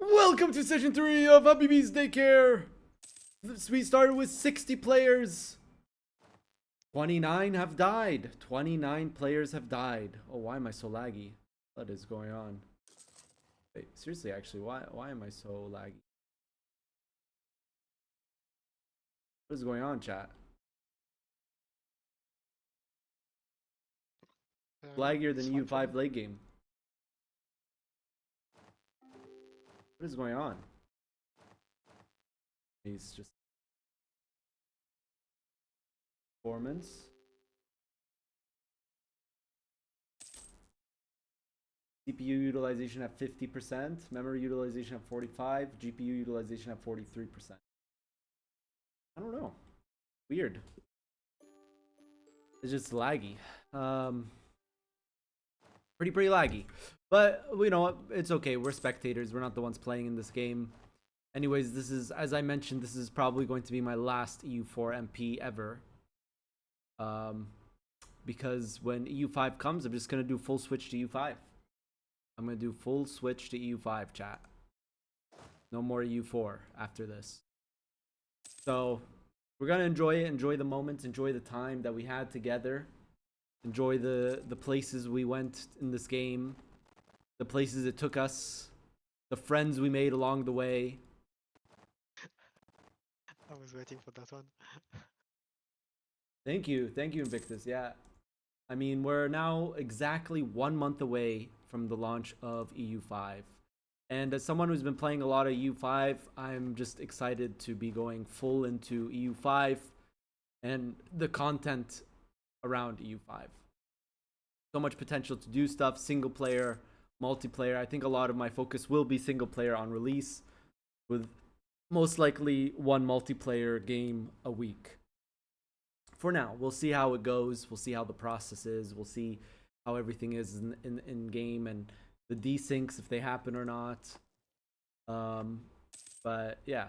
Welcome to session 3 of Habibis Daycare. We started with 60 players. 29 have died. 29 players have died. Oh, why am I so laggy? What is going on? Wait, seriously, actually, why am I so laggy? What is going on, chat? Laggier than EU5 late game. What is going on? He's just performance. CPU utilization at 50%, memory utilization at 45%, GPU utilization at 43%. I don't know. Weird. It's just laggy. Pretty laggy. But you know what? It's okay. We're spectators. We're not the ones playing in this game. Anyways, this is, as I mentioned, this is probably going to be my last EU4 MP ever. Because when EU5 comes, I'm just going to do full switch to EU5. I'm going to do full switch to EU5, chat. No more EU4 after this. So we're going to enjoy it, enjoy the moment, enjoy the time that we had together. Enjoy the places we went in this game. The places it took us. The friends we made along the way. I was waiting for that one. Thank you, Invictus. Yeah, I mean, we're now exactly 1 month away from the launch of EU5, and as someone who's been playing a lot of EU5, I'm just excited to be going full into EU5 and the content around EU5. So much potential to do stuff, single player, multiplayer. I think a lot of my focus will be single player on release, with most likely one multiplayer game a week. For now, we'll see how it goes. We'll see how the process is. We'll see how everything is in game, and the desyncs, if they happen or not. But yeah,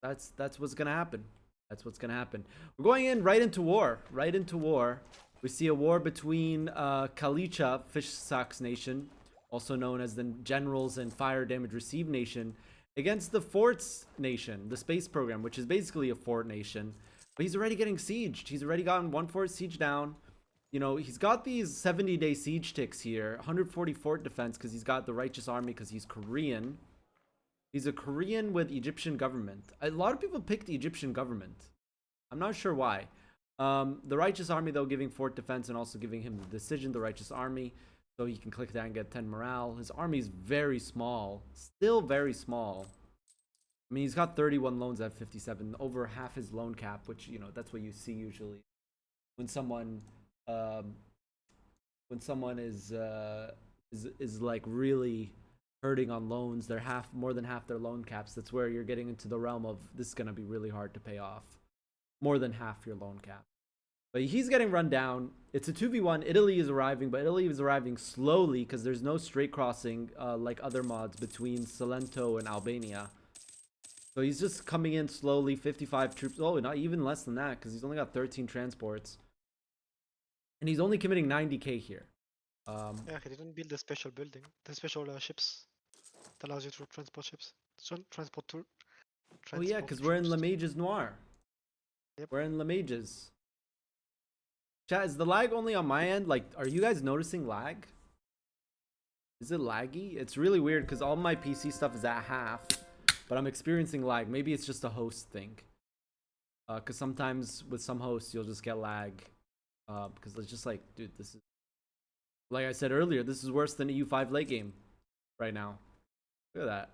that's what's gonna happen. That's what's gonna happen. We're going in right into war. Right into war. We see a war between Kalicha, Fish Socks Nation, also known as the Generals and Fire Damage Received Nation, against the Forts Nation, the space program, which is basically a fort nation. But he's already getting sieged. He's already gotten one fort siege down. You know, he's got these 70-day siege ticks here. 140 fort defense because he's got the Righteous Army because he's Korean. He's a Korean with Egyptian government. A lot of people picked the Egyptian government. I'm not sure why. The Righteous Army, though, giving fort defense and also giving him the decision, the Righteous Army. So he can click that and get 10 morale. His army is very small. Still very small. I mean, he's got 31 loans at 57, over half his loan cap, which, you know, that's what you see usually when someone is like really hurting on loans. They're more than half their loan caps. That's where you're getting into the realm of this is gonna be really hard to pay off. More than half your loan cap. But he's getting run down. It's a 2v1. Italy is arriving, but Italy is arriving slowly because there's no straight crossing like other mods between Salento and Albania. So he's just coming in slowly, 55 troops. Oh, not even less than that, because he's only got 13 transports. And he's only committing 90k here. Yeah, he didn't build the special building, the special ships that allows you to transport ships. Oh yeah, because we're in Le Mages Noir. Yep. We're in Le Mages. Chat, is the lag only on my end? Like, are you guys noticing lag? Is it laggy? It's really weird because all my PC stuff is at half. But I'm experiencing lag. Maybe it's just a host thing. Because sometimes with some hosts, you'll just get lag. Because it's just like, dude, this is... Like I said earlier, this is worse than EU5 late game right now. Look at that.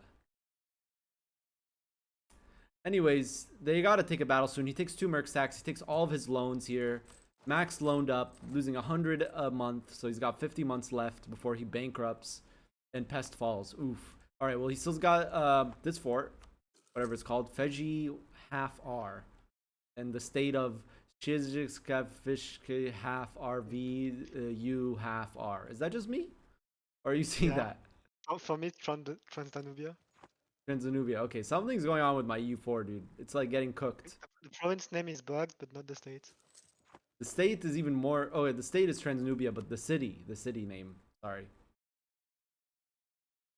Anyways, they gotta take a battle soon. He takes 2 merc stacks. He takes all of his loans here. Max loaned up, losing 100 a month. So he's got 50 months left before he bankrupts. And Pest falls. Oof. Alright, well, he still's got this fort, whatever it's called, Feji half R, and the state of Chizhikska Fishke half RV U half R. Is that just me? Or are you seeing that? Oh, for me, Transdanubia. Transdanubia. Okay, something's going on with my U4, dude. It's like getting cooked. The province name is bugged, but not the state. The state is even more... Oh, the state is Transnubia, but the city name. Sorry.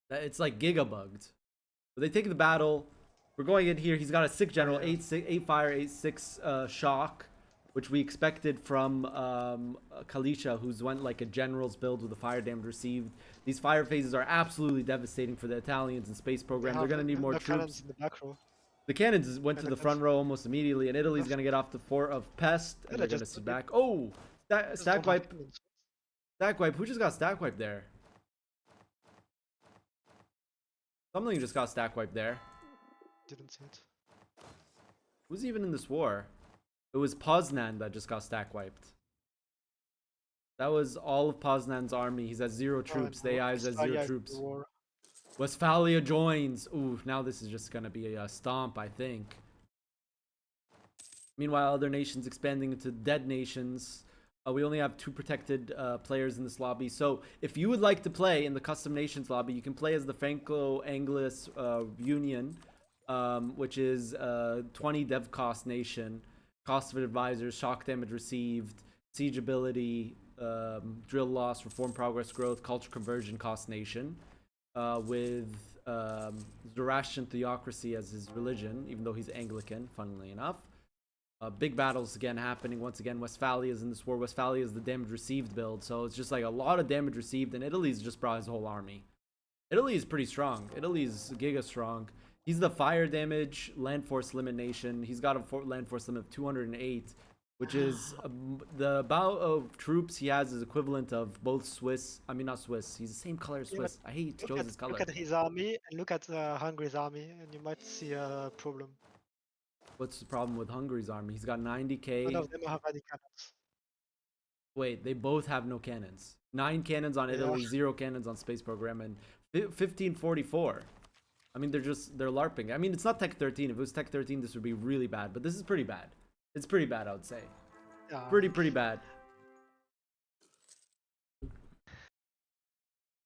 It's like gigabugged. But they take the battle. We're going in here. He's got a sick general, Yeah. 8 fire, 8-6 shock, which we expected from Kalisha, who's went like a general's build with the fire damage received. These fire phases are absolutely devastating for the Italians and space They program. They're have gonna need more no cannons troops. in the back row. The cannons went And to the the cannons. front row almost immediately, and Italy's That's- gonna get off the fort of Pest, and Yeah, they're they gonna just sit back. Oh, stack don't have wipe, cannons. stack wipe. Who just got stack wipe there? Something just got stack wipe there. Didn't see it. Who's even in this war? It was Poznan that just got stack wiped. That was all of Poznan's army. He's at 0 troops. The AI is at 0 troops. War. Westphalia joins. Ooh, now this is just gonna be a stomp, I think. Meanwhile, other nations expanding into dead nations. We only have 2 protected players in this lobby. So if you would like to play in the custom nations lobby, you can play as the Franco-Anglis Union, which is 20 dev cost nation, cost of advisors, shock damage received, siege ability, drill loss, reform progress growth, culture conversion cost nation, with Zoroastrian theocracy as his religion, even though he's Anglican, funnily enough. Big battles again happening. Once again, Westphalia is in this war. Westphalia is the damage received build, so it's just like a lot of damage received, and Italy's just brought his whole army. Italy is pretty strong. Italy's giga strong. He's the fire damage land force limit nation. He's got a land force limit of 208, which is the amount of troops he has is equivalent of both Swiss. I mean, not Swiss. He's the same color as Yeah, but Swiss. I hate Look Jose's at, color. look at his army and look at Hungary's army, and you might see a problem. What's the problem with Hungary's army? He's got None 90k. of them have any cannons. Wait, they both have no cannons. 9 cannons on Yeah. Italy, 0 cannons on space program, and 1544. I mean, they're LARPing. I mean, it's not Tech 13. If it was Tech 13, this would be really bad. But this is pretty bad. It's pretty bad, I would say. Yeah. Pretty bad.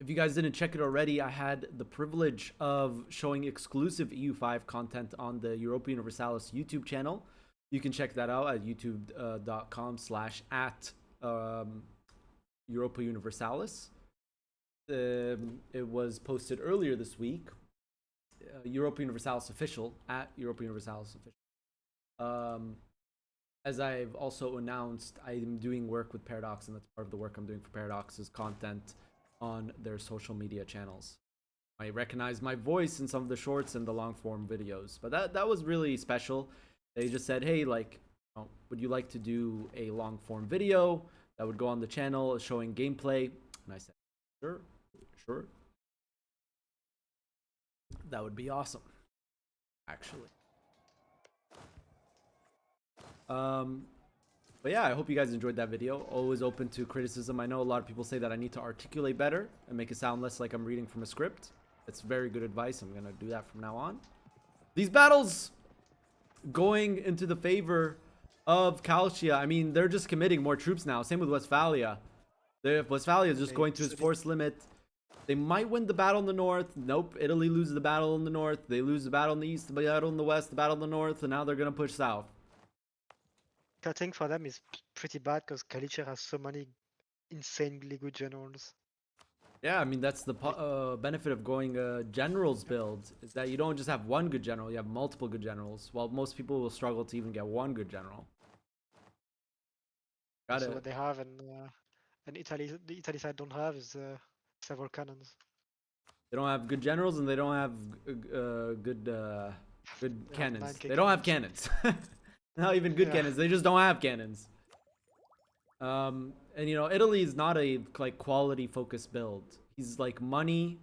If you guys didn't check it already, I had the privilege of showing exclusive EU5 content on the Europa Universalis YouTube channel. You can check that out at youtube.com/at Europa Universalis. It was posted earlier this week. Europa Universalis official at Europa Universalis official. As I've also announced, I'm doing work with Paradox, and that's part of the work I'm doing for Paradox's content on their social media channels. I recognize my voice in some of the shorts and the long form videos, but that was really special. They just said, hey, like, would you like to do a long form video that would go on the channel showing gameplay? And I said, sure. That would be awesome, actually. But yeah, I hope you guys enjoyed that video. Always open to criticism. I know a lot of people say that I need to articulate better and make it sound less like I'm reading from a script. It's very good advice. I'm gonna do that from now on. These battles going into the favor of Calcia. I mean, they're just committing more troops now. Same with Westphalia. Westphalia is just going to his force limit. They might win the battle in the north. Nope. Italy loses the battle in the north. They lose the battle in the east, the battle in the west, the battle in the north, and now they're gonna push south. Cutting for them is pretty bad because Kalicher has so many insanely good generals. Yeah, I mean that's the benefit of going a generals build is that you don't just have one good general, you have multiple good generals. While most people will struggle to even get one good general. Got So it. what they have and the Italy side don't have is several cannons. They don't have good generals and they don't have good They have cannons. 9K They don't have cannons. Not even good Yeah. cannons. They just don't have cannons. And you know, Italy is not a like quality focused build. He's like money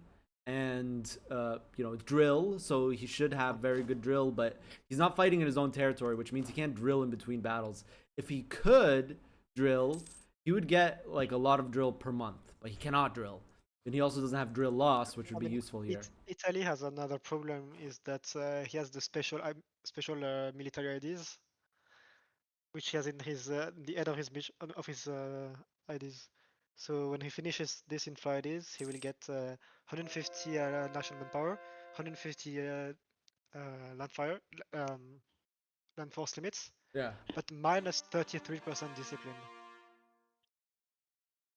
and you know, drill, so he should have very good drill, but he's not fighting in his own territory, which means he can't drill in between battles. If he could drill, he would get like a lot of drill per month, but he cannot drill. And he also doesn't have drill loss, which would be useful here. Italy has another problem is that he has the special military IDs, which he has in his the end of his IDs. So when he finishes this in 5 days, he will get 150 national manpower, 150 land fire, land force limits, Yeah. but minus 33% discipline.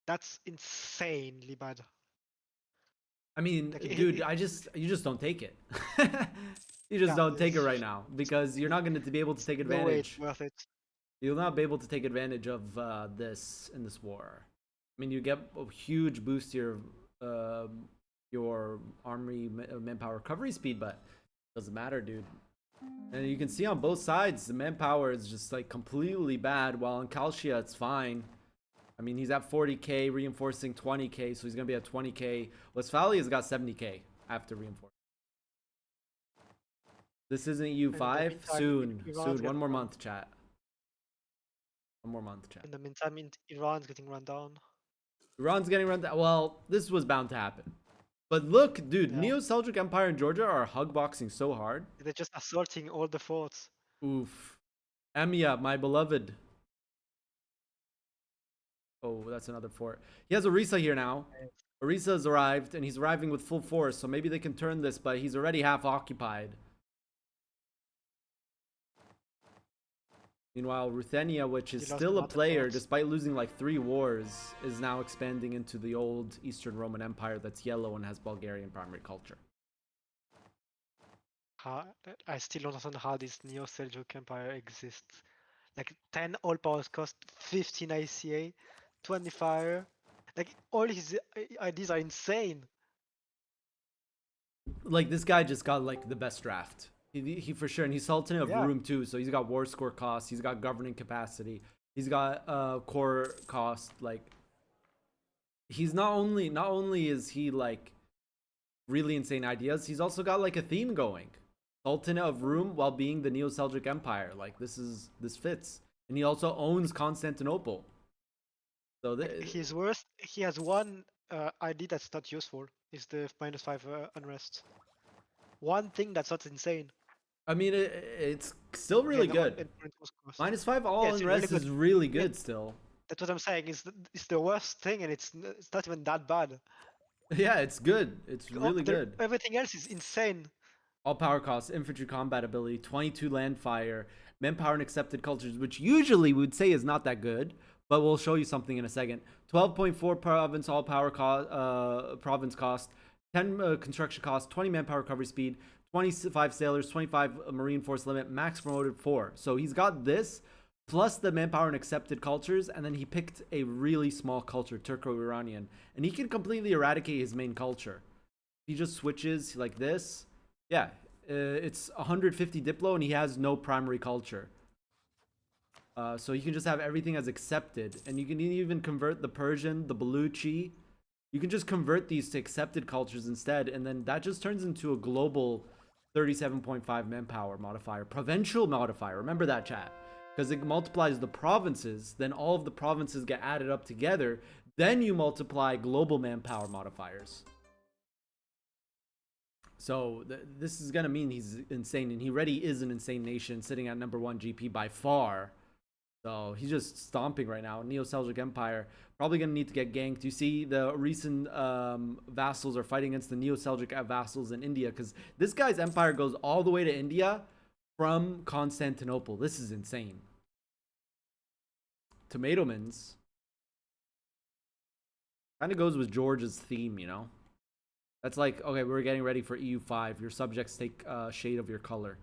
That's insanely bad. I mean, Like dude, you just don't take it. You just yeah, don't take it right now because you're it- not going to be able to take no way it's advantage. worth it. You'll not be able to take advantage of this in this war. I mean, you get a huge boost to your army manpower recovery speed, but it doesn't matter, dude. And you can see on both sides, the manpower is just like completely bad. While in Kalshia, it's fine. I mean, he's at 40k, reinforcing 20k, so he's gonna be at 20k. Westphalia's got 70k after reinforcing. This isn't In the U5. meantime, Soon, Iran's soon. One getting more run. month, chat. One more month, chat. In the meantime, Iran's getting run down. Iran's getting run down. Well, this was bound to happen. But look, dude, Yeah, Neo Seljuk Empire and Georgia are hug boxing so hard. they're just assaulting all the forts. Oof. Emia, my beloved. Oh, that's another fort. He has Orisa here now. Orisa has arrived, and he's arriving with full force, so maybe they can turn this, but he's already half occupied. Meanwhile, Ruthenia, which is He lost still a another player fort. despite losing like 3 wars, is now expanding into the old Eastern Roman Empire that's yellow and has Bulgarian primary culture. How, I still don't understand how this Neo Seljuk Empire exists. Like 10 all powers cost, 15 ICA, 20 fire. Like all his ideas are insane. Like, this guy just got like the best draft. He for sure, and he's Sultan of Yeah, Room too, so he's got war score cost, he's got governing capacity, he's got core cost. Like, he's not only is he like really insane ideas, he's also got like a theme going. Sultan of Room while being the Neo Seljuk Empire. Like, this fits. And he also owns Constantinople. So like his worst. He has one ID that's not useful. Is the -5 unrest. One thing that's not insane. I mean, it's still really Again, all good. endpoint was cost. -5 Yeah, all it's really unrest good. is really Yeah, good still. that's what I'm saying. It's the worst thing, and it's not even that bad. Yeah, it's good. It's really good. Everything else is insane. All power costs, infantry combat ability, 22 land fire, manpower and accepted cultures, which usually we would say is not that good, but we'll show you something in a second. 12.4 province all power province cost, 10 construction cost, 20 manpower recovery speed, 25 sailors, 25 marine force limit, max promoted 4. So he's got this plus the manpower and accepted cultures, and then he picked a really small culture, Turco-Iranian, and he can completely eradicate his main culture. He just switches like this. Yeah, it's 150 Diplo, and he has no primary culture. So you can just have everything as accepted, and you can even convert the Persian, the Baluchi. You can just convert these to accepted cultures instead, and then that just turns into a global 37.5 manpower modifier, provincial modifier. Remember that, chat, because it multiplies the provinces. Then all of the provinces get added up together. Then you multiply global manpower modifiers. So this is gonna mean he's insane, and he already is an insane nation, sitting at #1 GP by far. So he's just stomping right now. Neo Seljuk Empire probably gonna need to get ganked. You see, the recent vassals are fighting against the Neo Seljuk vassals in India because this guy's empire goes all the way to India from Constantinople. This is insane. Tomatomans kind of goes with George's theme, you know. That's like, okay, we're getting ready for EU5. Your subjects take shade of your color.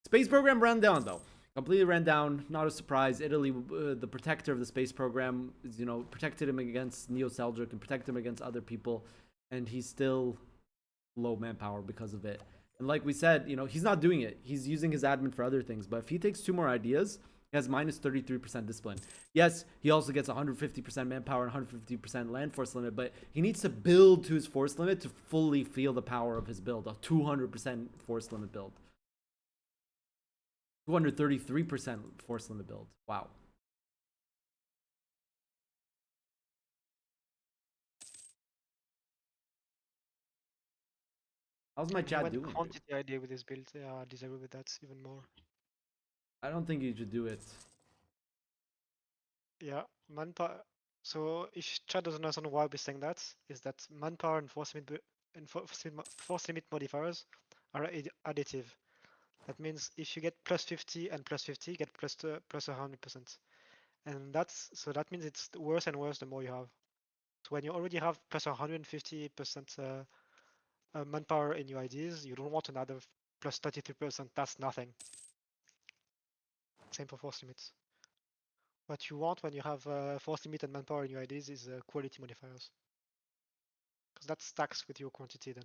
Space program ran down, though. Completely ran down. Not a surprise. Italy, the protector of the space program, is, protected him against Neo Seljuk and protected him against other people. And he's still low manpower because of it. And like we said, he's not doing it. He's using his admin for other things. But if he takes 2 more ideas, he has minus 33% discipline. Yes, he also gets 150% manpower and 150% land force limit, but he needs to build to his force limit to fully feel the power of his build. A 200% force limit build. 233% force limit build. Wow. How's my And he chat went doing, dude? quantity idea with his build. Yeah, I disagree with that even more. I don't think you should do it. Yeah, manpower. So if Chad doesn't understand why we're saying that, is that manpower and force limit modifiers are additive. That means if you get plus 50 and plus 50, you get plus 100%. And that means it's worse and worse the more you have. So when you already have plus 150% manpower in your IDs, you don't want another plus 33%. That's nothing. Same for force limits. What you want when you have force limit and manpower in your IDs is quality modifiers, because that stacks with your quantity then.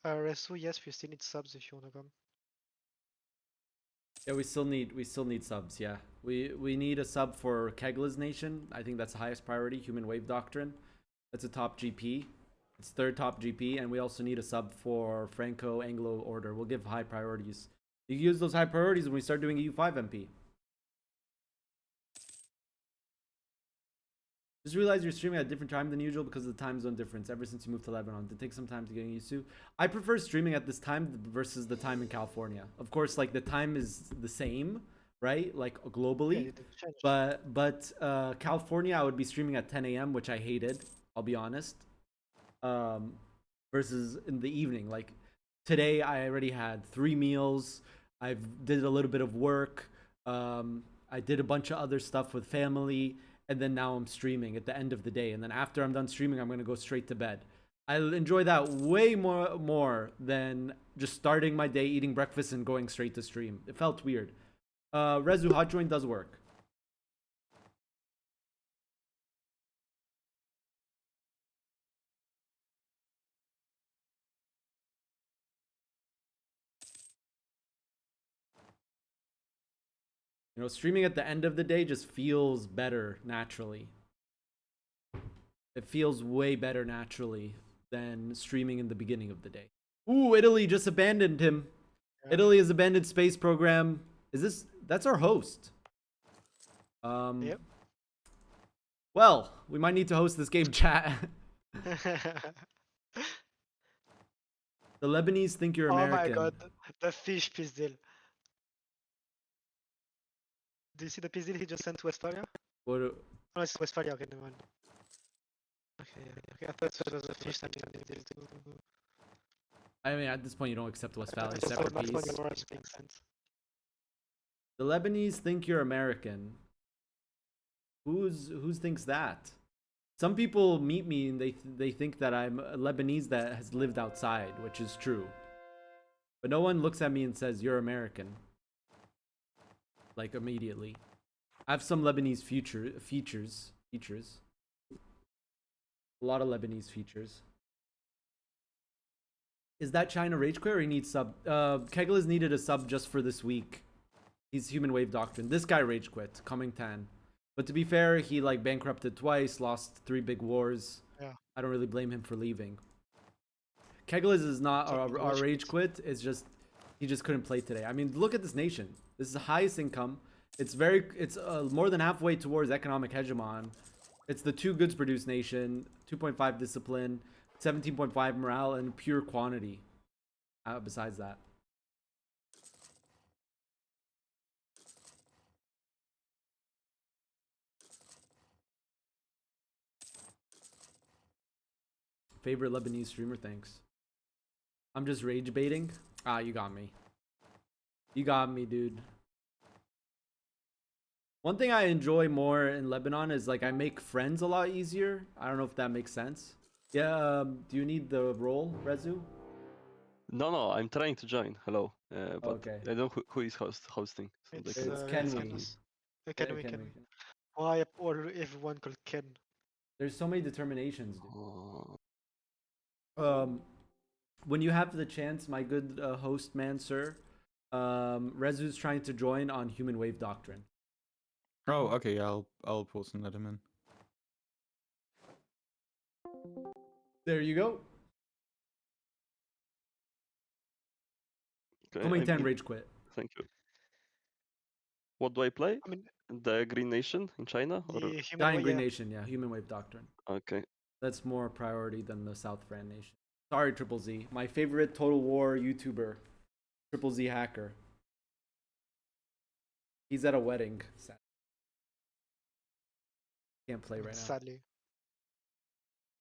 Resu, yes, we still need subs if you wanna come. Yeah, we still need subs. Yeah, we need a sub for Kegla's Nation. I think that's the highest priority. Human Wave Doctrine. That's a top GP. It's third top GP, and we also need a sub for Franco Anglo Order. We'll give high priorities. You can use those high priorities when we start doing EU5 MP. Just realize you're streaming at a different time than usual because of the time zone difference ever since you moved to Lebanon. Did it take some time to get used to? I prefer streaming at this time versus the time in California. Of course, like the time is the same, right? Like Yeah, globally. it didn't change. But California, I would be streaming at 10 a.m., which I hated. I'll be honest. Versus in the evening, like today, I already had 3 meals. I've did a little bit of work. I did a bunch of other stuff with family, and then now I'm streaming at the end of the day. And then after I'm done streaming, I'm gonna go straight to bed. I enjoy that way more than just starting my day, eating breakfast, and going straight to stream. It felt weird. Rezu, hot join does work. You know, streaming at the end of the day just feels better naturally. It feels way better naturally than streaming in the beginning of the day. Ooh, Italy just abandoned him. Yeah. Italy has abandoned space program. That's our host? Yep. Well, we might need to host this game chat. The Lebanese think you're Oh American. my god, the fish pistol. Do you see the pistol he just sent to Westphalia? What, Oh, it's Westphalia, okay, never mind. Okay, I thought it was a fish sending a pistol to... I mean, at this point, you don't accept Westphalia It's separate not funny, piece. words making sense. The Lebanese think you're American. Who's thinks that? Some people meet me and they think that I'm a Lebanese that has lived outside, which is true. But no one looks at me and says you're American. Like immediately. I have some Lebanese features. A lot of Lebanese features. Is that China rage quit or he needs sub? Kegel has needed a sub just for this week. He's Human Wave Doctrine. This guy rage quit, coming 10. But to be fair, he like bankrupted twice, lost 3 big wars. Yeah. I don't really blame him for leaving. Keglis is not our rage quit. It's just he just couldn't play today. I mean, look at this nation. This is the highest income. It's more than halfway towards economic hegemon. It's the 2 goods produced nation, 2.5 discipline, 17.5 morale, and pure quantity. Besides that. Favorite Lebanese streamer, thanks. I'm just rage baiting. Ah, you got me. You got me, dude. One thing I enjoy more in Lebanon is like I make friends a lot easier. I don't know if that makes sense. Yeah, do you need the role, Rezu? No, I'm trying to join. Hello, but Okay. I don't know who is hosting. So It's, It's Ken Kenwe. Ken. Why everyone called Ken? There's so many determinations, dude. Oh, When you have the chance, my good host man, sir, Rezu's trying to join on Human Wave Doctrine. Oh, okay. I'll pause and let him in. There you go. Okay, Coming I'm 10 in. rage quit. Thank you. What do I play? I mean, The Green Nation in China? Or the human Giant way, Green yeah. Nation, yeah, Human Wave Doctrine. okay. That's more priority than the South Fran Nation. Sorry, Triple Z. My favorite Total War YouTuber, Triple Z Hacker. He's at a wedding. Sad. Can't play I mean, right now. sadly.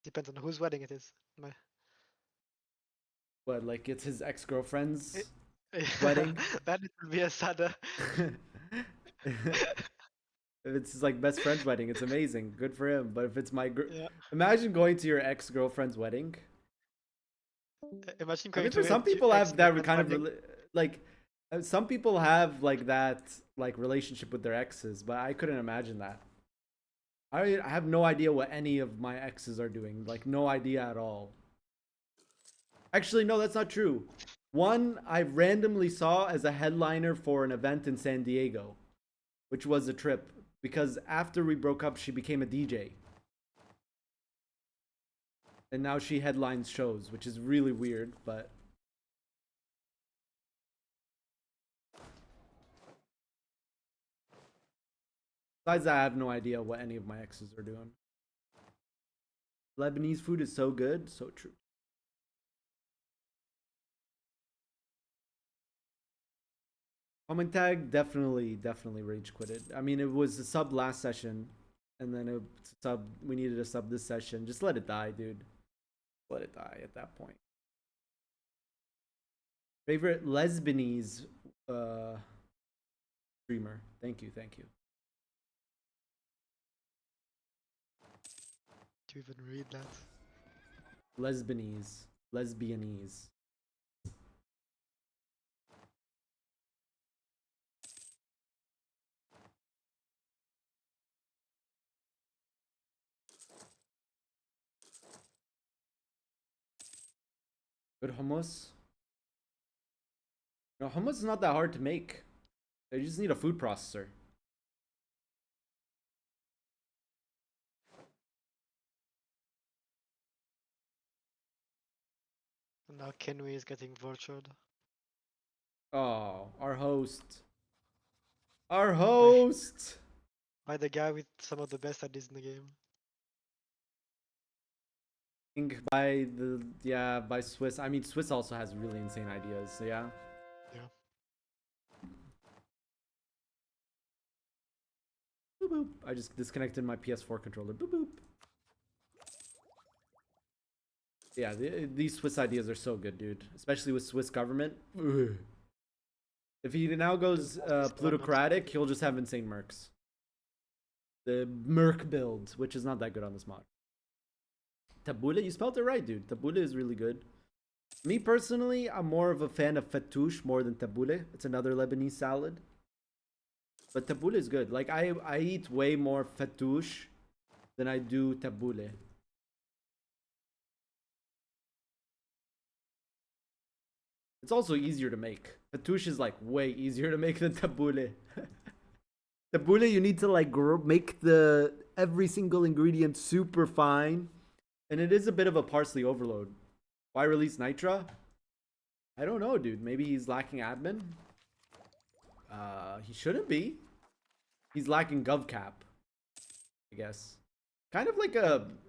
Depends on whose wedding it is. What, like it's his ex-girlfriend's It- wedding? Then it will be a sadder. If it's his like best friend's wedding, it's amazing. Good for him. But if it's my Yeah. imagine going to your ex-girlfriend's wedding. Imagine I going mean, to for some your people have that ex-girlfriend's kind of wedding. like some people have like that like relationship with their exes, but I couldn't imagine that. I have no idea what any of my exes are doing. Like no idea at all. Actually, no, that's not true. One I randomly saw as a headliner for an event in San Diego, which was a trip because after we broke up, she became a DJ. And now she headlines shows, which is really weird, but besides that, I have no idea what any of my exes are doing. Lebanese food is so good, so true. Comment tag definitely rage quitted. I mean, it was a sub last session, and then a sub. We needed a sub this session. Just let it die, dude. Let it die at that point. Favorite Lesbanese streamer. Thank you. Do you even read that? Lesbianese. Good hummus. No, hummus is not that hard to make. You just need a food processor. And now Kenway is getting vultured Oh, our host. Our host! by the guy with some of the best ideas in the game. By the by Swiss. I mean, Swiss also has really insane ideas. So yeah. Yeah. Boop boop. I just disconnected my PS4 controller. Boop boop. Yeah, these Swiss ideas are so good, dude. Especially with Swiss government. Ugh. If he now goes Swiss government. plutocratic, he'll just have insane mercs. The merc build, which is not that good on this mod. Tabbouleh, you spelled it right, dude. Tabbouleh is really good. Me personally, I'm more of a fan of fattoush more than tabbouleh. It's another Lebanese salad. But tabbouleh is good. Like I eat way more fattoush than I do tabbouleh. It's also easier to make. Fattoush is like way easier to make than tabbouleh. Tabbouleh, you need to like make the every single ingredient super fine, and it is a bit of a parsley overload. Why release Nitra? I don't know, dude. Maybe he's lacking admin. He shouldn't be. He's lacking govcap, I guess. Kind of like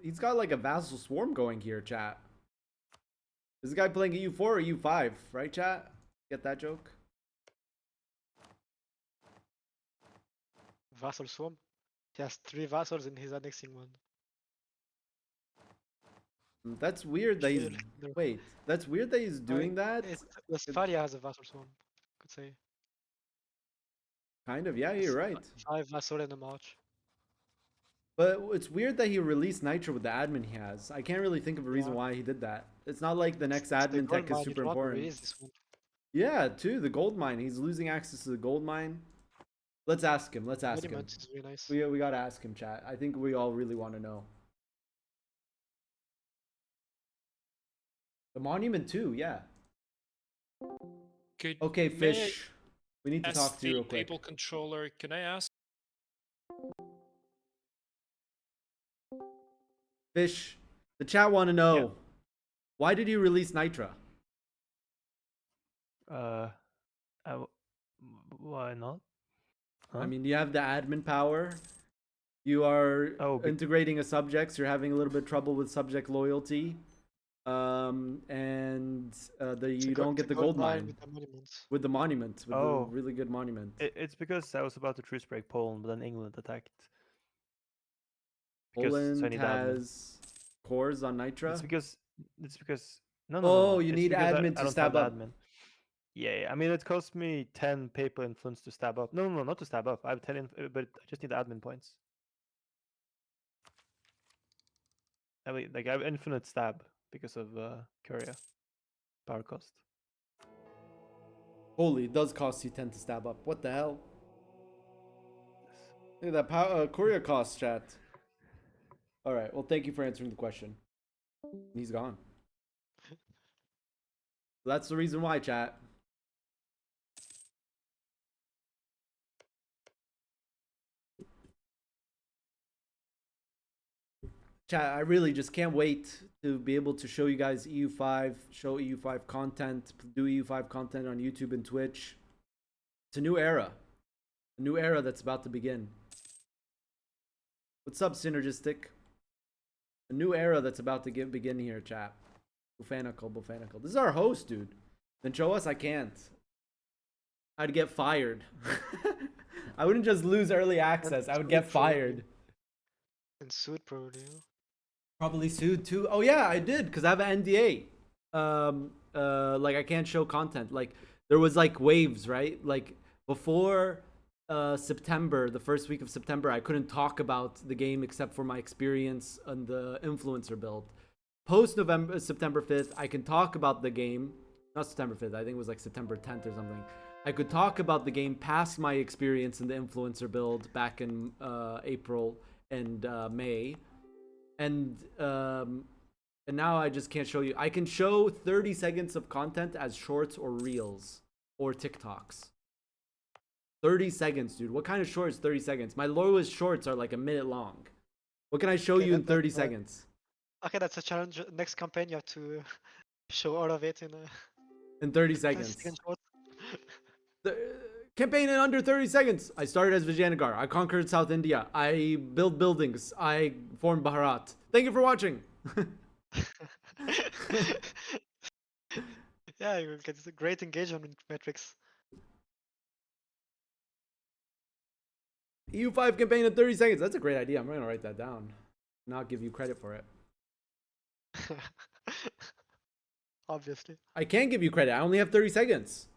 he's got like a vassal swarm going here, chat. Is this guy playing EU4 or EU5, right, chat? Get that joke? Vassal Swarm. He has 3 vassals in his annexing one. That's weird that he's Sure. wait. That's weird that he's doing that. Westphalia has a vassal swarm, could say. Kind of, yeah, you're right. 5 vassal and a march. But it's weird that he released Nitro with the admin he has. I can't really think of a reason Yeah. why he did that. It's not like the next It's the admin gold tech mine, is you super don't want to important. release this one. Yeah, too, the gold mine. He's losing access to the gold mine. Let's ask him. Let's ask him. Monument is really nice. We gotta ask him, chat. I think we all really want to know. The monument too, yeah. Could Okay, may I Fish. We need to ask talk to you the real quick. label controller? Can I ask? Fish, the chat want to know, why did you release Nitra? Why not? I Huh? mean, you have the admin power. You are Oh, integrating a subject, so you're having a little bit of trouble with subject loyalty. And you don't It's get a the gold gold mine mine with the monuments. with the monument, with the Oh. really good monument. It's because I was about to truce break Poland, but then England attacked. So I Poland need admin. has cores on Nitra. It's because no. Oh, you It's need because admin I to don't have stab the up. admin. Yeah, I mean it cost me 10 paper influence to stab up. No, not to stab up. I have 10, but I just need admin points. I mean, like I have infinite stab because of courier power cost. Holy, it does cost you 10 to stab up. What the hell? Yes. Look at that courier cost, chat. All right. Well, thank you for answering the question. He's gone. That's the reason why, chat. Chat, I really just can't wait to be able to show you guys EU5, show EU5 content, do EU5 content on YouTube and Twitch. It's a new era. A new era that's about to begin. What's up, Synergistic? A new era that's about to begin here, chat. Bufanical. This is our host, dude. Then show us I can't. I'd get fired. I wouldn't just lose early access. I would get fired. And sued probably. Probably sued too. Oh yeah, I did because I have an NDA. Like I can't show content. Like there was like waves, right? Like before September, the first week of September, I couldn't talk about the game except for my experience on the influencer build. Post November, September 5th, I can talk about the game. Not September 5th. I think it was like September 10th or something. I could talk about the game past my experience in the influencer build back in April and May. And now I just can't show you. I can show 30 seconds of content as shorts or reels or TikToks. 30 seconds, dude. What kind of short is 30 seconds? My lowest shorts are like a minute long. What can I show Okay, you in 30 seconds? Okay, that's a challenge. Next campaign, you have to show all of it in In 30 30 seconds. second short. The campaign in under 30 seconds. I started as Vijayanagar. I conquered South India. I built buildings. I formed Bharat. Thank you for watching. Yeah, you will get a great engagement metrics. EU5 campaign in 30 seconds. That's a great idea. I'm going to write that down. Not give you credit for it. Obviously. I can't give you credit. I only have 30 seconds.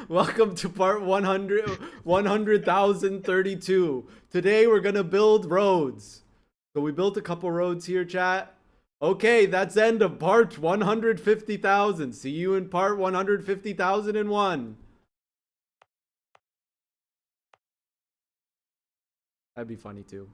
Welcome to part 100,032. Today we're gonna build roads. So we built a couple roads here, chat. Okay, that's end of part 150,000. See you in part 150,001. That'd be funny too.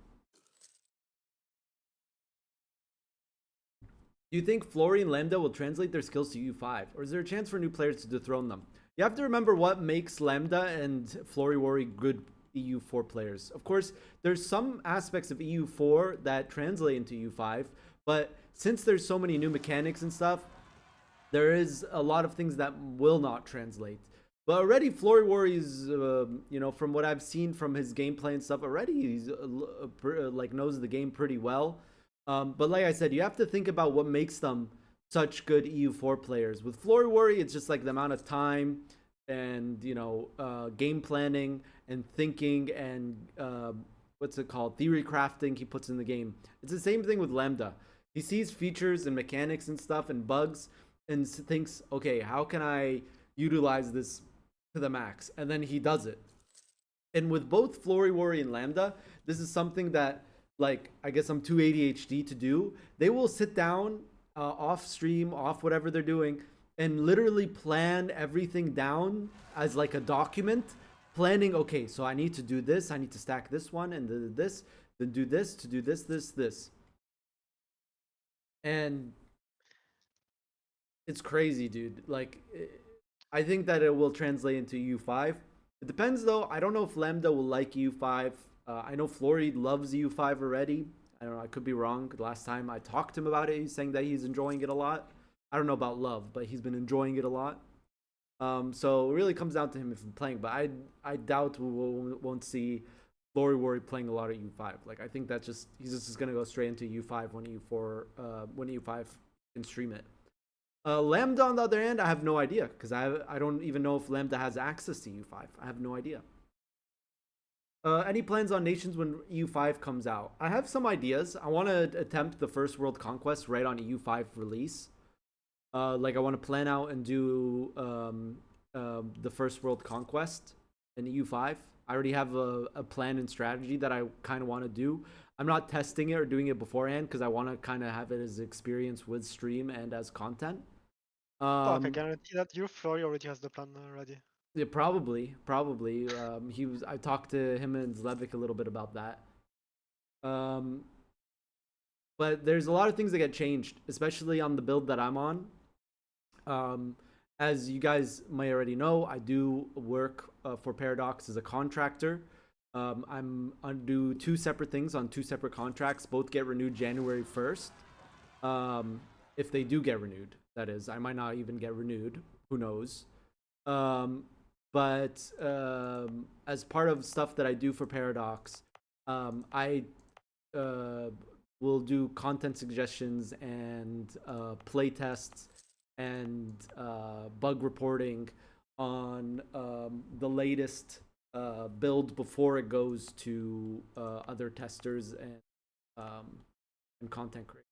Do you think Flory and Lambda will translate their skills to EU5? Or is there a chance for new players to dethrone them? You have to remember what makes Lambda and Flory Worry good EU4 players. Of course, there's some aspects of EU4 that translate into EU5, but since there's so many new mechanics and stuff, there is a lot of things that will not translate. But already Flory Worry is, you know, from what I've seen from his gameplay and stuff, already he's like knows the game pretty well. But like I said, you have to think about what makes them such good EU4 players. With Flory Worry, it's just like the amount of time and, you know, game planning and thinking and what's it called? Theory crafting he puts in the game. It's the same thing with Lambda. He sees features and mechanics and stuff and bugs and thinks, okay, how can I utilize this to the max? And then he does it. And with both Flory Worry and Lambda, this is something that, like, I guess I'm too ADHD to do. They will sit down off stream, off whatever they're doing, and literally plan everything down as like a document, planning, okay, so I need to do this, I need to stack this one and this, then do this to do this. And it's crazy, dude. Like, I think that it will translate into U5. It depends though. I don't know if Lambda will like U5. I know Flory loves U5 already. I don't know. I could be wrong. The last time I talked to him about it, he's saying that he's enjoying it a lot. I don't know about love, but he's been enjoying it a lot. So it really comes down to him if he's playing. But I doubt we won't see Glory Worry playing a lot of U5. Like I think that's just he's just gonna go straight into U5 when U5 can stream it. Lambda on the other hand, I have no idea because I don't even know if Lambda has access to U5. I have no idea. Any plans on nations when EU5 comes out? I have some ideas. I want to attempt the first world conquest right on EU5 release. Like I want to plan out and do the first world conquest in EU5. I already have a plan and strategy that I kind of want to do. I'm not testing it or doing it beforehand because I want to kind of have it as experience with stream and as content. I can guarantee that your Flory already has the plan ready. Yeah, probably. I talked to him and Zlevik a little bit about that. But there's a lot of things that get changed, especially on the build that I'm on. As you guys may already know, I do work for Paradox as a contractor. I do 2 separate things on 2 separate contracts. Both get renewed January 1st. If they do get renewed, that is. I might not even get renewed. Who knows? But as part of stuff that I do for Paradox, I will do content suggestions and play tests and bug reporting on the latest build before it goes to other testers and content creators.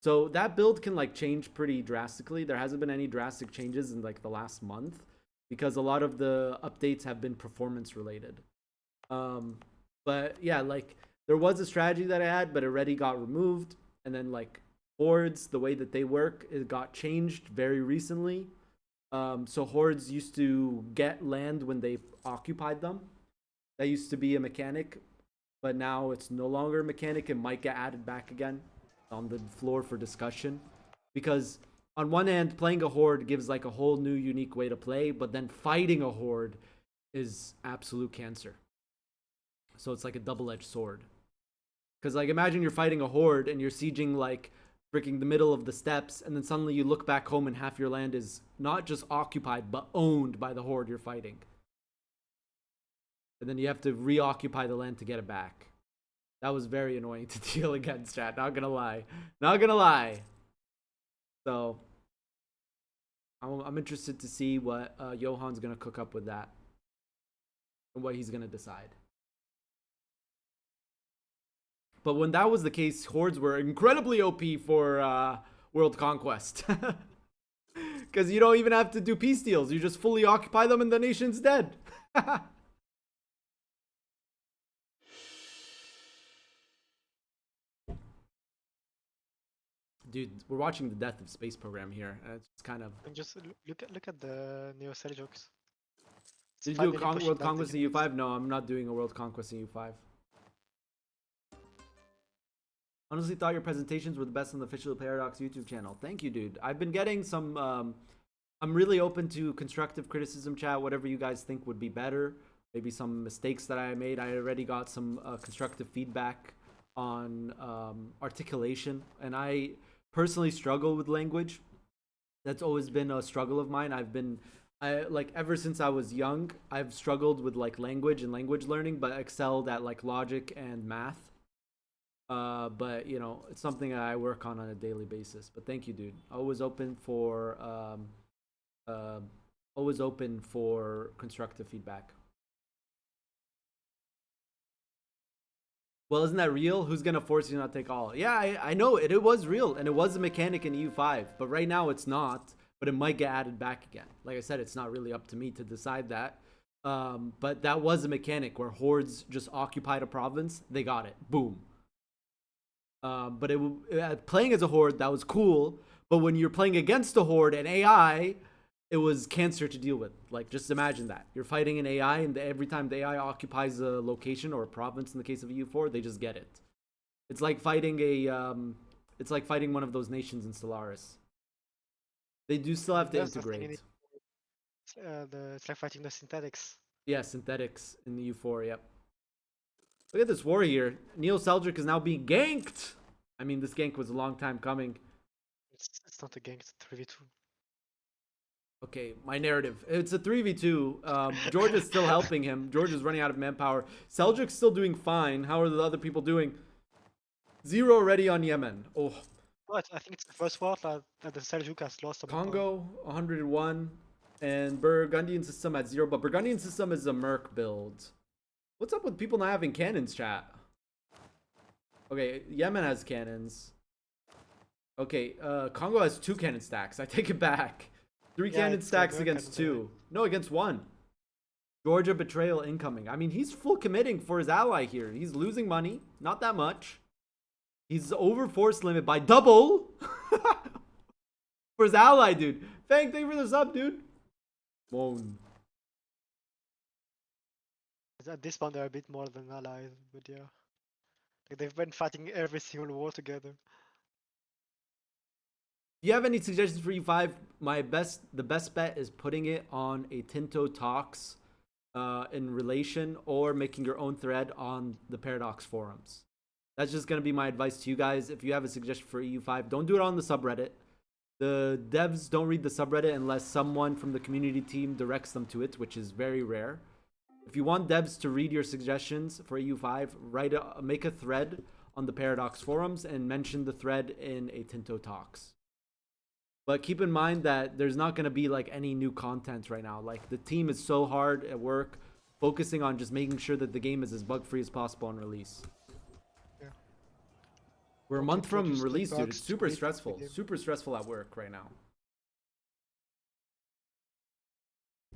So that build can like change pretty drastically. There hasn't been any drastic changes in like the last month because a lot of the updates have been performance related. But yeah, like there was a strategy that I had, but it already got removed. And then like hordes, the way that they work, it got changed very recently. So hordes used to get land when they occupied them. That used to be a mechanic, but now it's no longer a mechanic. It might get added back again on the floor for discussion, because on one hand playing a horde gives like a whole new unique way to play, but then fighting a horde is absolute cancer. So it's like a double-edged sword, because like imagine you're fighting a horde and you're sieging like freaking the middle of the steppes, and then suddenly you look back home and half your land is not just occupied but owned by the horde you're fighting, and then you have to reoccupy the land to get it back. That was very annoying to deal against, chat. Not gonna lie. So, I'm interested to see what Johan's gonna cook up with that. And what he's gonna decide. But when that was the case, hordes were incredibly OP for World Conquest. Because you don't even have to do peace deals. You just fully occupy them and the nation's dead. Dude, we're watching the death of space program here. It's kind of. And just look at the Neo Seljouks. Did you do a world conquest in U5? No, I'm not doing a world conquest in U5. Honestly, thought your presentations were the best on the official Paradox YouTube channel. Thank you, dude. I've been getting some. I'm really open to constructive criticism, chat. Whatever you guys think would be better. Maybe some mistakes that I made. I already got some constructive feedback on articulation, and I personally struggle with language. That's always been a struggle of mine. I like ever since I was young, I've struggled with like language and language learning, but excelled at like logic and math. But you know, it's something I work on a daily basis. But thank you, dude. Always open for constructive feedback. Well, isn't that real? Who's gonna force you to not take all? Yeah, I know it. It was real, and it was a mechanic in EU5, but right now it's not. But it might get added back again. Like I said, it's not really up to me to decide that. But that was a mechanic where hordes just occupied a province. They got it. Boom. But playing as a horde, that was cool. But when you're playing against a horde and AI, it was cancer to deal with. Like, just imagine that. You're fighting an AI, and every time the AI occupies a location or a province in the case of EU4, they just get it. It's like fighting one of those nations in Stellaris. They do still have to integrate. It's like fighting the synthetics. Yeah, synthetics in the U4, yep. Look at this war here. Neo Seljuk is now being ganked. I mean, this gank was a long time coming. It's not a gank, it's a 3v2. Okay, my narrative. It's a 3v2. George is still helping him. George is running out of manpower. Seljuk's still doing fine. How are the other people doing? 0 already on Yemen. Oh, But I think it's the first war that the Seljuk has lost some manpower. Congo 101 and Burgundian system at 0, but Burgundian system is a merc build. What's up with people not having cannons, chat? Okay, Yemen has cannons. Okay, Congo has 2 cannon stacks. I take it back. 3 Yeah, cannon it's stacks Merc against and, 2. No, against 1. Georgia betrayal incoming. I mean, he's full committing for his ally here. He's losing money. Not that much. He's over force limit by double. For his ally, dude. Thank you for the sub, dude. Moan. At this point, they're a bit more than allies, but yeah. Like, they've been fighting every single war together. If you have any suggestions for E5, the best bet is putting it on a Tinto Talks in relation or making your own thread on the Paradox forums. That's just going to be my advice to you guys. If you have a suggestion for EU5, don't do it on the subreddit. The devs don't read the subreddit unless someone from the community team directs them to it, which is very rare. If you want devs to read your suggestions for EU5, make a thread on the Paradox forums and mention the thread in a Tinto Talks. But keep in mind that there's not going to be like any new content right now. Like the team is so hard at work, focusing on just making sure that the game is as bug free as possible on release. Yeah. We're a Don't month from introduce new release, dude. bugs It's to super beat the stressful. game. Super stressful at work right now.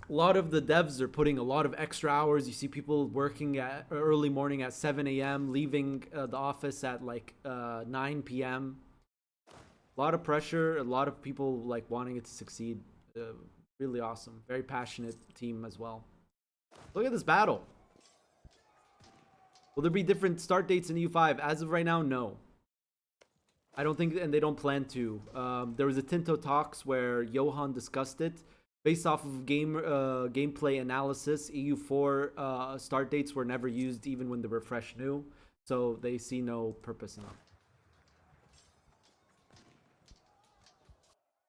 A lot of the devs are putting a lot of extra hours. You see people working at early morning at 7 a.m., leaving the office at like 9 p.m. A lot of pressure, a lot of people like wanting it to succeed. Really awesome. Very passionate team as well. Look at this battle. Will there be different start dates in EU5? As of right now, no. I don't think, and they don't plan to. There was a Tinto Talks where Johan discussed it. Based off of gameplay analysis, EU4 start dates were never used even when they were fresh new. So they see no purpose in them.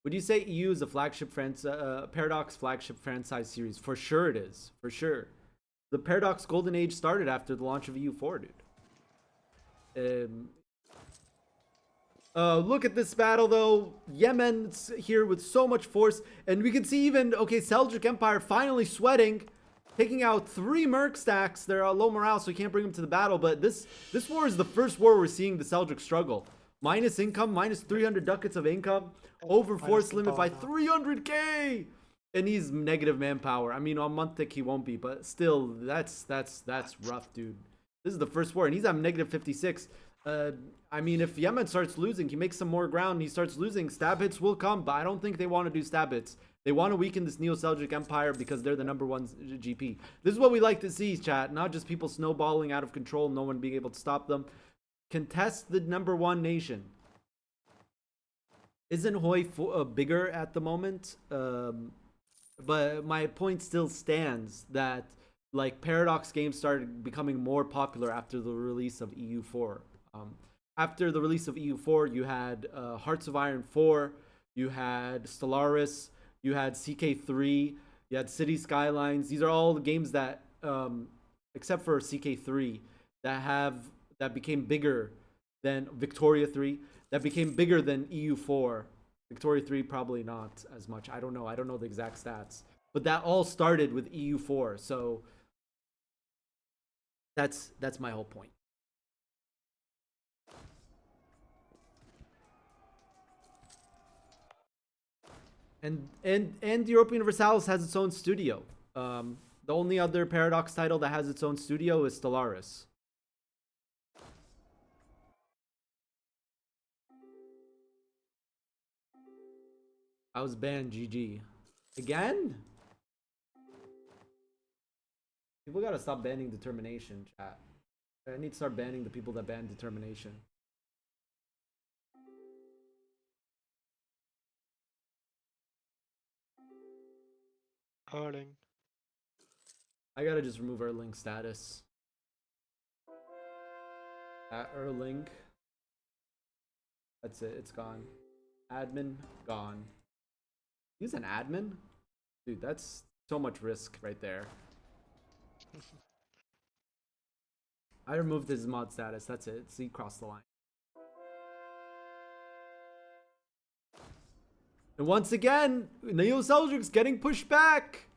Would you say EU is a flagship Paradox flagship franchise series? For sure it is. For sure. The Paradox Golden Age started after the launch of EU4, dude. Look at this battle, though. Yemen's here with so much force. And we can see even, okay, Seljuk Empire finally sweating. Taking out 3 merc stacks. They're low morale, so we can't bring them to the battle. But this war is the first war we're seeing the Seljuk struggle. Minus income, minus 300 ducats of income. Over force limit by 300k, and he's negative manpower. I mean, on month tick he won't be, but still, that's rough, dude. This is the first war, and he's at negative 56. I mean, if Yemen starts losing, he makes some more ground, he starts losing. Stab hits will come, but I don't think they want to do stab hits. They want to weaken this Neo Seljuk Empire because they're the #1 GP. This is what we like to see, chat. Not just people snowballing out of control, no one being able to stop them. Contest the #1 nation. Isn't Hoi bigger at the moment? But my point still stands that like Paradox games started becoming more popular after the release of EU4. After the release of EU4, you had Hearts of Iron 4, you had Stellaris, you had CK3, you had City Skylines. These are all the games that, except for CK3, that became bigger than Victoria 3. That became bigger than EU4. Victoria 3 probably not as much. I don't know. I don't know the exact stats. But that all started with EU4. So that's my whole point. And Europa Universalis has its own studio. The only other Paradox title that has its own studio is Stellaris. I was banned, GG. Again? People gotta stop banning determination, chat. I need to start banning the people that ban determination. Erling. I gotta just remove Erling status. Erling. That's it. It's gone. Admin gone. He's an admin? Dude, that's so much risk right there. I removed his mod status. That's it. See, crossed the line. And once again, Neo Seldric's getting pushed back.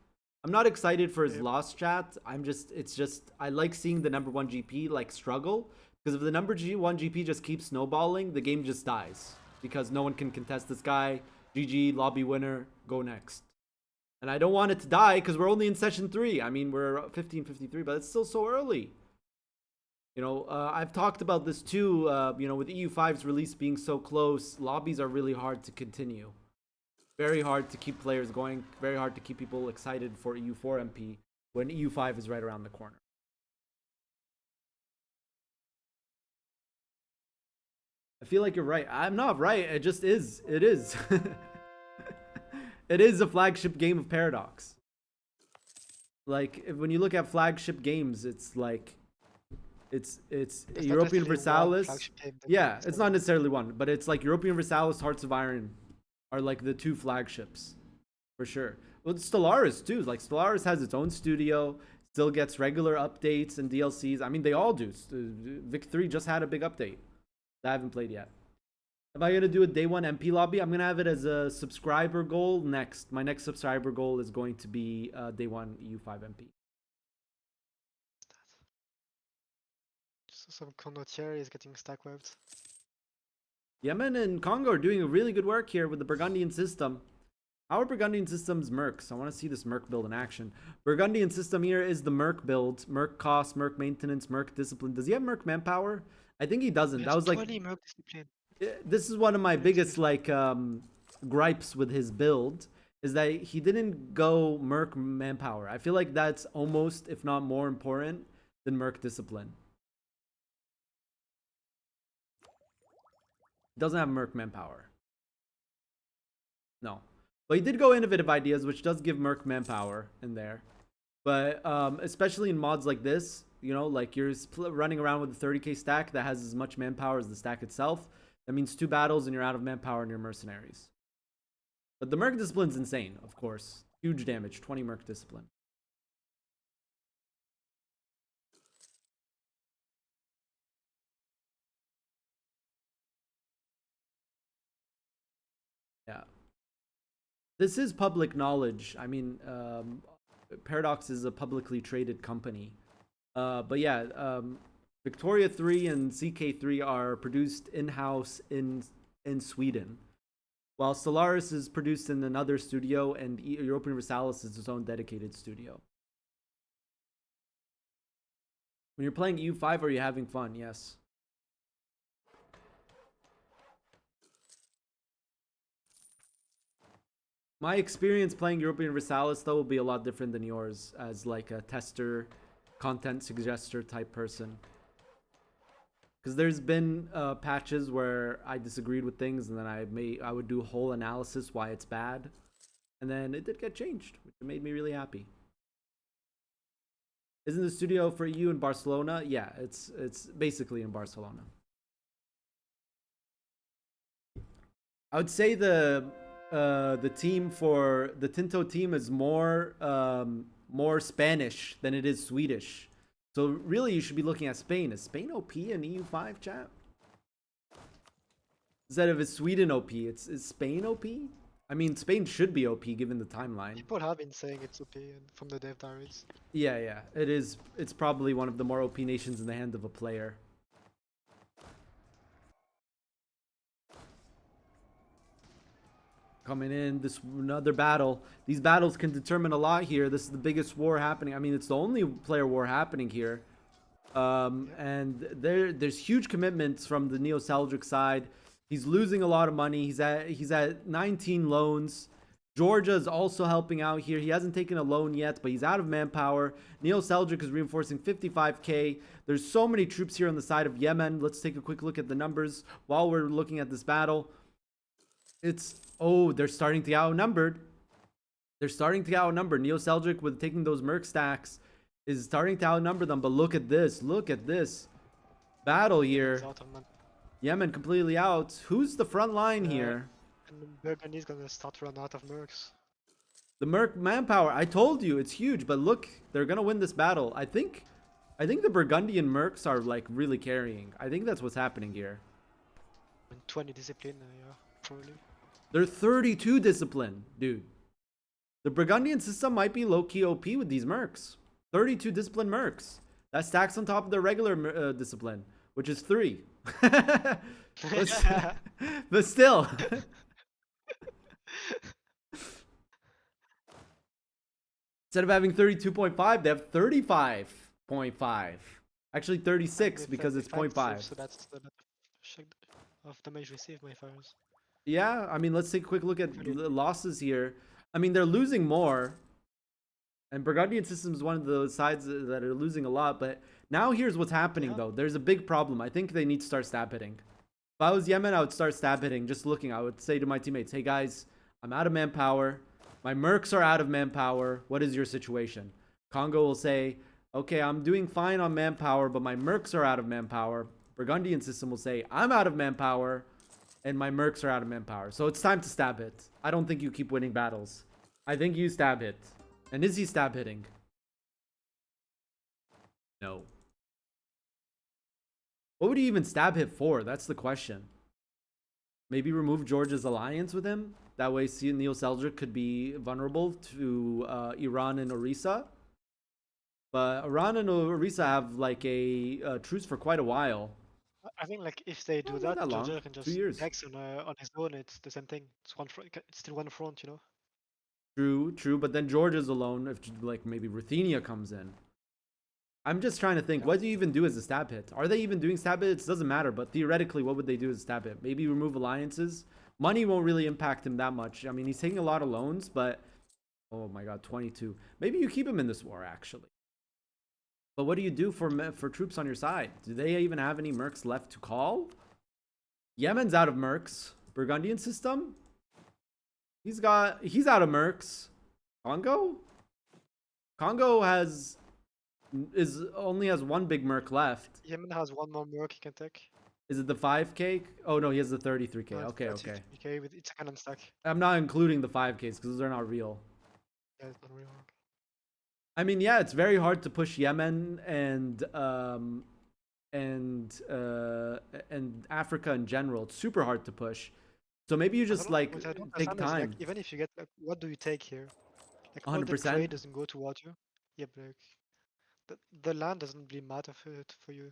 I'm not excited for his loss, chat. It's just, I like seeing the number 1 GP like struggle. Because if the number 1 GP just keeps snowballing, the game just dies. Because no one can contest this guy. GG, lobby winner, go next. And I don't want it to die because we're only in session 3. I mean, we're 15:53, but it's still so early. You know, I've talked about this too, you know, with EU5's release being so close, lobbies are really hard to continue. Very hard to keep players going, very hard to keep people excited for EU4 MP when EU5 is right around the corner. I feel like you're right. I'm not right, it just is. It is. It is a flagship game of Paradox. Like, when you look at flagship games, it's like... It's Europa Universalis. Yeah, it's not necessarily one, but it's like Europa Universalis, Hearts of Iron are like the 2 flagships for sure. Well, Stellaris too. Like Stellaris has its own studio, still gets regular updates and DLCs. I mean, they all do. Vic 3 just had a big update that I haven't played yet. Am I gonna do a day 1 MP lobby? I'm gonna have it as a subscriber goal next. My next subscriber goal is going to be day 1 EU5 MP. Some condottiere is getting stack webs. Yemen and Congo are doing a really good work here with the Burgundian system. How are Burgundian systems mercs? I want to see this merc build in action. Burgundian system here is the merc build. Merc cost, merc maintenance, merc discipline. Does he have merc manpower? I think he doesn't. That was like... merc discipline. This is one of my biggest like gripes with his build. Is that he didn't go merc manpower. I feel like that's almost, if not more important than merc discipline. Doesn't have merc manpower. No. But he did go innovative ideas, which does give merc manpower in there. But especially in mods like this, you know, like you're running around with a 30k stack that has as much manpower as the stack itself. That means 2 battles and you're out of manpower and you're mercenaries. But the merc discipline's insane, of course. Huge damage, 20 merc discipline. Yeah. This is public knowledge. I mean, Paradox is a publicly traded company. But yeah, Victoria 3 and CK3 are produced in-house in Sweden. While Stellaris is produced in another studio and Europa Universalis is its own dedicated studio. When you're playing EU5, are you having fun? Yes. My experience playing Europa Universalis though will be a lot different than yours as like a tester, content suggester type person. Because there's been patches where I disagreed with things and then I would do a whole analysis why it's bad. And then it did get changed, which made me really happy. Isn't the studio for you in Barcelona? Yeah, it's basically in Barcelona. I would say the team for the Tinto team is more Spanish than it is Swedish. So really you should be looking at Spain. Is Spain OP in EU5 chat? Instead of it's Sweden OP, is Spain OP? I mean, Spain should be OP given the timeline. People have been saying it's OP from the dev diaries. Yeah, it is. It's probably one of the more OP nations in the hand of a player. Coming in, this another battle. These battles can determine a lot here. This is the biggest war happening. I mean, it's the only player war happening here. And there's huge commitments from the Neo Seldric side. He's losing a lot of money. He's at 19 loans. Georgia is also helping out here. He hasn't taken a loan yet, but he's out of manpower. Neo Seldric is reinforcing 55k. There's so many troops here on the side of Yemen. Let's take a quick look at the numbers while we're looking at this battle. They're starting to get outnumbered. Neo Seldric with taking those merc stacks is starting to outnumber them, but look at this. battle He's here. out of man. Yemen completely out. Who's the front line Yeah. here? And Burgundy's gonna start to run out of mercs. The Merc manpower. I told you it's huge, but look, they're gonna win this battle. I think the Burgundian Mercs are like really carrying. I think that's what's happening here. And 20 discipline, yeah, probably. They're 32 discipline, dude. The Burgundian system might be low-key OP with these Mercs. 32 discipline Mercs. That stacks on top of the regular discipline, which is 3. But still. Instead of having 32.5, they have 35.5. Actually 36 With, because it's 35 0.5. troops, so that's the check of damage received by fires. Yeah, I mean, let's take a quick look at Pretty- the losses here. I mean, they're losing more. And Burgundian system is one of the sides that are losing a lot. But now here's what's happening, Yeah. though. There's a big problem. I think they need to start stab hitting. If I was Yemen, I would start stab hitting. Just looking, I would say to my teammates, hey, guys, I'm out of manpower. My mercs are out of manpower. What is your situation? Congo will say, okay, I'm doing fine on manpower, but my mercs are out of manpower. Burgundian system will say, I'm out of manpower, and my mercs are out of manpower. So it's time to stab hit. I don't think you keep winning battles. I think you stab hit. And is he stab hitting? No. What would he even stab hit for? That's the question. Maybe remove Georgia's alliance with him? That way Neo Seljuk could be vulnerable to Iran and Orissa. But Iran and Orissa have like a truce for quite a while. I think like if they do Not that, that long. Georgia can 2 just years. next on his own. It's the same thing. It's one front. It's still one front, you know. True. But then Georgia's alone if like maybe Ruthenia comes in. I'm just trying to think, what do you even do as a stab hit? Are they even doing stab hits? Doesn't matter, but theoretically, what would they do as a stab hit? Maybe remove alliances? Money won't really impact him that much. I mean, he's taking a lot of loans, but... Oh my god, 22. Maybe you keep him in this war, actually. But what do you do for troops on your side? Do they even have any mercs left to call? Yemen's out of mercs. Burgundian system? He's out of mercs. Congo? Congo only has one big merc left. Yemen has one more merc he can take. Is it the 5k? Oh no, he has the 33k. No, it's Okay. 33K with it's a cannon stack. I'm not including the 5ks because they're not real. Yeah, it's not real. I mean, yeah, it's very hard to push Yemen and Africa in general. It's super hard to push. So maybe you just like What I don't take understand is, time. like, even if you get like, what do you take here? Like all the 100%? trade doesn't go towards you. Yeah, but like the land doesn't really matter for you.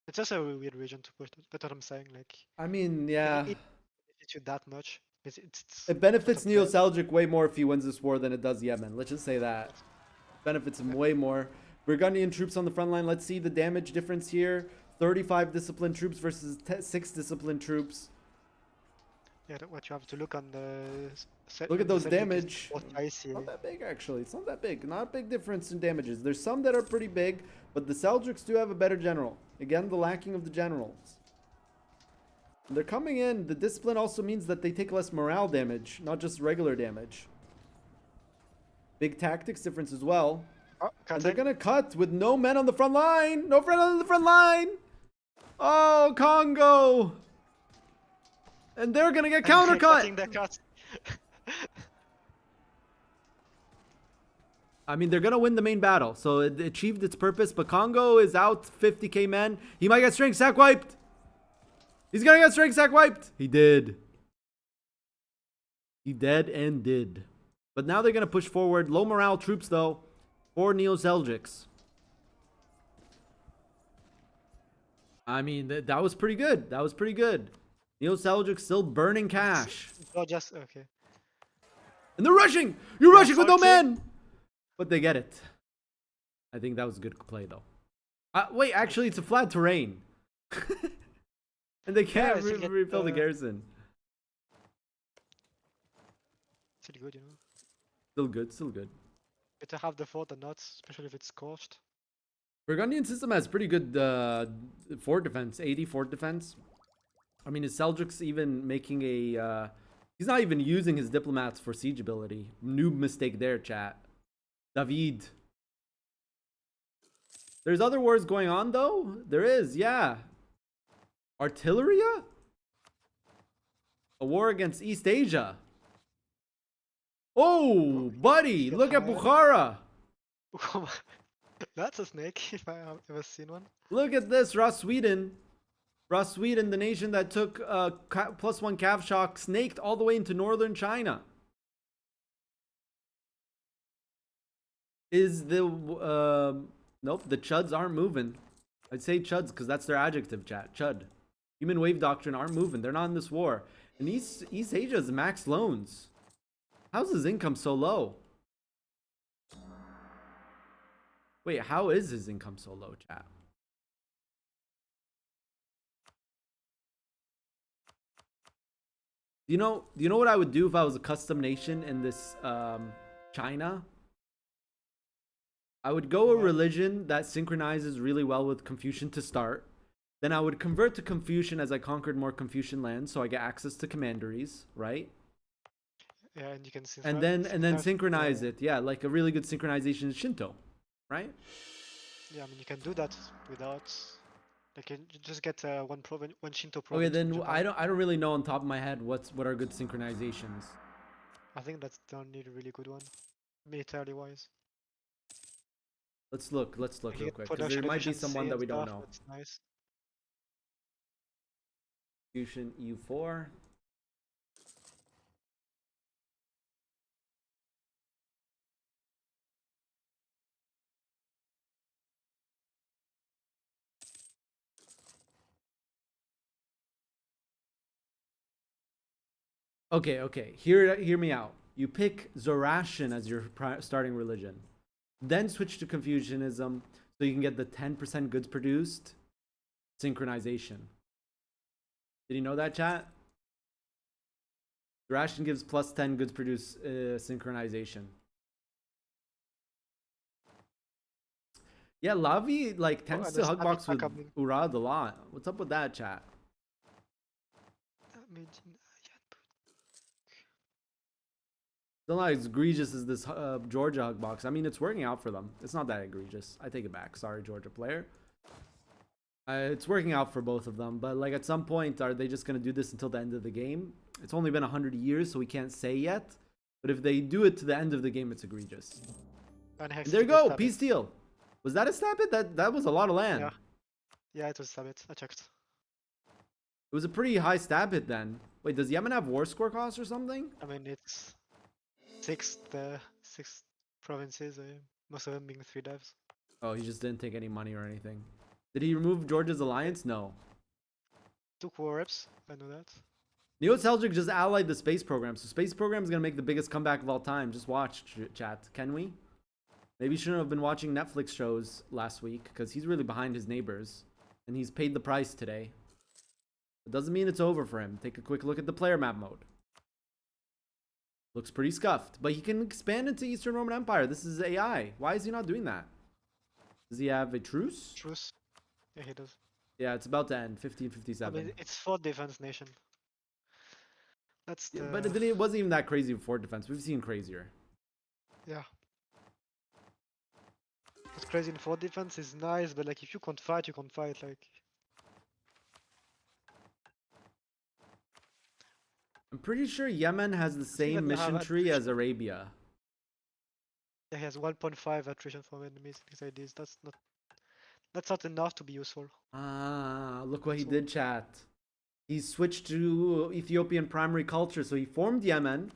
It's just a weird region to push. That's what I'm saying. Like I mean, yeah. it benefits you that much. It's It benefits sort of Neo the- Seljuk way more if he wins this war than it does Yemen. Let's just say that. Benefits him way more. Burgundian troops on the front line. Let's see the damage difference here. 35 disciplined troops versus 6 disciplined troops. Yeah, what you have to look on the. Look at those Seljuk is damage. more dicey. Not that big, actually. It's not that big. Not a big difference in damages. There's some that are pretty big, but the Seljuks do have a better general. Again, the lacking of the generals. They're coming in. The discipline also means that they take less morale damage, not just regular damage. Big tactics difference as well. Oh, And they're gonna cut with no men on the front line. No friend on the front line. Oh, Congo. And they're gonna get countercut. Cutting the cut. I mean, they're gonna win the main battle, so it achieved its purpose. But Congo is out 50k men. He might get strength sack wiped. He's gonna get strength sack wiped. He did. He dead and did. But now they're gonna push forward. Low morale troops though, for Neo Seljuks. I mean, that was pretty good. That was pretty good. Neo Seljuk still burning cash. Oh, just okay. And they're rushing! You're rushing with no okay. men! But they get it. I think that was a good play, though. Wait, actually, it's a flat terrain. And they can't I think it, refill the garrison. Still good, you know. Still good, still good. Better have the fort than not, especially if it's scorched. Burgundian system has pretty good fort defense, 80 fort defense. I mean, is Seljuks even making a... he's not even using his diplomats for siege ability. Noob mistake there, chat. David There's other wars going on though. There is, yeah. Artilleria? A war against East Asia. Oh, buddy, look at Bukhara. That's a snake, if I have ever seen one. Look at this, Ross Sweden. Ross Sweden, the nation that took +1 cav shock, snaked all the way into northern China. Is the nope, the chuds aren't moving. I'd say chuds because that's their adjective, chat. Chud. Human wave doctrine aren't moving. They're not in this war. And East Asia's max loans. How's his income so low? Wait, how is his income so low, chat? Do you know what I would do if I was a custom nation in this China? I would go a religion that synchronizes really well with Confucian to start. Then I would convert to Confucian as I conquered more Confucian lands, so I get access to commanderies, right? Yeah, and you can see. And then synchronize it, yeah, like a really good synchronization in Shinto, right? Yeah, I mean you can do that without. Like you just get one Shinto province. Okay, in then Japan. I don't really know on top of my head what are good synchronizations. I think that's the only really good one, militarily wise. Let's look You real get quick, because there production might be efficiency someone that and we don't stuff, know. That's nice. Confucian EU4. Okay. Hear me out. You pick Zoroastrian as your starting religion, then switch to Confucianism so you can get the 10% goods produced synchronization. Did you know that, chat? Zoroastrian gives +10 goods produced synchronization. Yeah, Lavi like tends to hugbox with Urad a lot. What's up with that, chat? Still not as egregious as this Georgia hugbox. I mean, it's working out for them. It's not that egregious. I take it back. Sorry, Georgia player. It's working out for both of them. But like at some point, are they just going to do this until the end of the game? It's only been 100 years, so we can't say yet. But if they do it to the end of the game, it's egregious. And there you go. Peace deal. Was that a stab it? That was a lot of land. Yeah, it was stab it. I checked. It was a pretty high stab hit then. Wait, does Yemen have war score costs or something? I mean, it's six provinces, most of them being 3 devs. Oh, he just didn't take any money or anything. Did he remove Georgia's alliance? No. Took war reps, I know that. Neo Seljuk just allied the space program, so space program is gonna make the biggest comeback of all time. Just watch, chat. Can we? Maybe you shouldn't have been watching Netflix shows last week, because he's really behind his neighbors, and he's paid the price today. It doesn't mean it's over for him. Take a quick look at the player map mode. Looks pretty scuffed, but he can expand into Eastern Roman Empire. This is AI. Why is he not doing that? Does he have a truce? Truce. Yeah, he does. Yeah, it's about to end. 1557. I mean, it's for defense nation. That's the... Yeah, but it wasn't even that crazy for defense. We've seen crazier. Yeah. What's crazy in 4 defense is nice, but like if you can't fight, you can't fight. Like I'm pretty sure Yemen has the same mission tree as Arabia. Yeah, he has 1.5 attrition from enemies. These ideas. That's not enough to be useful. Ah, look what he did, chat. He switched to Ethiopian primary culture, so he formed Yemen.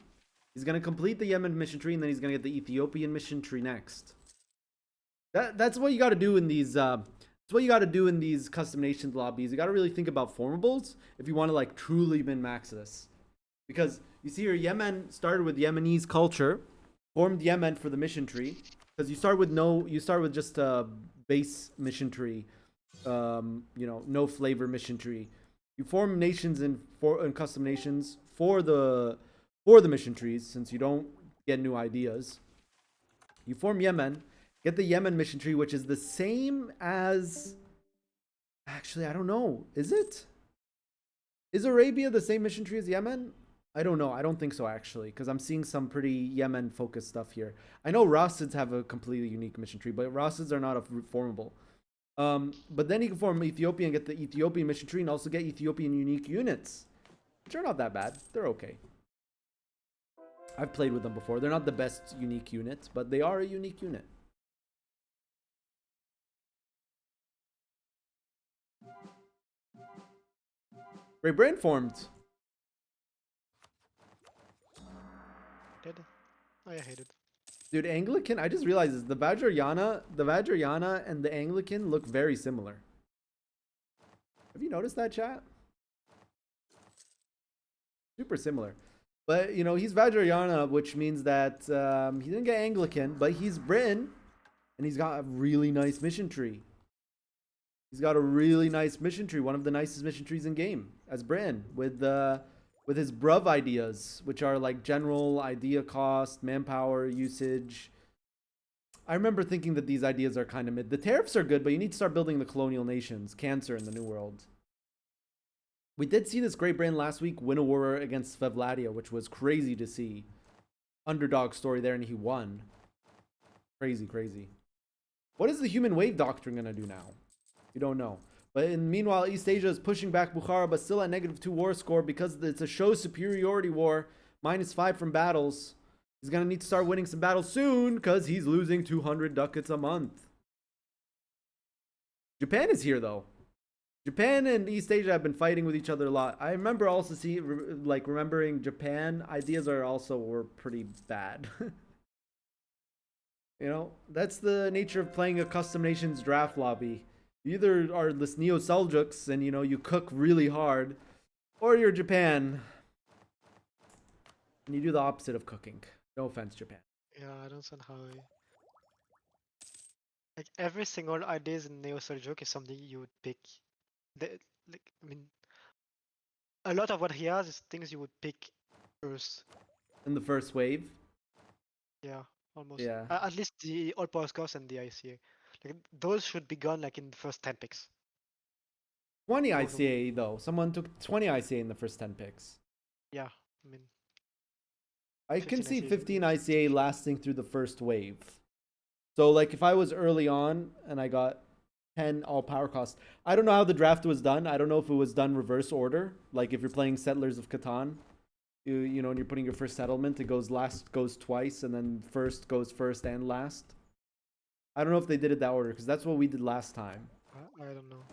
He's gonna complete the Yemen mission tree, and then he's gonna get the Ethiopian mission tree next. That's what you got to do in these. That's what you got to do in these custom nations lobbies. You got to really think about formables if you want to like truly min max this, because you see here Yemen started with Yemenese culture, formed Yemen for the mission tree, because you start with just a base mission tree, no flavor mission tree. You form nations in custom nations for the mission trees, since you don't get new ideas. You form Yemen. Get the Yemen mission tree, which is the same as... Actually, I don't know. Is it? Is Arabia the same mission tree as Yemen? I don't know. I don't think so, actually, because I'm seeing some pretty Yemen-focused stuff here. I know Rasids have a completely unique mission tree, but Rasids are not formable. But then he can form Ethiopia and get the Ethiopian mission tree and also get Ethiopian unique units. Which are not that bad. They're okay. I've played with them before. They're not the best unique units, but they are a unique unit. Great brain formed. Dead. Oh, I hate it. Dude, Anglican, I just realized this. The Vajrayana and the Anglican look very similar. Have you noticed that, chat? Super similar. But, you know, he's Vajrayana, which means that he didn't get Anglican, but he's Britain, and he's got a really nice mission tree. He's got a really nice mission tree, one of the nicest mission trees in game, as Britain, with his bruv ideas, which are like general idea cost, manpower usage. I remember thinking that these ideas are kind of mid. The tariffs are good, but you need to start building the colonial nations, cancer in the New World. We did see this great brain last week win a war against Svevladia, which was crazy to see. Underdog story there, and he won. Crazy, crazy. What is the human wave doctrine going to do now? We don't know. But meanwhile, East Asia is pushing back Bukhara, but still at -2 war score because it's a show superiority war. -5 from battles. He's going to need to start winning some battles soon because he's losing 200 ducats a month. Japan is here, though. Japan and East Asia have been fighting with each other a lot. I remember also remembering Japan ideas were pretty bad. You know, that's the nature of playing a custom nations draft lobby. You either are this Neo Seljuks and, you know, you cook really hard, or you're Japan and you do the opposite of cooking. No offense, Japan. Yeah, I don't understand how. Like every single ideas in Neo Seljuk is something you would pick. Like, I mean, a lot of what he has is things you would pick first. In the first wave. Yeah, almost. Yeah. At least the All Power Scouts and the ICA. Like those should be gone like in the first 10 picks. 20 Both of them. ICA, though. Someone took 20 ICA in the first 10 picks. Yeah, I mean, I can 15 see ICA is 15 really ICA lasting through the first wave. So, like, if I was early on and I got 10 all power cost, I don't know how the draft was done. I don't know if it was done reverse order. Like, if you're playing Settlers of Catan, you know, and you're putting your first settlement, it goes twice, and then first goes first and last. I don't know if they did it that order, because that's what we did last time. I don't know.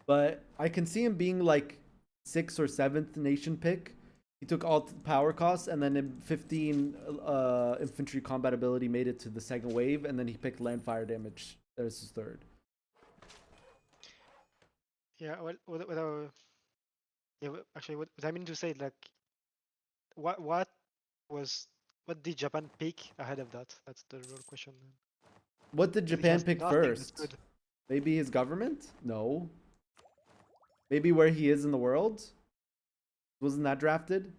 But I can see him being like 6th or 7th nation pick. He took all power costs, and then in 15 infantry combat ability made it to the second wave, and then he picked land fire damage. There's his third. Yeah, well, actually, what I mean to say, like, what did Japan pick ahead of that? That's the real question. What did If he Japan has pick nothing, that's first? good. Maybe his government? No. Maybe where he is in the world? Wasn't that drafted?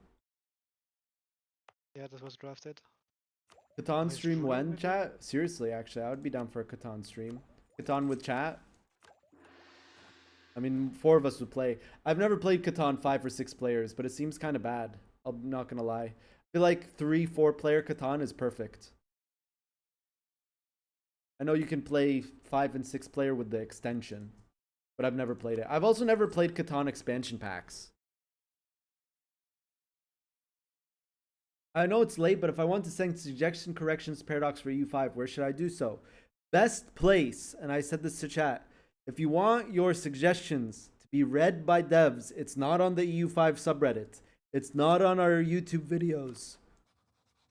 Yeah, that was drafted. Catan Nice stream ruling, when, maybe? chat? Seriously, actually, I would be down for a Catan stream. Catan with chat? I mean, 4 of us would play. I've never played Catan 5 or 6 players, but it seems kind of bad. I'm not gonna lie. I feel like 3-4 player Catan is perfect. I know you can play 5 and 6 player with the extension, but I've never played it. I've also never played Catan expansion packs. I know it's late, but if I want to send suggestion corrections paradox for EU5, where should I do so? Best place, and I said this to chat, if you want your suggestions to be read by devs, it's not on the EU5 subreddit. It's not on our YouTube videos.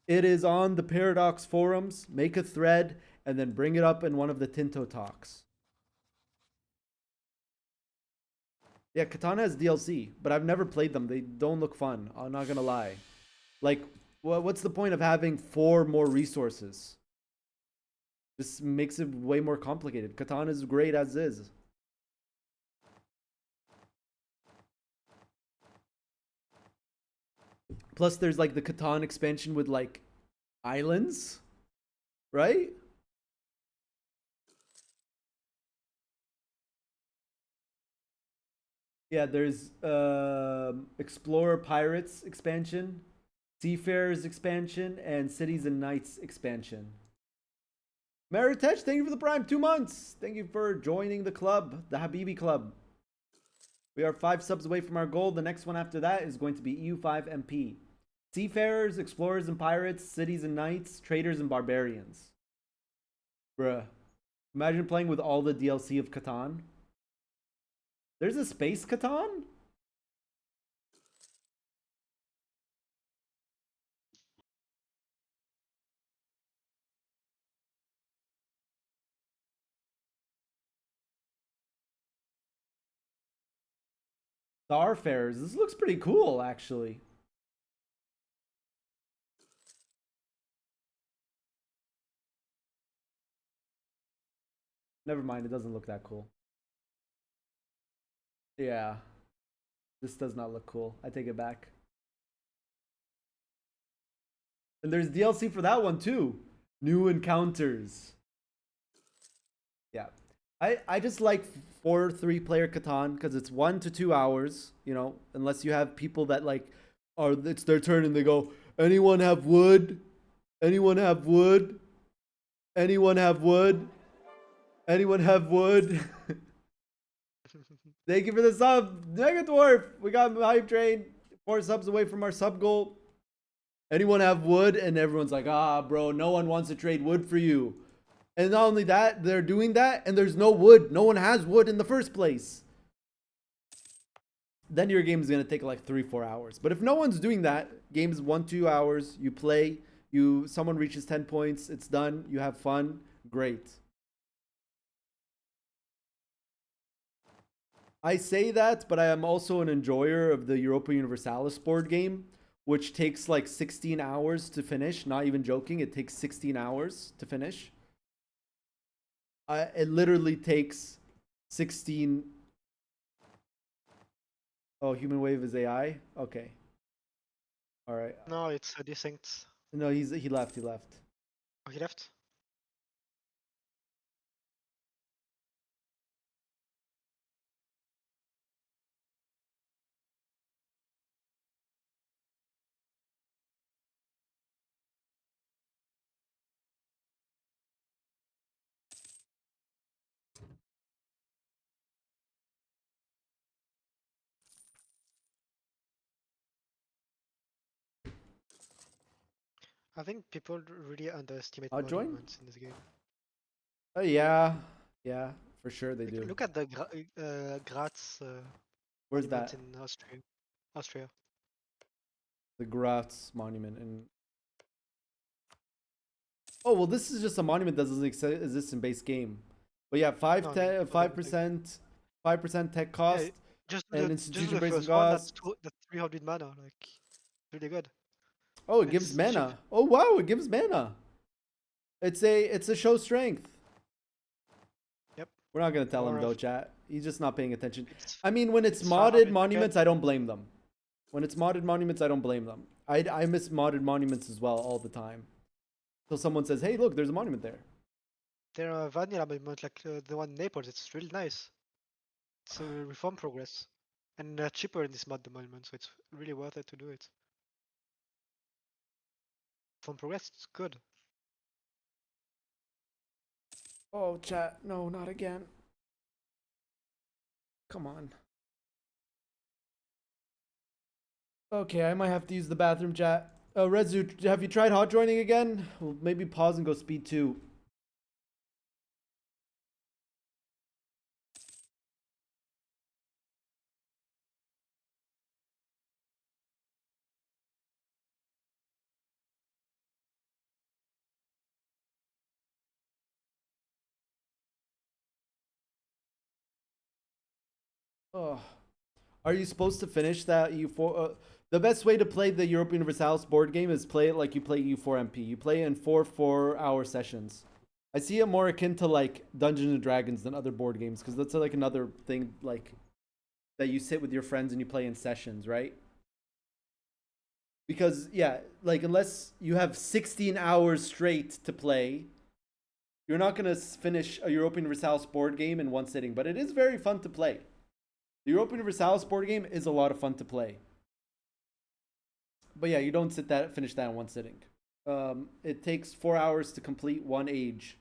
It is on the Paradox forums. Make a thread and then bring it up in one of the Tinto talks. Yeah, Katana has DLC, but I've never played them. They don't look fun. I'm not gonna lie. Like, what's the point of having 4 more resources? This makes it way more complicated. Katana is great as is. Plus, there's like the Catan expansion with like islands, right? Yeah, there's Explorer Pirates expansion, Seafarers expansion, and Cities and Knights expansion. Meritech, thank you for the Prime 2 months. Thank you for joining the club, the Habibi Club. We are 5 subs away from our goal. The next one after that is going to be EU5 MP. Seafarers, explorers and pirates, cities and knights, traders and barbarians. Bruh. Imagine playing with all the DLC of Catan. There's a space Catan? Starfarers. This looks pretty cool, actually. Never mind, it doesn't look that cool. Yeah. This does not look cool. I take it back. And there's DLC for that one too. New encounters. Yeah. I just like 4 3-player Catan because it's 1 to 2 hours, you know, unless you have people that like are it's their turn and they go, anyone have wood? Anyone have wood? Anyone have wood? Anyone have wood? Thank you for the sub, Mega Dwarf. We got Hype Train 4 subs away from our sub goal. Anyone have wood? And everyone's like, ah, bro, no one wants to trade wood for you. And not only that, they're doing that, and there's no wood. No one has wood in the first place. Then your game is gonna take like 3-4 hours. But if no one's doing that, game's 1-2 hours. You play. Someone reaches 10 points. It's done. You have fun. Great. I say that, but I am also an enjoyer of the Europa Universalis board game, which takes like 16 hours to finish. Not even joking. It takes 16 hours to finish. It literally takes 16. Oh, Human Wave is AI? Okay. All right. No, it's a distinct. No, he left. He left. Oh, he left? I think people really underestimate I'll join. monuments in this game. Oh yeah, yeah, for sure they Like, do. look at the Graz Where's monument that? in Austria. Austria. The Graz monument in. Oh well, this is just a monument that doesn't exist in base game. But yeah, No, I mean, for the 5% tech cost. Yeah, just and the, institution just the based first one, that's, cost. that's 300 mana, like, really good. Oh, it and gives it's cheap. mana. Oh wow, it gives mana. It's a show strength. Yep. We're not gonna tell Or him a- though, chat. He's just not paying attention. It's, I mean, when it's it's modded 500 monuments, I don't blame them. When it's modded monuments, I don't blame them. I miss modded monuments as well all the time. So someone says, "Hey, look, there's a monument there." there are vanilla monument, like the one in Naples, it's really nice. It's a reform progress. And cheaper in this mod, the monument, so it's really worth it to do it. Reform progress, it's good. Oh, chat, no, not again. Come on. Okay, I might have to use the bathroom, chat. Rezu, have you tried hot joining again? Well, maybe pause and go speed 2. Oh. Are you supposed to finish that U4? The best way to play the Europa Universalis board game is play it like you play U4MP. You play it in 4 4-hour sessions. I see it more akin to like Dungeons and Dragons than other board games because that's like another thing like that you sit with your friends and you play in sessions, right? Because yeah, like unless you have 16 hours straight to play, you're not gonna finish a Europa Universalis board game in one sitting. But it is very fun to play. The Europa Universalis board game is a lot of fun to play. But yeah, you don't finish that in one sitting. It takes 4 hours to complete one age.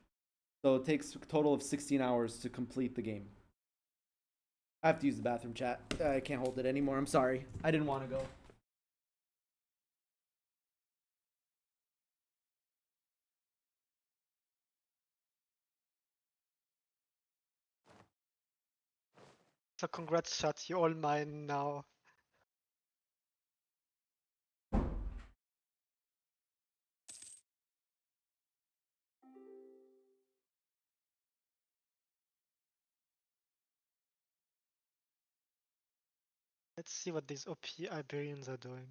So it takes a total of 16 hours to complete the game. I have to use the bathroom, chat. I can't hold it anymore. I'm sorry. I didn't want to go. So congrats, chat. You're all mine now. Let's see what these OP Iberians are doing.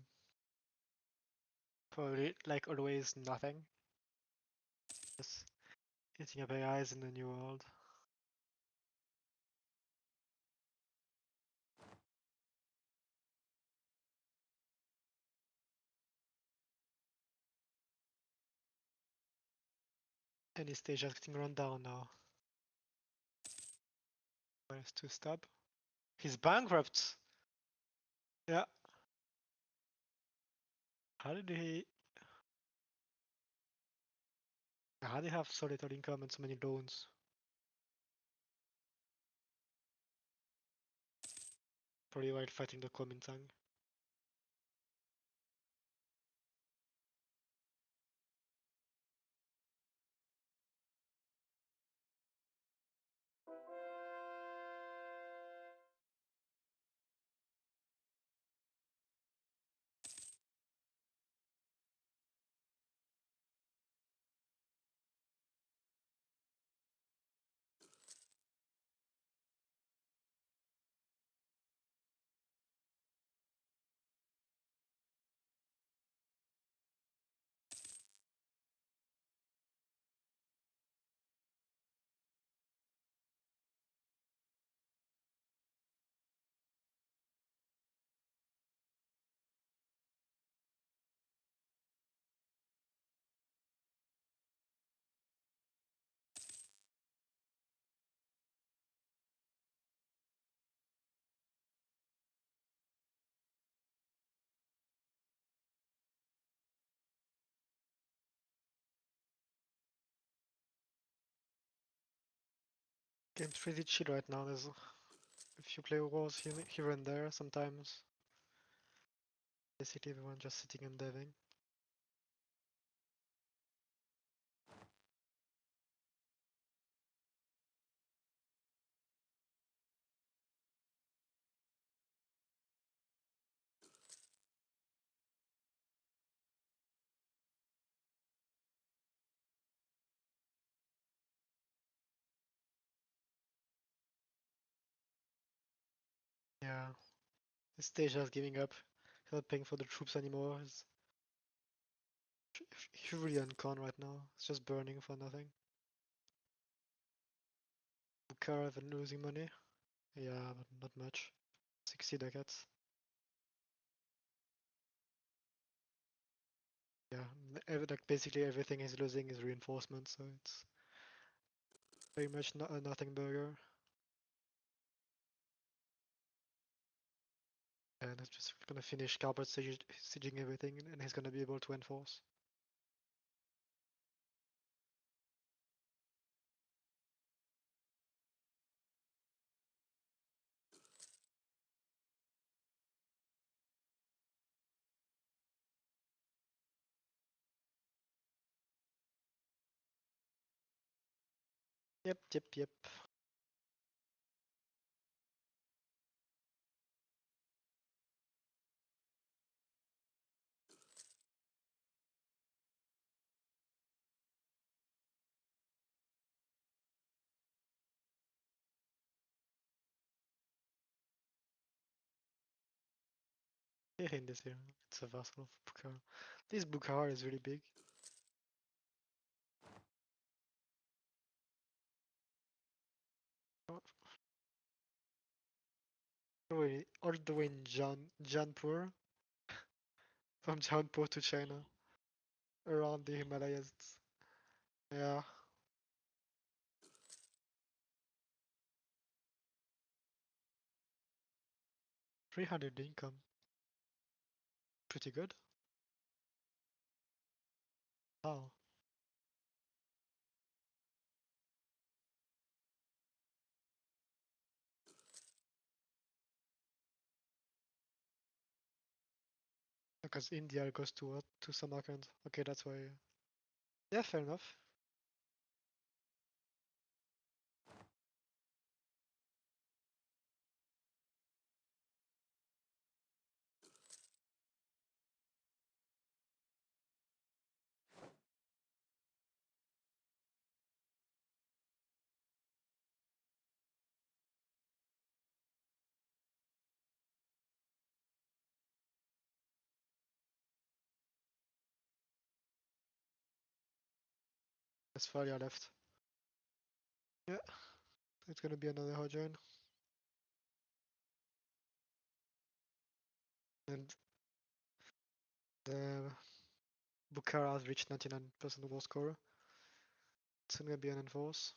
Probably, like always, nothing. Just eating up AIs in the new world. Any stage is getting run down now. Where's to stop? He's bankrupt. Yeah. How did he? How did he have so little income and so many loans? Probably while fighting the Kuomintang. Game's pretty chill right now. There's a few player wars here and there sometimes. Basically everyone just sitting and deving. Yeah. This stage is giving up. He's not paying for the troops anymore. He's really on con right now. It's just burning for nothing. Bukhara even losing money. Yeah, but not much. 60 ducats. Yeah, like basically everything he's losing is reinforcement, so it's very much a nothing burger. And it's just gonna finish carpet sieging everything, and he's gonna be able to enforce. Yep, yep, yep. In this here, it's a vassal of Bukhara. This Bukhara is really big. Oh, all the way in Jaunpur, from Jaunpur to China, around the Himalayas. Yeah, 300 income. Pretty good. Wow. Because India goes to what? To Samarkand. Okay, that's why. Yeah, fair enough. Westphalia left. Yeah, it's gonna be another hard join. And the Bukhara has reached 99% war score. It's gonna be an enforce.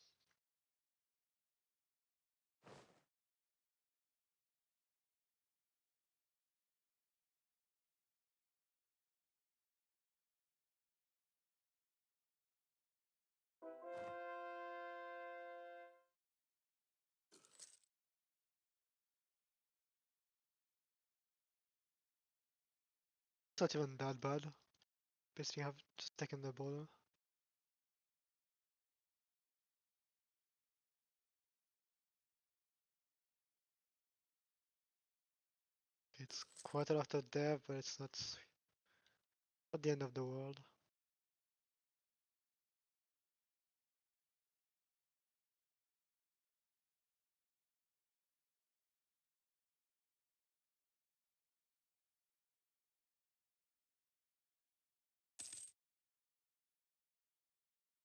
It's not even that bad. Basically, have just taken the border. It's quite a lot of dev, but it's not the end of the world.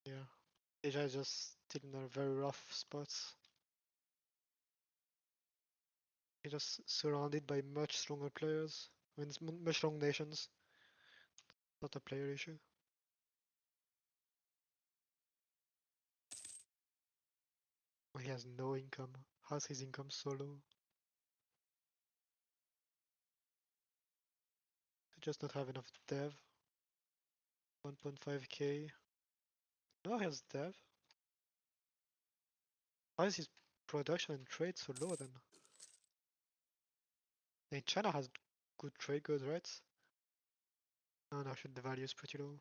Yeah. Asia is just still in a very rough spots. He's just surrounded by much stronger players. I mean, it's much strong nations. Not a player issue. He has no income. How's his income so low? He just not have enough dev. 1.5k. No, he has dev. Why is his production and trade so low then? I mean, China has good trade goods, right? Oh no, actually the value is pretty low.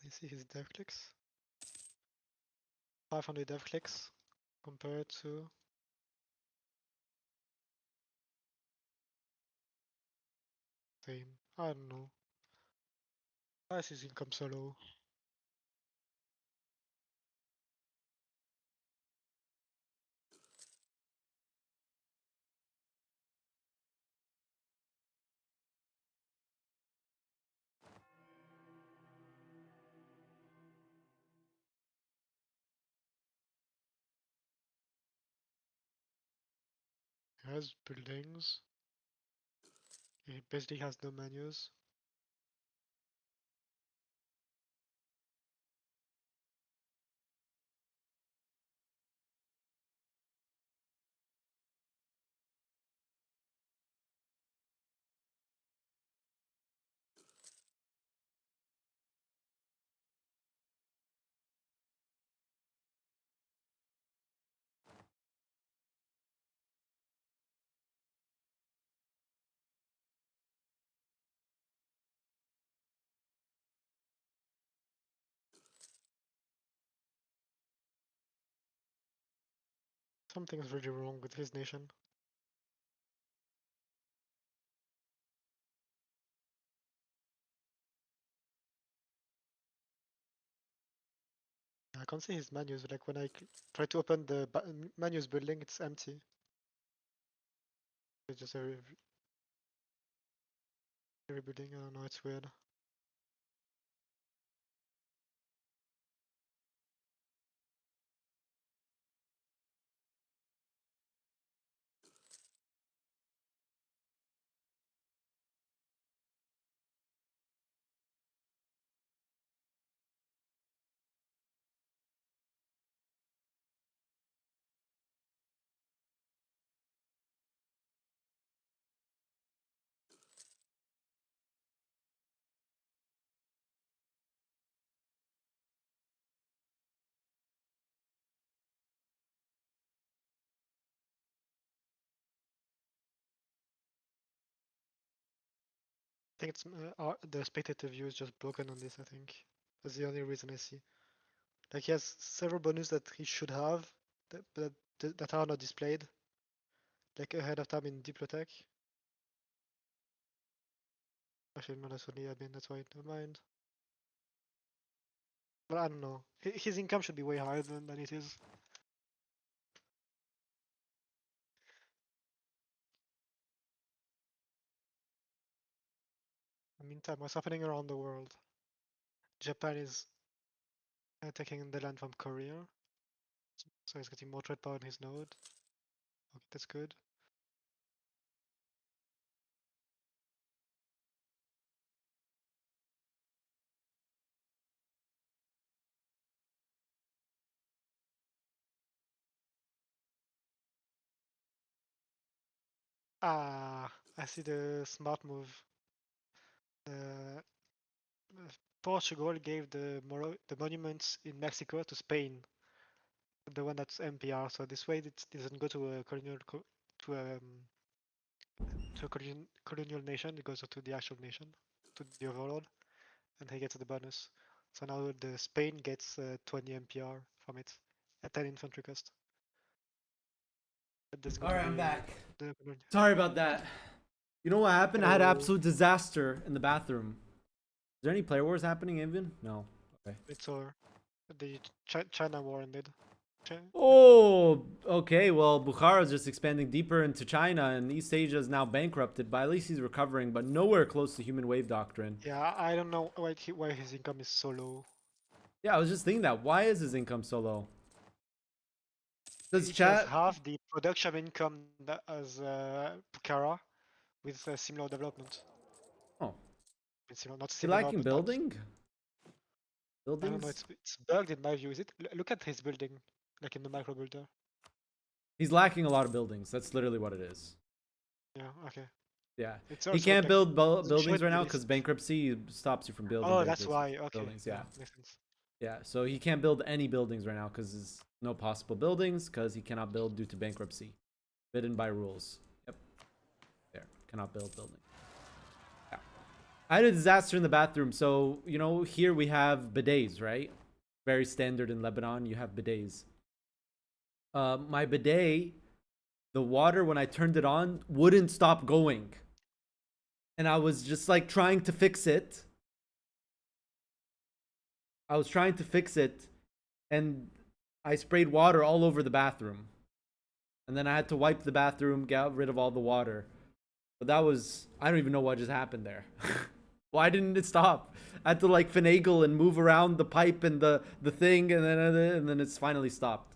I see his dev clicks. 500 dev clicks compared to same. I don't know. Why is his income so low? He has buildings. He basically has no menus. Something's really wrong with his nation. I can't see his menus. Like when I try to open the menus building, it's empty. It's just a rebuilding. I don't know. It's weird. think it's the spectator view is just broken on this. I think that's the only reason I see. Like he has several bonus that he should have, that are not displayed, like ahead of time in Diplotech. Actually, no, that's only admin. That's why. Never mind. But I don't know. His income should be way higher than it is. In the meantime, what's happening around the world? Japan is taking the land from Korea, so he's getting more trade power in his node. Okay, that's good. Ah, I see the smart move. Uh, Portugal gave the monuments in Mexico to Spain, the one that's MPR. So this way it doesn't go to a to a colonial nation. It goes to the actual nation, to the overlord, and he gets the bonus. So now the Spain gets 20 MPR from it at 10 infantry cost. But that's going All to right, I'm be back. the Sorry about that. You know what happened? I had Hello. absolute disaster in the bathroom. Is there any player wars happening, Avian? No. Okay. It's over. The China war ended. Oh, okay. Well, Bukhara is just expanding deeper into China, and East Asia is now bankrupted. But at least he's recovering, but nowhere close to human wave doctrine. Yeah, I don't know why his income is so low. Yeah, I was just thinking that. Why is his income so low? Does He has chat? half the production income as Bukhara with similar development. Oh, It's similar, not is he similar, lacking but not. building? I don't know. Buildings? It's bugged in my view. Is it? Look at his building, like in the micro builder. He's lacking a lot of buildings. That's literally what it is. Yeah. Okay. Yeah. It's He also can't like, build doesn't show buildings it right in the now list. because bankruptcy stops you from building. Oh, that's why. Okay. Buildings, yeah. Makes sense. Yeah, so he can't build any buildings right now because there's no possible buildings because he cannot build due to bankruptcy. Forbidden by rules. Yep. There. Cannot build building. Yeah. I had a disaster in the bathroom. So, you know, here we have bidets, right? Very standard in Lebanon. You have bidets. My bidet, the water, when I turned it on, wouldn't stop going. And I was just like trying to fix it. I was trying to fix it, and I sprayed water all over the bathroom. And then I had to wipe the bathroom, get rid of all the water. But that was, I don't even know what just happened there. Why didn't it stop? I had to like finagle and move around the pipe and the thing, and then it's finally stopped.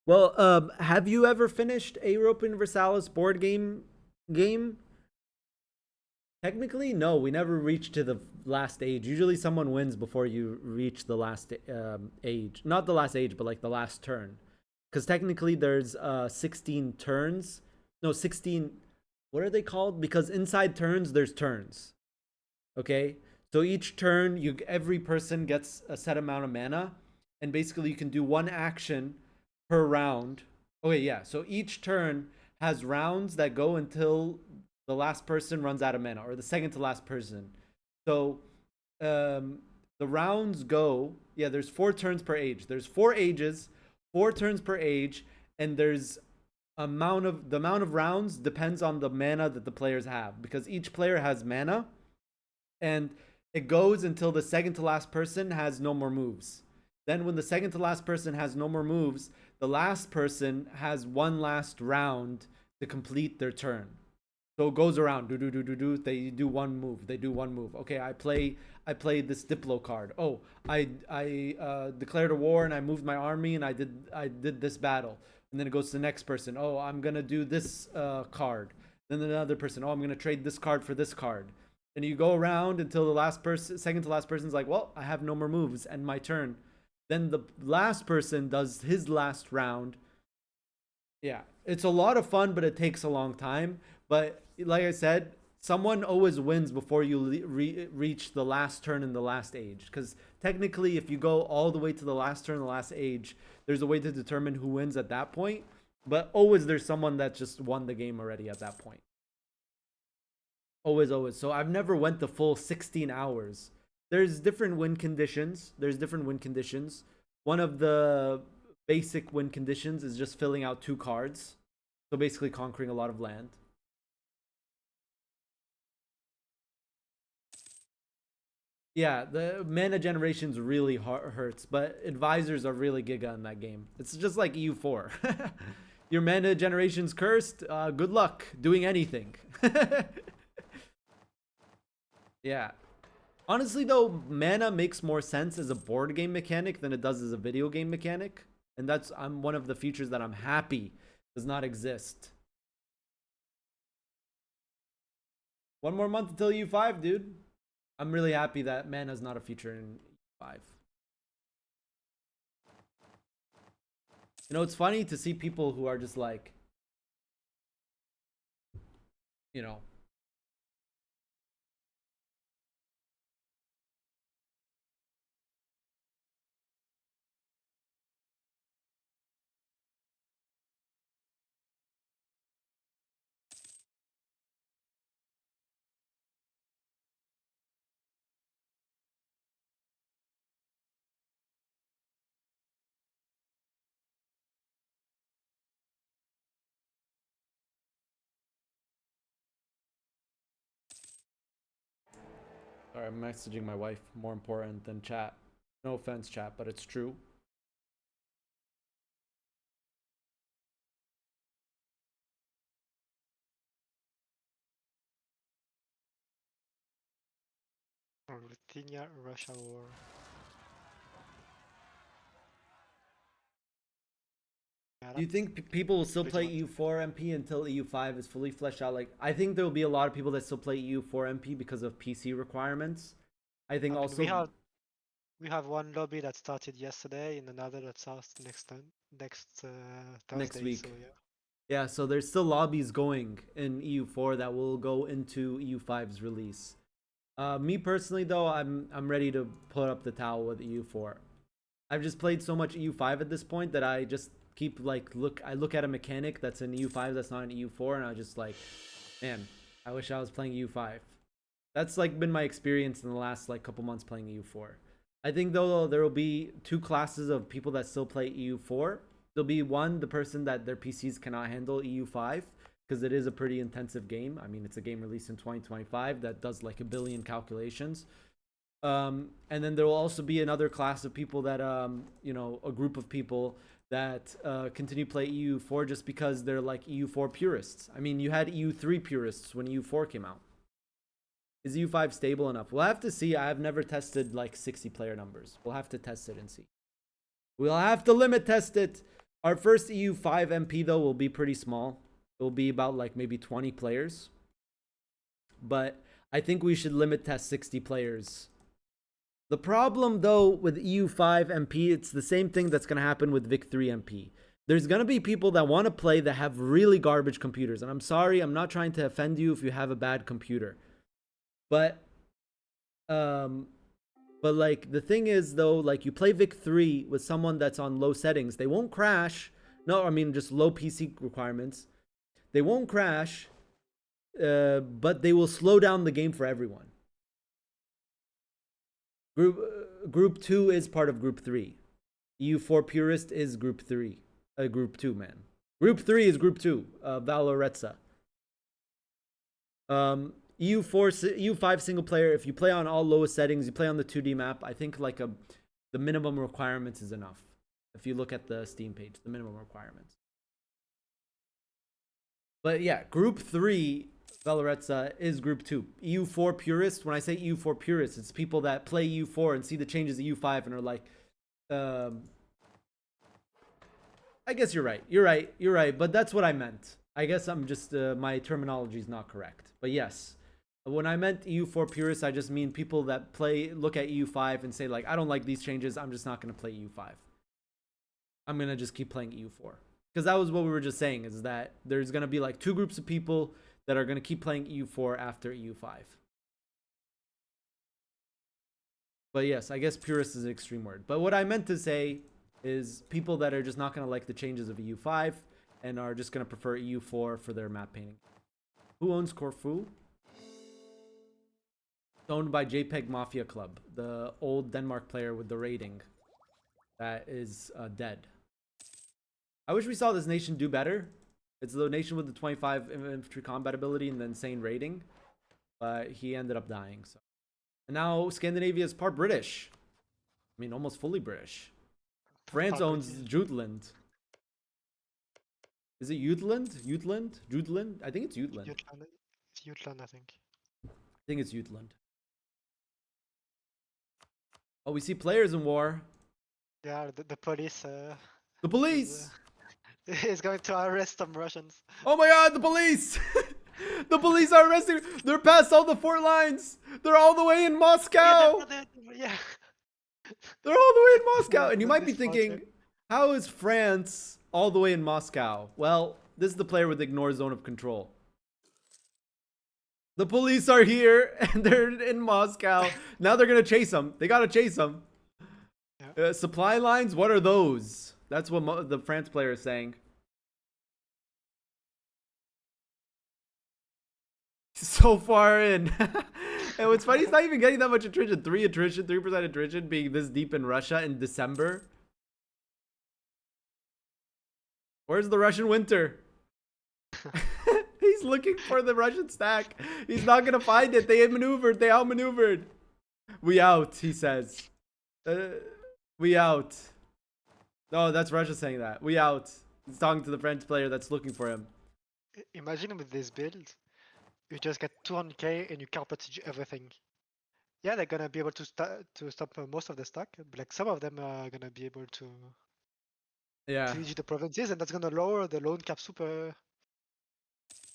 Well, have you ever finished a Europa Universalis board game? Technically, no. We never reach to the last age. Usually, someone wins before you reach the last age. Not the last age, but like the last turn. Because technically, there's 16 turns. No, 16. What are they called? Because inside turns, there's turns. Okay, so each turn, every person gets a set amount of mana, and basically you can do one action per round. Okay, yeah. So each turn has rounds that go until the last person runs out of mana, or the second to last person. So the rounds go. Yeah, there's 4 turns per age. There's 4 ages, 4 turns per age, and there's the amount of rounds depends on the mana that the players have, because each player has mana, and it goes until the second to last person has no more moves. Then when the second to last person has no more moves, the last person has one last round to complete their turn. So it goes around, do. They do one move. They do one move. Okay, I play this Diplo card. Oh, I declared a war and I moved my army and I did this battle. And then it goes to the next person. Oh, I'm gonna do this card. Then another person. Oh, I'm gonna trade this card for this card. And you go around until the last person, second to last person's like, well, I have no more moves and my turn. Then the last person does his last round. Yeah, it's a lot of fun, but it takes a long time. But like I said, someone always wins before you reach the last turn in the last age. Because technically, if you go all the way to the last turn, the last age, there's a way to determine who wins at that point. But always there's someone that just won the game already at that point. Always, always. So I've never went the full 16 hours. There's different win conditions. One of the basic win conditions is just filling out 2 cards. So basically conquering a lot of land. Yeah, the mana generations really hurts, but advisors are really giga in that game. It's just like EU4. Your mana generation's cursed. Good luck doing anything. Yeah. Honestly, though, mana makes more sense as a board game mechanic than it does as a video game mechanic. And that's one of the features that I'm happy does not exist. 1 more month until U5, dude. I'm really happy that mana is not a feature in U5. You know, it's funny to see people who are just like, you know, sorry, I'm messaging my wife, more important than chat. No offense, chat, but it's true. Ruthenia, Russia War. Yeah, Do you that's think people will still play pretty much EU4 MP until EU5 is fully fleshed out? Like, I think there will be a lot of people that still play EU4 MP because of PC requirements. I think I mean, also we have one lobby that started yesterday and another that starts next Thursday. week. So yeah. Yeah, so there's still lobbies going in EU4 that will go into EU5's release. Me personally, though, I'm ready to put up the towel with EU4. I've just played so much EU5 at this point that I just keep like I look at a mechanic that's in EU5 that's not in EU4, and I just like, man, I wish I was playing EU5. That's like been my experience in the last like couple months playing EU4. I think though there will be 2 classes of people that still play EU4. There'll be one, the person that their PCs cannot handle EU5 because it is a pretty intensive game. I mean, it's a game released in 2025 that does like a billion calculations. And then there will also be another class of people that, you know, a group of people that continue to play EU4 just because they're like EU4 purists. I mean, you had EU3 purists when EU4 came out. Is EU5 stable enough? We'll have to see. I have never tested like 60 player numbers. We'll have to test it and see. We'll have to limit test it. Our first EU5 MP though will be pretty small. It will be about like maybe 20 players. But I think we should limit test 60 players. The problem though with EU5 MP, it's the same thing that's going to happen with VIC3 MP. There's going to be people that want to play that have really garbage computers. And I'm sorry, I'm not trying to offend you if you have a bad computer. But like the thing is though, like you play VIC3 with someone that's on low settings, they won't crash. No, I mean just low PC requirements. They won't crash, but they will slow down the game for everyone. Group 2 is part of Group 3. EU4 Purist is Group 3. Group 2, man. Group 3 is Group 2. Valoretsa. EU5 single player, if you play on all lowest settings, you play on the 2D map, I think like the minimum requirements is enough. If you look at the Steam page, the minimum requirements. But yeah, Group 3, Valoretsa, is Group 2. EU4 purists, when I say EU4 purists, it's people that play EU4 and see the changes of EU5 and are like, I guess you're right, but that's what I meant. I guess I'm just, my terminology is not correct. But yes, when I meant EU4 purists, I just mean people that look at EU5 and say like, I don't like these changes, I'm just not going to play EU5. I'm going to just keep playing EU4. Because that was what we were just saying, is that there's going to be like 2 groups of people that are going to keep playing EU4 after EU5. But yes, I guess purist is an extreme word. But what I meant to say is people that are just not going to like the changes of EU5 and are just going to prefer EU4 for their map painting. Who owns Corfu? It's owned by JPEG Mafia Club, the old Denmark player with the rating that is dead. I wish we saw this nation do better. It's the nation with the 25 infantry combat ability and the insane rating, but he ended up dying. So, and now Scandinavia is part British. I mean, almost fully British. France owns Jutland. Is it Jutland? Jutland? Jutland? I think it's Jutland. Jutland, I think. I think it's Jutland. Oh, we see players in war. Yeah, the police. The police! Is going to arrest some Russians. Oh my god, the police! The police are arresting. They're past all the fort lines. They're all the way in Moscow. Yeah. They're all the way in Moscow. And you With might be this thinking, logic. how is France all the way in Moscow? Well, this is the player with ignore zone of control. The police are here and they're in Moscow. Now they're going to chase them. They got to chase them. Yeah. Supply lines, what are those? That's what the France player is saying. So far in. And what's funny, he's not even getting that much attrition. 3% attrition being this deep in Russia in December. Where's the Russian winter? He's looking for the Russian stack. He's not gonna find it. They maneuvered. They outmaneuvered. We out, he says. We out. No, that's Russia saying that. We out. He's talking to the French player that's looking for him. Imagine with this build, you just get 200k and you carpet siege everything. Yeah, they're gonna be able to stop most of the stack, but like some of them are gonna be able to Yeah, siege the provinces, and that's gonna lower the loan cap super.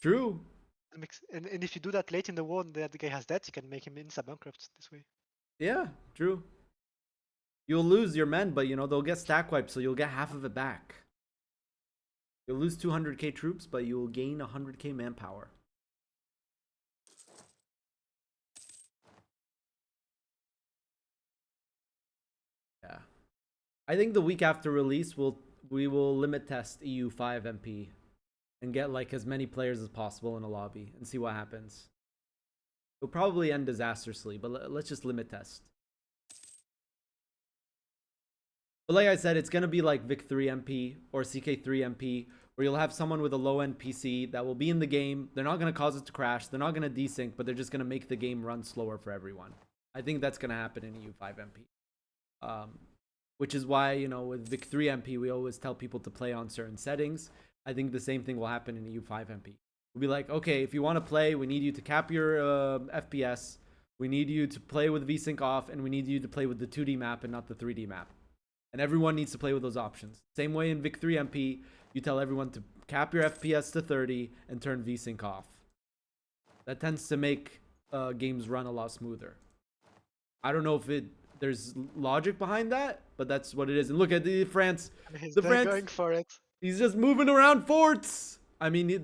true. And if you do that late in the war and the guy has debt, you can make him insta bankrupt this way. Yeah, true. You'll lose your men, but you know, they'll get stack wiped, so you'll get half of it back. You'll lose 200k troops, but you will gain 100k manpower. Yeah. I think the week after release, we will limit test EU5 MP and get like as many players as possible in a lobby and see what happens. It'll probably end disastrously, but let's just limit test. But like I said, it's going to be like Vic3 MP or CK3 MP, where you'll have someone with a low-end PC that will be in the game. They're not going to cause it to crash. They're not going to desync, but they're just going to make the game run slower for everyone. I think that's going to happen in EU5 MP. Which is why, you know, with Vic3 MP, we always tell people to play on certain settings. I think the same thing will happen in EU5 MP. We'll be like, okay, if you want to play, we need you to cap your FPS. We need you to play with VSync off, and we need you to play with the 2D map and not the 3D map. And everyone needs to play with those options. Same way in Vic3 MP, you tell everyone to cap your FPS to 30 and turn VSync off. That tends to make games run a lot smoother. I don't know if there's logic behind that, but that's what it is. And look at the France. He's The going France, for it. he's just moving around forts. I mean,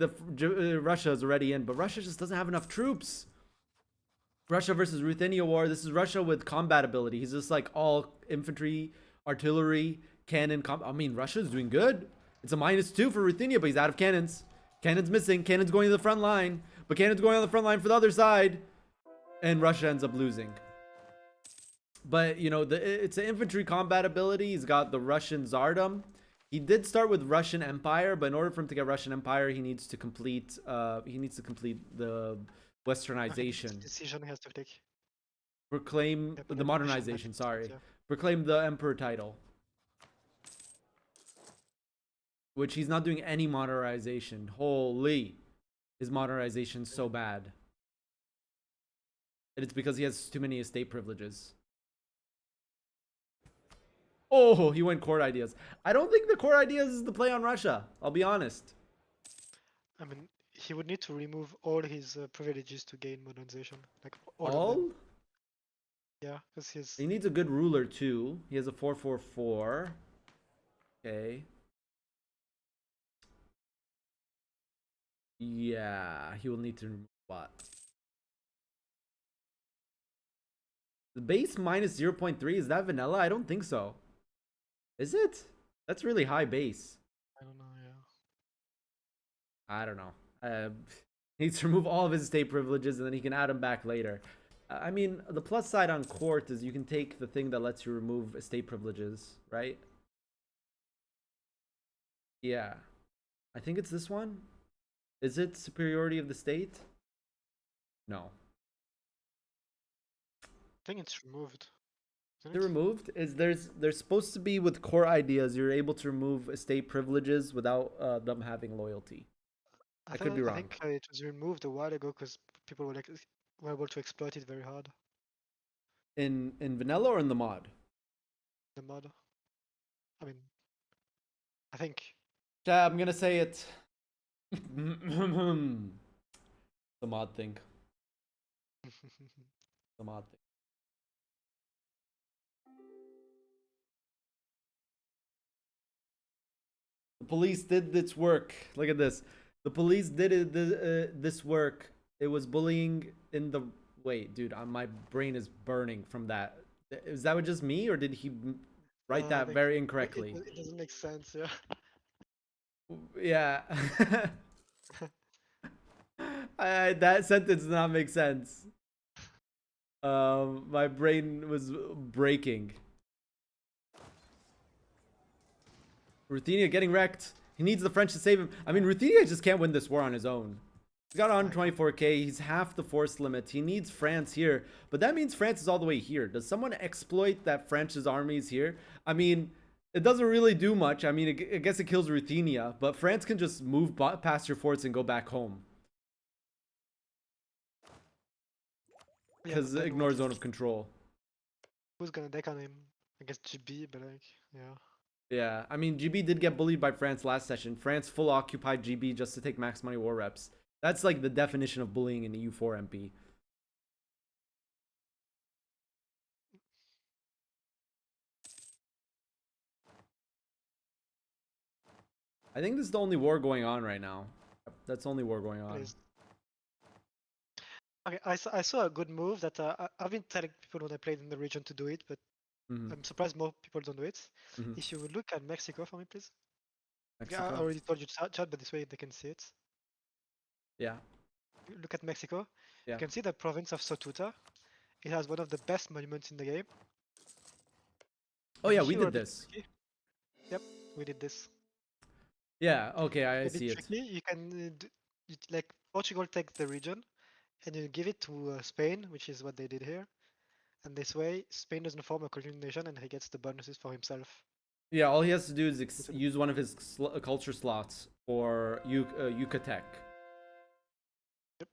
Russia is already in, but Russia just doesn't have enough troops. Russia versus Ruthenia war. This is Russia with combat ability. He's just like all infantry, artillery, cannon. I mean, Russia's doing good. It's a -2 for Ruthenia, but he's out of cannons. Cannon's missing. Cannon's going to the front line, but Cannon's going on the front line for the other side, and Russia ends up losing. But you know, it's an infantry combat ability. He's got the Russian Tsardom. He did start with Russian Empire, but in order for him to get Russian Empire, he needs to complete the Westernization. Decision he has to take. Proclaim the modernization. Sorry, proclaim the Emperor title, which he's not doing any modernization. Holy, his modernization so bad, and it's because he has too many estate privileges. Oh, he went court ideas. I don't think the court ideas is the play on Russia. I'll be honest. I mean, he would need to remove all his privileges to gain modernization. Like all? Of All? them. Yeah, because he's. He needs a good ruler too. He has a 444. Okay. Yeah, he will need to remove what? The base minus 0.3, is that vanilla? I don't think so. Is it? That's really high base. I don't know. Yeah. I don't know. He needs to remove all of his estate privileges and then he can add them back later. I mean, the plus side on court is you can take the thing that lets you remove estate privileges, right? Yeah. I think it's this one. Is it superiority of the state? No. I think it's removed. Isn't They're it? removed. There's supposed to be with core ideas you're able to remove estate privileges without them having loyalty. I could be I wrong. think it was removed a while ago because people were able to exploit it very hard. In vanilla or in the mod? The mod. I mean, I think. Yeah, I'm gonna say it. The mod thing. The mod thing. The police did this work. Look at this. The police did this work. It was bullying in the. Wait, dude, my brain is burning from that. Is that just me, or did he write I that think very incorrectly? It doesn't make sense. Yeah. Yeah. That sentence does not make sense. My brain was breaking. Ruthenia getting wrecked. He needs the French to save him. I mean, Ruthenia just can't win this war on his own. He's got 124k. He's half the force limit. He needs France here. But that means France is all the way here. Does someone exploit that France's army is here? I mean, it doesn't really do much. I mean, I guess it kills Ruthenia. But France can just move past your forts and go back home. Because it ignores zone of control. Who's gonna deck on him? I guess GB, but yeah. Yeah, I mean, GB did get bullied by France last session. France full occupied GB just to take max money war reps. That's like the definition of bullying in EU4 MP. I think this is the only war going on right now. That's the only war going on. Okay, I saw a good move that I've been telling people when I played in the region to do it, but I'm surprised more people don't do it. If you would look at Mexico for me, please. Mexico. I already told you to chat, but this way they can see it. Yeah. Look at Mexico. Yeah. You can see the province of Sotuta. It has one of the best monuments in the game. Oh And yeah, if we you were did a bit this. tricky- Yep, we did this. Yeah, okay, I A bit see it. tricky. You can like Portugal takes the region, and you give it to Spain, which is what they did here. And this way, Spain doesn't form a colonial nation, and he gets the bonuses for himself. Yeah, all he has to do is use one of his culture slots for Yucatec. Yep.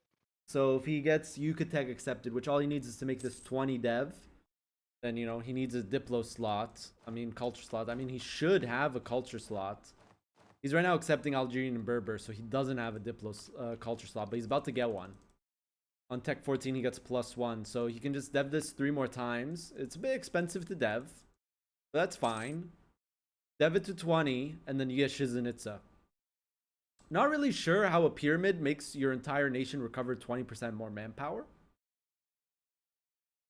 So if he gets Yucatec accepted, which all he needs is to make this 20 dev, then, you know, he needs a Diplo slot. I mean, culture slot. I mean, he should have a culture slot. He's right now accepting Algerian and Berber, so he doesn't have a Diplo culture slot, but he's about to get one. On Tech 14, he gets +1, so he can just dev this 3 more times. It's a bit expensive to dev, but that's fine. Dev it to 20, and then you get Chichen Itza. Not really sure how a pyramid makes your entire nation recover 20% more manpower.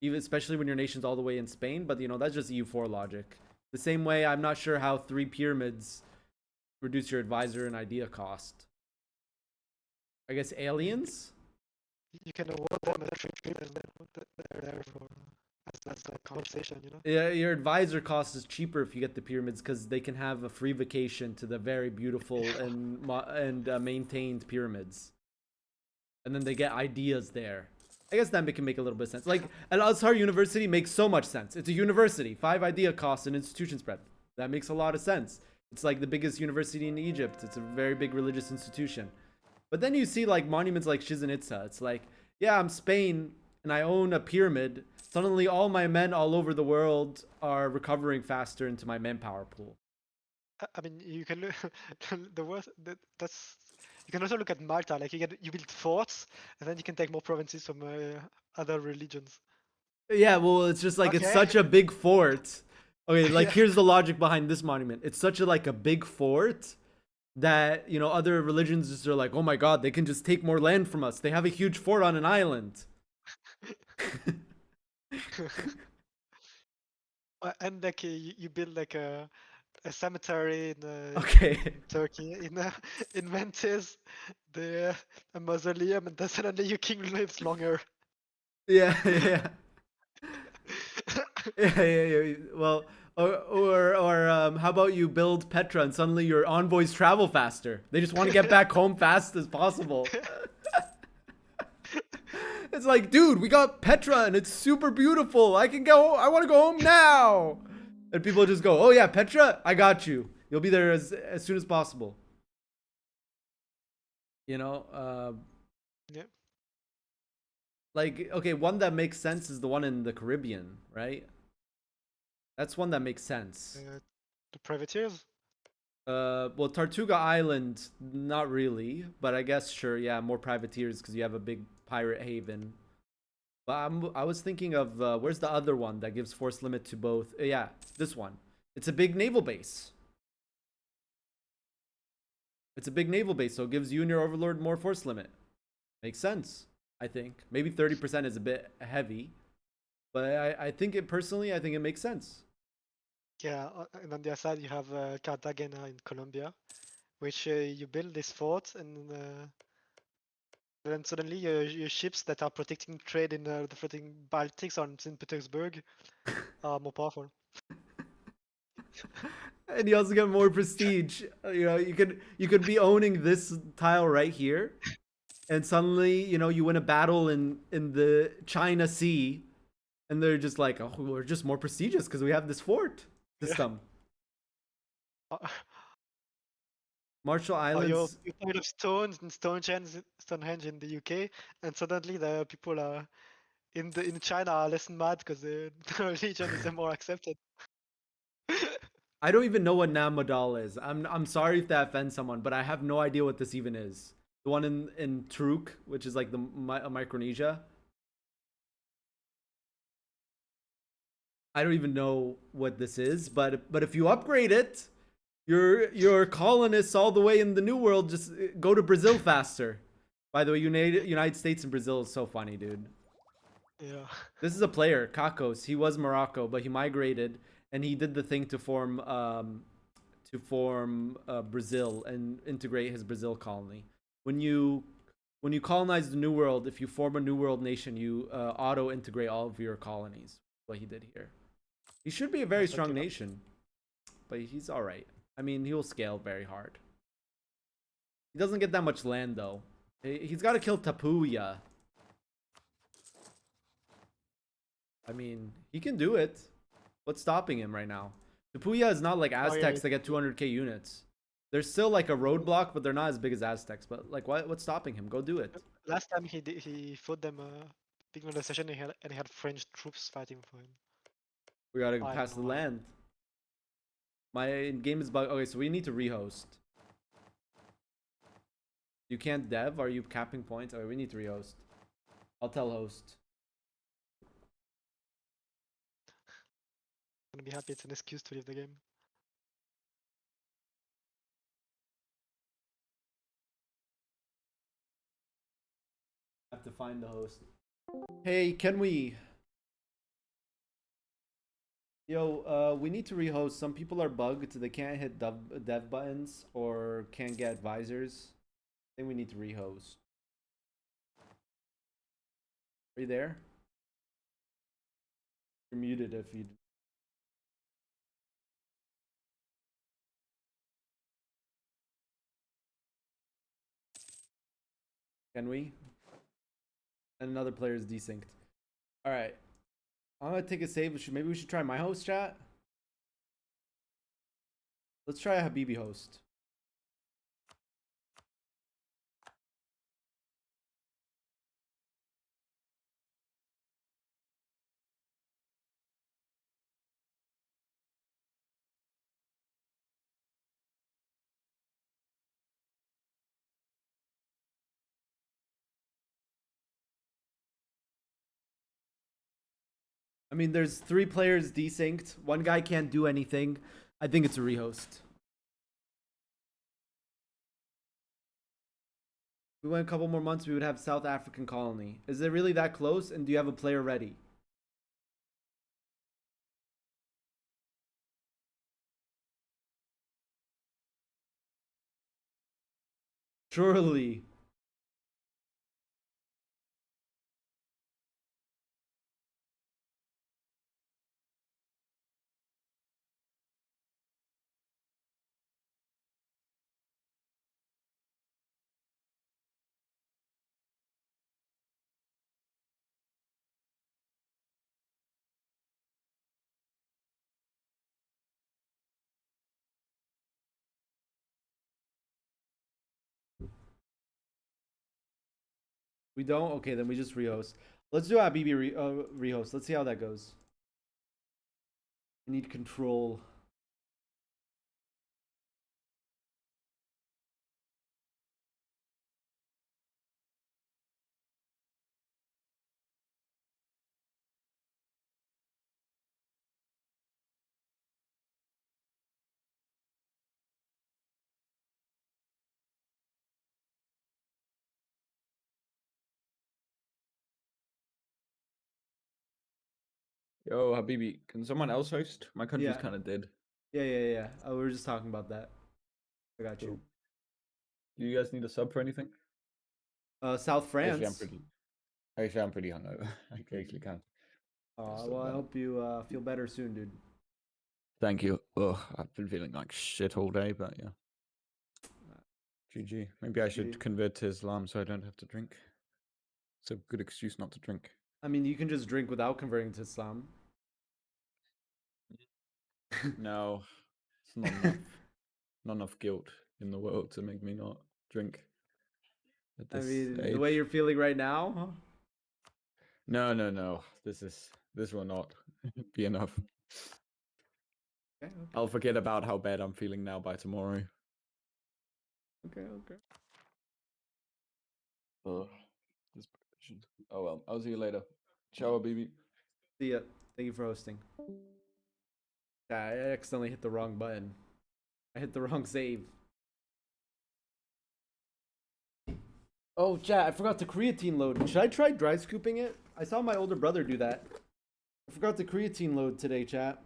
Even especially when your nation's all the way in Spain, but you know, that's just EU4 logic. The same way I'm not sure how 3 pyramids reduce your advisor and idea cost. I guess aliens? You can award them a free and they're there for that's a conversation, you know. Yeah, your advisor cost is cheaper if you get the pyramids because they can have a free vacation to the very beautiful and maintained pyramids, and then they get ideas there. I guess that can make a little bit of sense. Like Al Azhar University makes so much sense. It's a university, 5 idea costs and institution spread. That makes a lot of sense. It's like the biggest university in Egypt. It's a very big religious institution. But then you see like monuments like Chichen Itza. It's like, yeah, I'm Spain and I own a pyramid. Suddenly all my men all over the world are recovering faster into my manpower pool. I mean, you can look the worst. That's you can also look at Malta. Like you build forts, and then you can take more provinces from other religions. Yeah, well, it's just like it's Okay. such a big fort. Okay, like Yeah. here's the logic behind this monument. It's such a like a big fort that, you know, other religions just are like, oh my god, they can just take more land from us. They have a huge fort on an island. And like you build like a cemetery in Okay. Turkey, in Mentis, the a mausoleum, and then suddenly your king lives longer. Yeah, yeah. Yeah. Well, or how about you build Petra and suddenly your envoys travel faster? They just want to get back home fast as possible. It's like, dude, we got Petra and it's super beautiful. I can go. I want to go home now. And people just go, oh yeah, Petra, I got you. You'll be there as soon as possible. You know, Yeah. like, okay, one that makes sense is the one in the Caribbean, right? That's one that makes sense. The privateers. Well, Tortuga Island, not really, but I guess sure, yeah, more privateers because you have a big pirate haven. But I was thinking of where's the other one that gives force limit to both? Yeah, this one. It's a big naval base. It's a big naval base, so it gives you and your overlord more force limit. Makes sense, I think. Maybe 30% is a bit heavy, but I think it personally, I think it makes sense. Yeah, and on the other side you have Cartagena in Colombia, which you build this fort, and then suddenly your ships that are protecting trade in the floating Baltics or in St. Petersburg are more powerful. And you also get more prestige. You know, you could be owning this tile right here, and suddenly, you know, you win a battle in the China Sea, and they're just like, oh, we're just more prestigious because we have this fort system. Uh, Marshall Or you're Islands. part of Stonehenge in the UK, and suddenly the people are in China are less mad because the religion is more accepted. I don't even know what Namadal is. I'm sorry if that offends someone, but I have no idea what this even is. The one in Truk, which is like the Micronesia. I don't even know what this is, but if you upgrade it, your colonists all the way in the New World just go to Brazil faster. By the way, United States and Brazil is so funny, dude. Yeah. This is a player, Kakos. He was Morocco, but he migrated and he did the thing to form Brazil and integrate his Brazil colony. When you colonize the New World, if you form a New World nation, you auto integrate all of your colonies. What he did here. He should be a very strong nation, but he's all right. I mean, he'll scale very hard. He doesn't get that much land though. He's got to kill Tapuya. I mean, he can do it. What's stopping him right now? Tapuya is not like Aztecs that get 200k units. They're still like a roadblock, but they're not as big as Aztecs. But like, what's stopping him? Go do it. Last time he fought them big session, and he had French troops fighting for him. We gotta pass the land. My game is bug. Okay, so we need to rehost. You can't dev? Are you capping points? Okay, we need to rehost. I'll tell host. I'm gonna be happy it's an excuse to leave the game. I have to find the host. Hey, can we? Yo, we need to rehost. Some people are bugged. They can't hit dev buttons or can't get advisors. I think we need to rehost. Are you there? You're muted if you. Can we? And another player is desynced. All right. I'm gonna take a save. Maybe we should try my host chat. Let's try a Habibi host. I mean, there's 3 players desynced. One guy can't do anything. I think it's a rehost. we went a couple more months, we would have South African colony. Is it really that close? And do you have a player ready? Surely. We don't? Okay, then we just rehost. Let's do Habibi rehost. Let's see how that goes. I need control. Yo, Habibi, can someone else host? My country's Yeah. kind of dead. Yeah. Oh, we were just talking about that. I got you. Do you guys need a sub for anything? South France. Actually, I'm pretty hungover. I actually can't. Well, I hope you feel better soon, dude. Thank you. Ugh, I've been feeling like shit all day, but yeah. GG. Maybe I should GG. convert to Islam so I don't have to drink. It's a good excuse not to drink. I mean, you can just drink without converting to Islam. No, it's not enough. Not enough guilt in the world to make me not drink. At I this mean, age. the way you're feeling right now, huh? No. This will not be enough. Okay. I'll forget about how bad I'm feeling now by tomorrow. Okay. Ugh, desperation. Oh well, I'll see you later. Ciao, baby. See ya. Thank you for hosting. Yeah, I accidentally hit the wrong button. I hit the wrong save. Oh, chat, I forgot the creatine load. Should I try dry scooping it? I saw my older brother do that. I forgot the creatine load today, chat.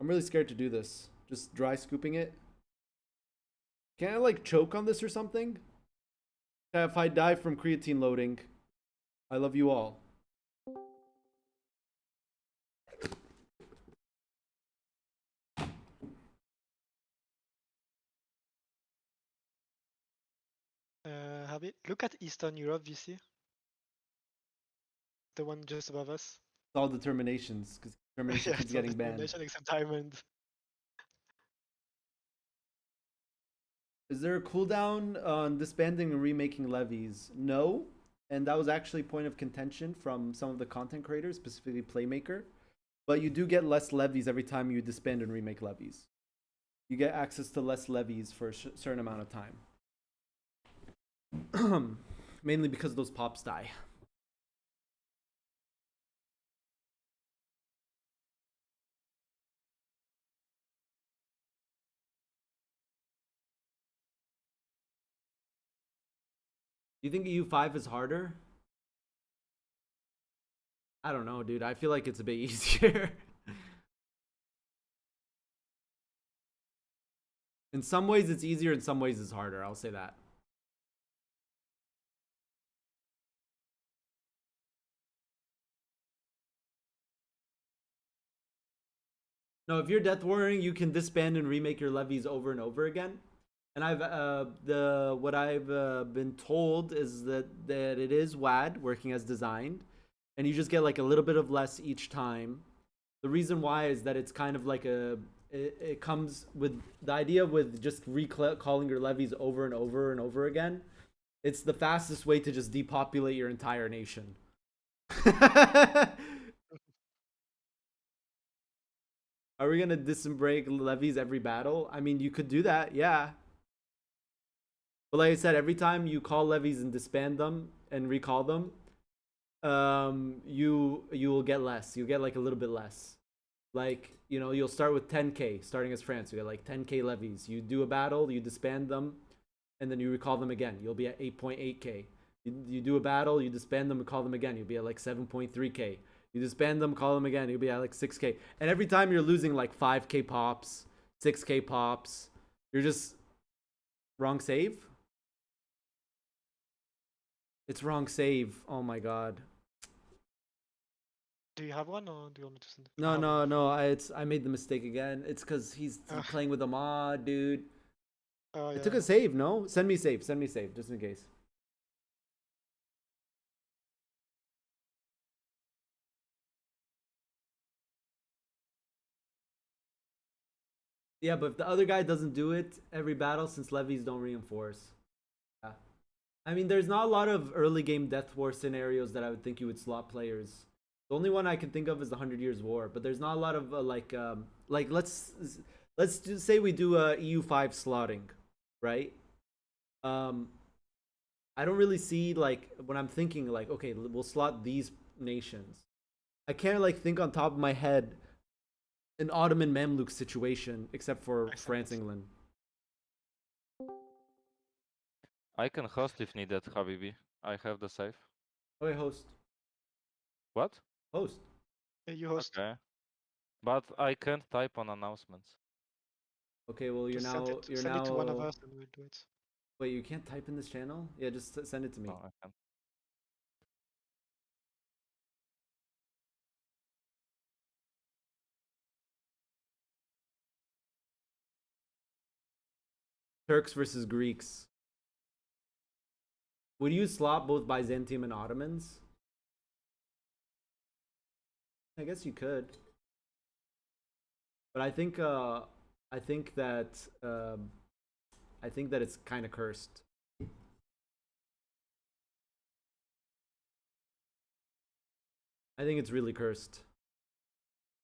I'm really scared to do this. Just dry scooping it. Can I, like, choke on this or something? If I die from creatine loading, I love you all. Habib, look at Eastern Europe, VC. The one just above us. It's all determinations, because determination keeps it's all getting banned. determination except diamond. Is there a cooldown on disbanding and remaking levies? No. And that was actually point of contention from some of the content creators, specifically Playmaker. But you do get less levies every time you disband and remake levies. You get access to less levies for a certain amount of time. Mainly because those pops die. Do you think EU5 is harder? I don't know, dude. I feel like it's a bit easier. In some ways it's easier, in some ways it's harder. I'll say that. No, if you're death warring, you can disband and remake your levies over and over again. And what I've been told is that it is WAD working as designed, and you just get like a little bit of less each time. The reason why is that it's kind of like it comes with the idea with just recalling your levies over and over and over again. It's the fastest way to just depopulate your entire nation. Are we gonna disembreak levies every battle? I mean, you could do that, yeah. But like I said, every time you call levies and disband them and recall them, you will get less. You'll get like a little bit less. Like, you know, you'll start with 10k, starting as France. You get like 10k levies. You do a battle, you disband them, and then you recall them again. You'll be at 8.8k. You do a battle, you disband them, recall them again. You'll be at like 7.3k. You disband them, call them again. You'll be at like 6k. And every time you're losing like 5k pops, 6k pops, you're just wrong save. It's wrong save. Oh my god. Do you have one, or do you want me to send it? No, no, no. I made the mistake again. It's because he's playing with a mod, dude. Oh, It yeah. took a save, no? Send me save, just in case. Yeah, but if the other guy doesn't do it every battle, since levies don't reinforce. Yeah. I mean, there's not a lot of early game Death War scenarios that I would think you would slot players. The only one I can think of is the 100 Years War, but there's not a lot of like let's just say we do a EU5 slotting, right? I don't really see like when I'm thinking like, okay, we'll slot these nations. I can't like think on top of my head an Ottoman Mamluk situation except for Makes France, sense. England. I can host if needed, Habibi. I have the safe. Okay, host. What? Host. Yeah, you host. Okay. But I can't type on announcements. Okay, well Just send it, you're send now it to one of us, and we'll do it. Wait, you can't type in this channel? Yeah, just send it to me. No, I can't. Turks versus Greeks. Would you slot both Byzantium and Ottomans? I guess you could. But I think that it's kind of cursed. I think it's really cursed.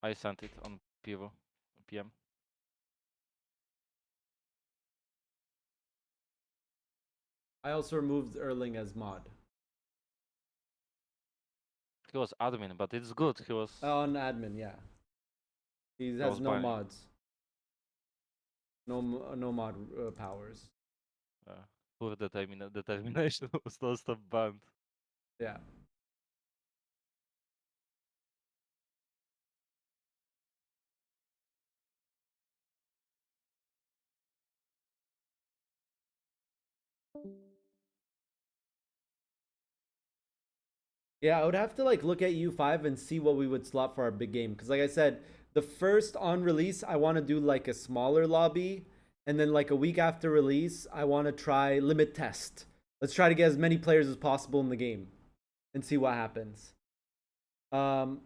I sent it on Pivo, PM. I also removed Erling as mod. He was admin, but it's good. He was. On admin, yeah. He I has was no buying. mods. No mod powers. Poor determination was non-stop banned. Yeah. Yeah, I would have to like look at U5 and see what we would slot for our big game. Because like I said, the first on release, I want to do like a smaller lobby. And then like a week after release, I want to try limit test. Let's try to get as many players as possible in the game and see what happens. The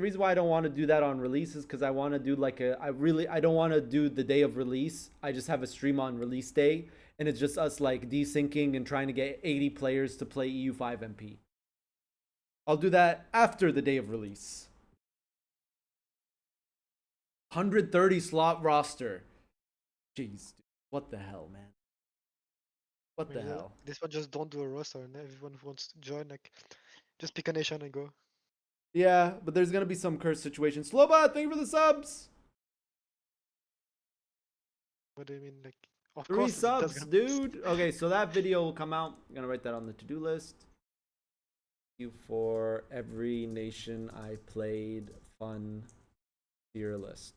reason why I don't want to do that on release is because I want to do like I don't want to do the day of release. I just have a stream on release day. And it's just us like desyncing and trying to get 80 players to play EU5 MP. I'll do that after the day of release. 130 slot roster. Jeez, dude. What the hell, man? What the Yeah, hell? this one just don't do a roster, and everyone who wants to join, like, just pick a nation and go. Yeah, but there's gonna be some cursed situation. Slowbot, thank you for the subs. What do you mean, like? Of 3 course, it does subs, happen. dude. Okay, so that video will come out. I'm gonna write that on the to-do list. Thank you for every nation I played. Fun tier list.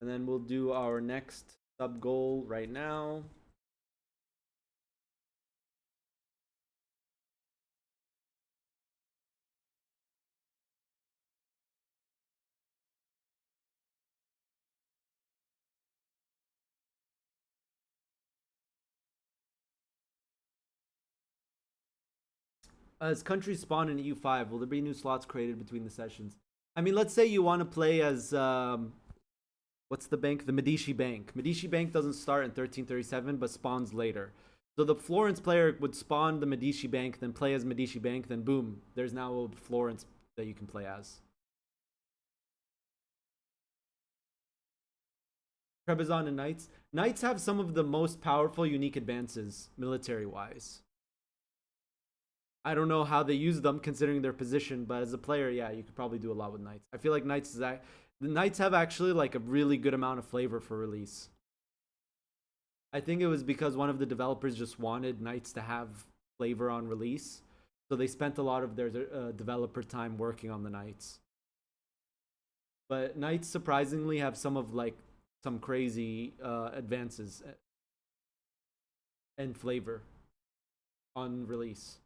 And then we'll do our next sub goal right now. As countries spawn in EU5, will there be new slots created between the sessions? I mean, let's say you want to play as what's the bank? The Medici Bank. Medici Bank doesn't start in 1337, but spawns later. So the Florence player would spawn the Medici Bank, then play as Medici Bank, then boom, there's now a Florence that you can play as. Trebizond and Knights. Knights have some of the most powerful unique advances, military-wise. I don't know how they use them considering their position, but as a player, yeah, you could probably do a lot with Knights. I feel like Knights The knights have actually like a really good amount of flavor for release. I think it was because one of the developers just wanted knights to have flavor on release, so they spent a lot of their developer time working on the knights. But knights surprisingly have some of like some crazy advances and flavor on release.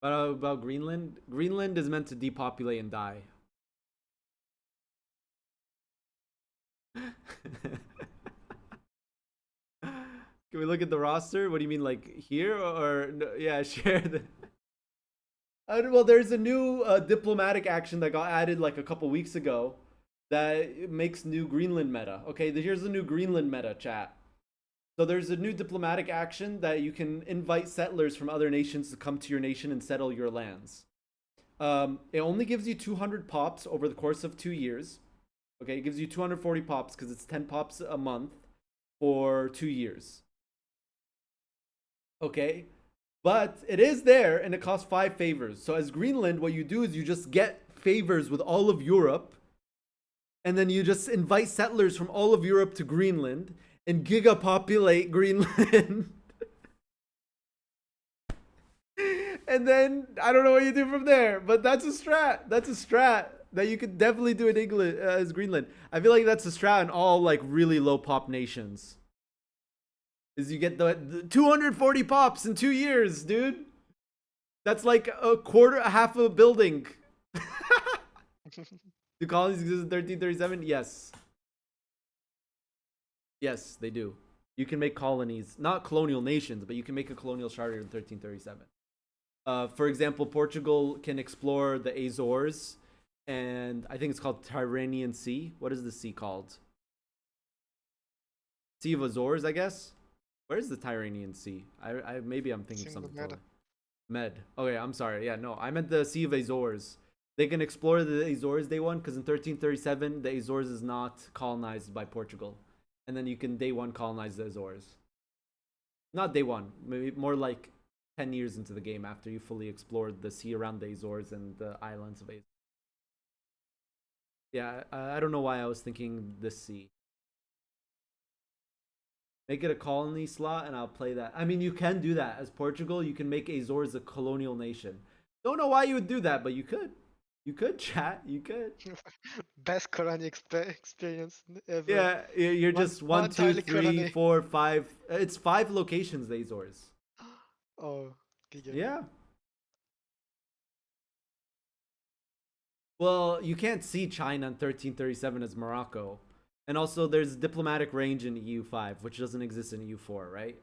But about Greenland, Greenland is meant to depopulate and die. Can we look at the roster? What do you mean, like here or no, yeah? Share the. Well, there's a new diplomatic action that got added like a couple weeks ago that makes new Greenland meta. Okay, here's the new Greenland meta, chat. So there's a new diplomatic action that you can invite settlers from other nations to come to your nation and settle your lands. It only gives you 200 pops over the course of 2 years. Okay, it gives you 240 pops because it's 10 pops a month for 2 years. Okay, but it is there and it costs 5 favors. So as Greenland, what you do is you just get favors with all of Europe, and then you just invite settlers from all of Europe to Greenland and gigapopulate Greenland. And then I don't know what you do from there, but that's a strat. That's a strat that you could definitely do in England as Greenland. I feel like that's a strat in all like really low pop nations. Is you get the 240 pops in 2 years, dude. That's like half a building. Do colonies exist in 1337? Yes. Yes, they do. You can make colonies, not colonial nations, but you can make a colonial charter in 1337. For example, Portugal can explore the Azores, and I think it's called Tyrrhenian Sea. What is the sea called? Sea of Azores, I guess. Where is the Tyrrhenian Sea? Maybe I'm thinking something. Med. Okay, I'm sorry. Yeah, no, I meant the Sea of Azores. They can explore the Azores day one because in 1337 the Azores is not colonized by Portugal. And then you can day one colonize the Azores. Not day one, maybe more like 10 years into the game after you fully explored the sea around the Azores and the islands of Azores. Yeah, I don't know why I was thinking this sea. Make it a colony slot and I'll play that. I mean, you can do that. As Portugal, you can make Azores a colonial nation. Don't know why you would do that, but you could. You could, chat. You could. Best colony experience ever. Yeah, you're just one, two, tiny three, colony. 4, 5. It's 5 locations, the Azores. Oh, giga. Yeah. Well, you can't see China in 1337 as Morocco. And also, there's diplomatic range in EU5, which doesn't exist in EU4, right?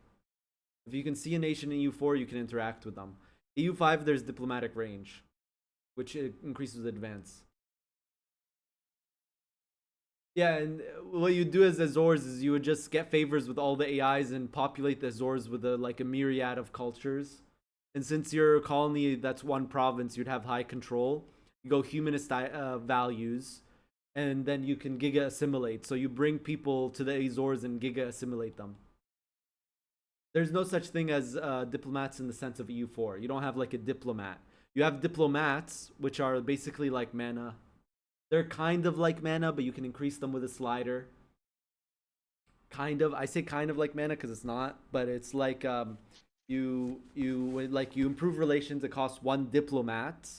If you can see a nation in EU4, you can interact with them. EU5, there's diplomatic range, which increases advance. Yeah, and what you do as Azores is you would just get favors with all the AIs and populate the Azores with a myriad of cultures. And since you're a colony that's one province, you'd have high control. You go humanist values, and then you can giga assimilate. So you bring people to the Azores and giga assimilate them. There's no such thing as diplomats in the sense of EU4. You don't have like a diplomat. You have diplomats, which are basically like mana. They're kind of like mana, but you can increase them with a slider. Kind of. I say kind of like mana because it's not, but it's like you improve relations. It costs 1 diplomat.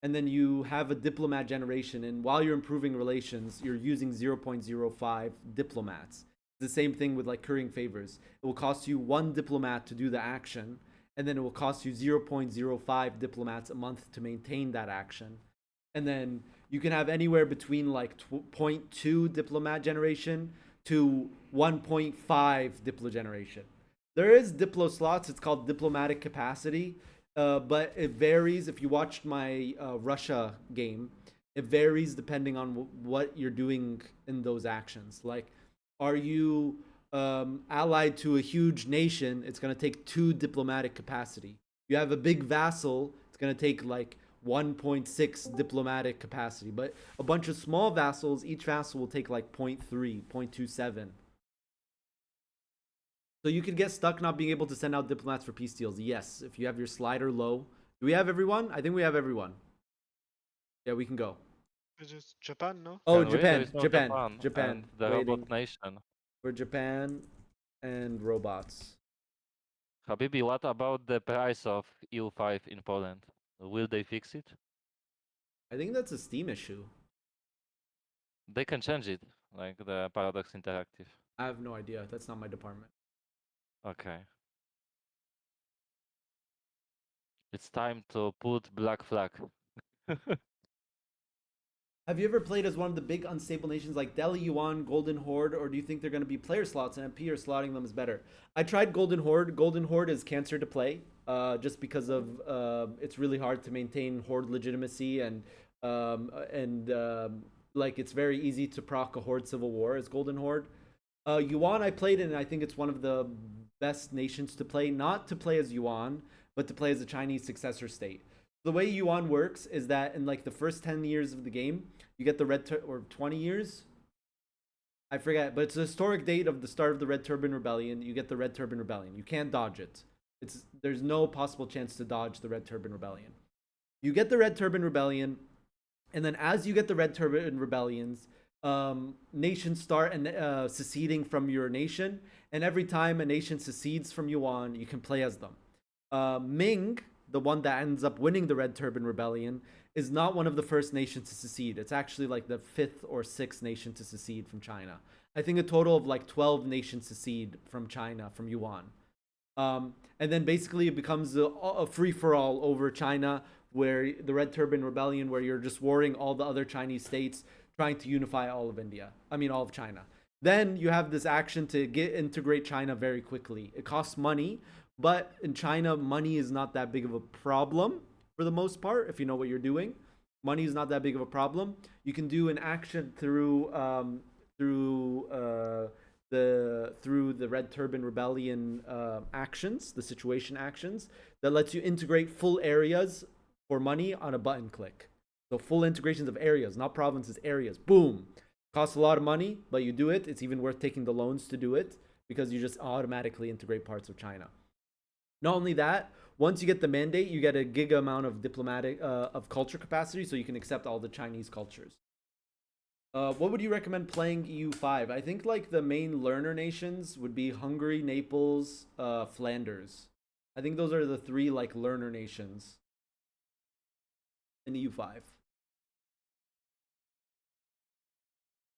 And then you have a diplomat generation, and while you're improving relations, you're using 0.05 diplomats. It's the same thing with like currying favors. It will cost you 1 diplomat to do the action, and then it will cost you 0.05 diplomats a month to maintain that action. And then you can have anywhere between like 0.2 diplomat generation to 1.5 diplo generation. There is diplo slots. It's called diplomatic capacity. But it varies. If you watched my Russia game, it varies depending on what you're doing in those actions. Like, are you allied to a huge nation? It's going to take 2 diplomatic capacity. You have a big vassal, it's going to take like 1.6 diplomatic capacity. But a bunch of small vassals, each vassal will take like 0.3, 0.27. So you could get stuck not being able to send out diplomats for peace deals. Yes, if you have your slider low. Do we have everyone? I think we have everyone. Yeah, we can go. It's just Japan, no? Oh, Can we? There Japan, is no Japan, Japan Japan. and the Waiting robot nation. for Japan and robots. Habibi, what about the price of EU5 in Poland? Will they fix it? I think that's a Steam issue. They can change it, like the Paradox Interactive. I have no idea. That's not my department. Okay. It's time to put black flag. Have you ever played as one of the big unstable nations like Delhi, Yuan, Golden Horde, or do you think they're going to be player slots and MP or slotting them is better? I tried Golden Horde. Golden Horde is cancer to play, just because of it's really hard to maintain Horde legitimacy and like it's very easy to proc a Horde civil war as Golden Horde. Yuan I played and I think it's one of the best nations to play, not to play as Yuan, but to play as a Chinese successor state. The way Yuan works is that in like the first 10 years of the game, you get the or 20 years. I forget, but it's the historic date of the start of the Red Turban Rebellion. You get the Red Turban Rebellion. You can't dodge it. There's no possible chance to dodge the Red Turban Rebellion. You get the Red Turban Rebellion, and then as you get the Red Turban Rebellions, nations start and seceding from your nation, and every time a nation secedes from Yuan, you can play as them. Ming, the one that ends up winning the Red Turban Rebellion, is not one of the first nations to secede. It's actually like the 5th or 6th nation to secede from China. I think a total of like 12 nations secede from China, from Yuan. And then basically it becomes a free-for-all over China, where the Red Turban Rebellion, where you're just warring all the other Chinese states, trying to unify all of all of China. Then you have this action to integrate China very quickly. It costs money, but in China, money is not that big of a problem for the most part. If you know what you're doing, money is not that big of a problem. You can do an action through the Red Turban Rebellion actions, the situation actions, that lets you integrate full areas for money on a button click. So full integrations of areas, not provinces, areas. Boom. Costs a lot of money, but you do it. It's even worth taking the loans to do it because you just automatically integrate parts of China. Not only that, once you get the mandate, you get a giga amount of diplomatic of culture capacity, so you can accept all the Chinese cultures. What would you recommend playing EU5? I think like the main learner nations would be Hungary, Naples, Flanders. I think those are the 3 like learner nations in EU5.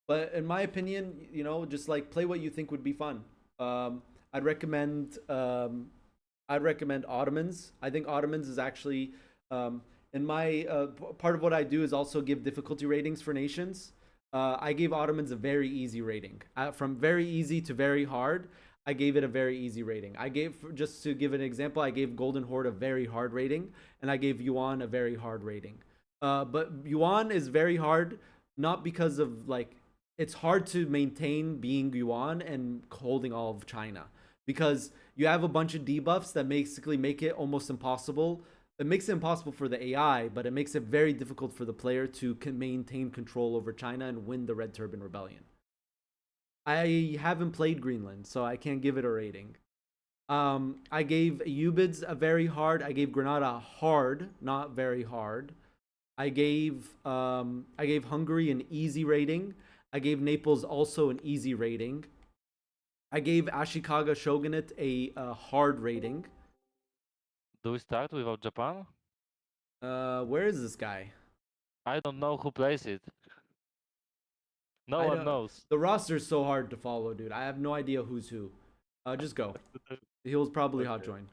But in my opinion, you know, just like play what you think would be fun. I'd recommend Ottomans. I think Ottomans is actually in my part of what I do is also give difficulty ratings for nations. I gave Ottomans a very easy rating. From very easy to very hard, I gave it a very easy rating. I gave, just to give an example, I gave Golden Horde a very hard rating, and I gave Yuan a very hard rating. But Yuan is very hard, not because of like, it's hard to maintain being Yuan and holding all of China, because you have a bunch of debuffs that basically make it almost impossible. It makes it impossible for the AI, but it makes it very difficult for the player to maintain control over China and win the Red Turban Rebellion. I haven't played Greenland, so I can't give it a rating. I gave Eubids a very hard. I gave Granada hard, not very hard. I gave Hungary an easy rating. I gave Naples also an easy rating. I gave Ashikaga Shogunate a hard rating. Do we start without Japan? Where is this guy? I don't know who plays it. No I one don't- knows. The roster's so hard to follow, dude. I have no idea who's who. Just go. He'll probably hot Okay. join.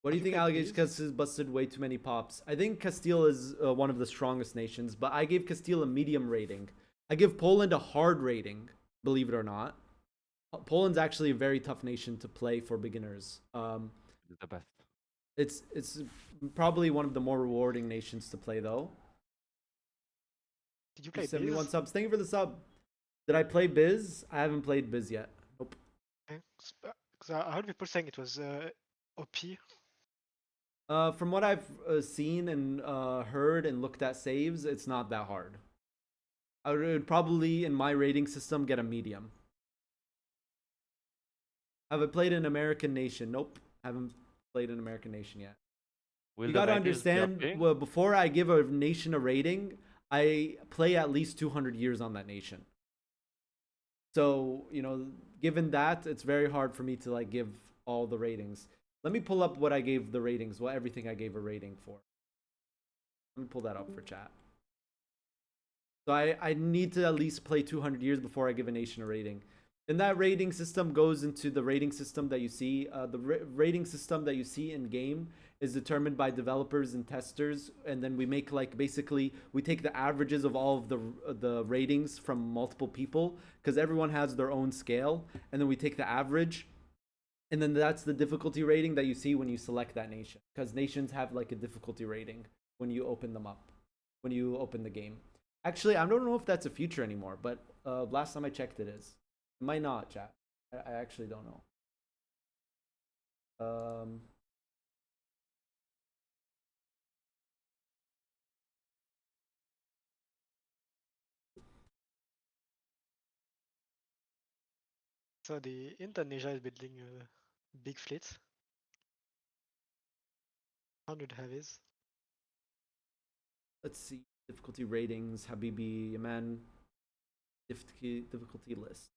What do you You think played Alligator Belize? Castile busted way too many pops? I think Castile is one of the strongest nations, but I gave Castile a medium rating. I give Poland a hard rating, believe it or not. Poland's actually a very tough nation to play for beginners. It's the best. It's probably one of the more rewarding nations to play, though. Did you play 71 Biz? subs. Thank you for the sub. Did I play Biz? I haven't played Biz yet. Nope. Okay. 'Cause I heard people saying it was OP. From what I've seen and heard and looked at saves, it's not that hard. I would probably, in my rating system, get a medium. Have I played an American nation? Nope. Haven't played an American nation yet. Will You the gotta menus be understand, okay? well, before I give a nation a rating, I play at least 200 years on that nation. So, you know, given that, it's very hard for me to like give all the ratings. Let me pull up what I gave the ratings, what everything I gave a rating for. Let me pull that up for chat. So I need to at least play 200 years before I give a nation a rating. And that rating system goes into the rating system that you see. The rating system that you see in game is determined by developers and testers, and then we make like basically we take the averages of all of the ratings from multiple people because everyone has their own scale, and then we take the average, and then that's the difficulty rating that you see when you select that nation, because nations have like a difficulty rating when you open them up, when you open the game. Actually, I don't know if that's a feature anymore, but last time I checked, it is. It might not, chat. I actually don't know. So the Indonesia is building a big fleet. 100 heavies. Let's see. Difficulty ratings, Habibi, Yemen. Difficulty list.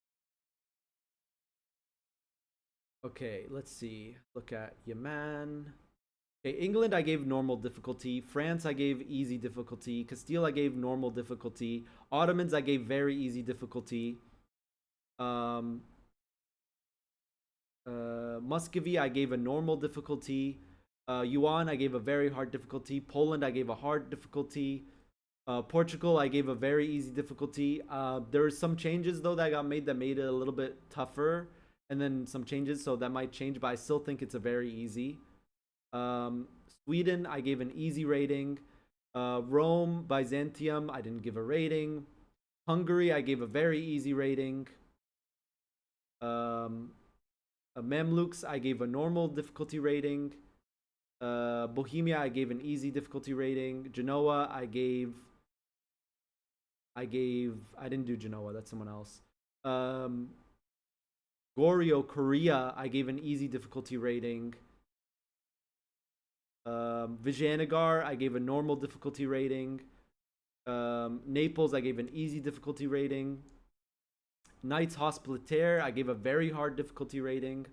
Okay, let's see. Look at Yemen. Okay, England I gave normal difficulty. France I gave easy difficulty. Castile I gave normal difficulty. Ottomans I gave very easy difficulty. Muscovy I gave a normal difficulty. Yuan I gave a very hard difficulty. Poland I gave a hard difficulty. Portugal I gave a very easy difficulty. There were some changes though that got made that made it a little bit tougher, and then some changes, so that might change, but I still think it's a very easy. Sweden I gave an easy rating. Rome, Byzantium I didn't give a rating. Hungary I gave a very easy rating. Mamluks I gave a normal difficulty rating. Bohemia I gave an easy difficulty rating. Genoa I didn't do Genoa, that's someone else. Goryeo, Korea I gave an easy difficulty rating. Vijayanagar I gave a normal difficulty rating. Naples I gave an easy difficulty rating. Knights Hospitaller I gave a very hard difficulty rating.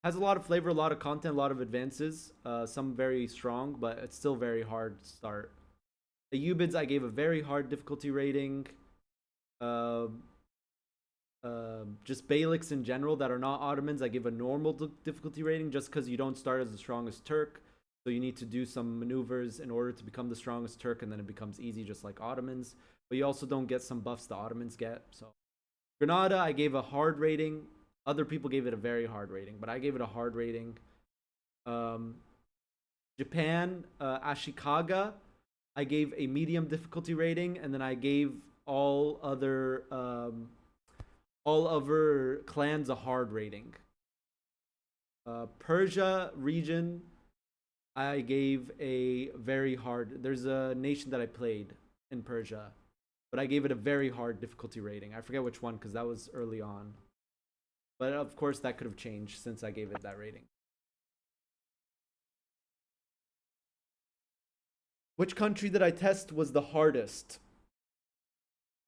Has a lot of flavor, a lot of content, a lot of advances. Some very strong, but it's still very hard to start. The Ubids I gave a very hard difficulty rating. Just Beyliks in general that are not Ottomans I give a normal difficulty rating, just because you don't start as the strongest Turk. So you need to do some maneuvers in order to become the strongest Turk, and then it becomes easy just like Ottomans. But you also don't get some buffs the Ottomans get. So Granada I gave a hard rating. Other people gave it a very hard rating, but I gave it a hard rating. Japan, Ashikaga, I gave a medium difficulty rating, and then I gave all other clans a hard rating. Persia region, I gave a very hard. There's a nation that I played in Persia, but I gave it a very hard difficulty rating. I forget which one because that was early on. But of course, that could have changed since I gave it that rating. Which country did I test was the hardest?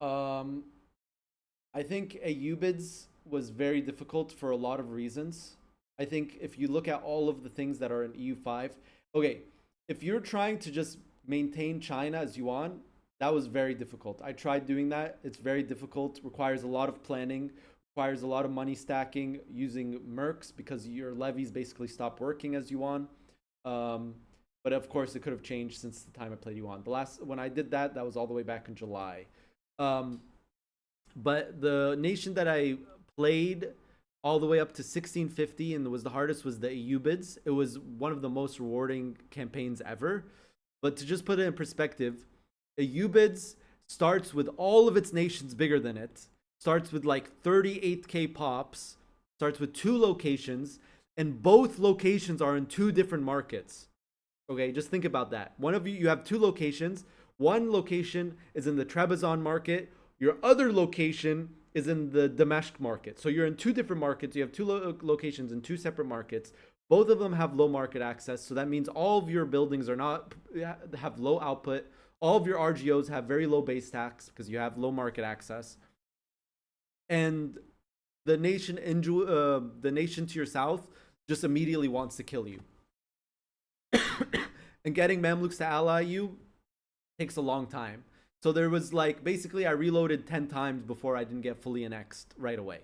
I think Ayyubids was very difficult for a lot of reasons. I think if you look at all of the things that are in EU5, okay, if you're trying to just maintain China as yuan, that was very difficult. I tried doing that. It's very difficult, requires a lot of planning, requires a lot of money stacking using mercs because your levies basically stop working as yuan. But of course, it could have changed since the time I played yuan. When I did that, that was all the way back in July. But the nation that I played all the way up to 1650 and was the hardest was the Ayyubids. It was one of the most rewarding campaigns ever. But to just put it in perspective, Ayyubids starts with all of its nations bigger than it. Starts with like 38k pops. Starts with 2 locations. And both locations are in 2 different markets. Okay, just think about that. One of you have 2 locations. One location is in the Trebizond market. Your other location is in the Damascus market. So you're in two different markets. You have two locations in two separate markets. Both of them have low market access. So that means all of your buildings are not have low output. All of your RGOs have very low base tax because you have low market access. And the nation to your south just immediately wants to kill you. And getting Mamluks to ally you takes a long time. So there was like, basically I reloaded 10 times before I didn't get fully annexed right away.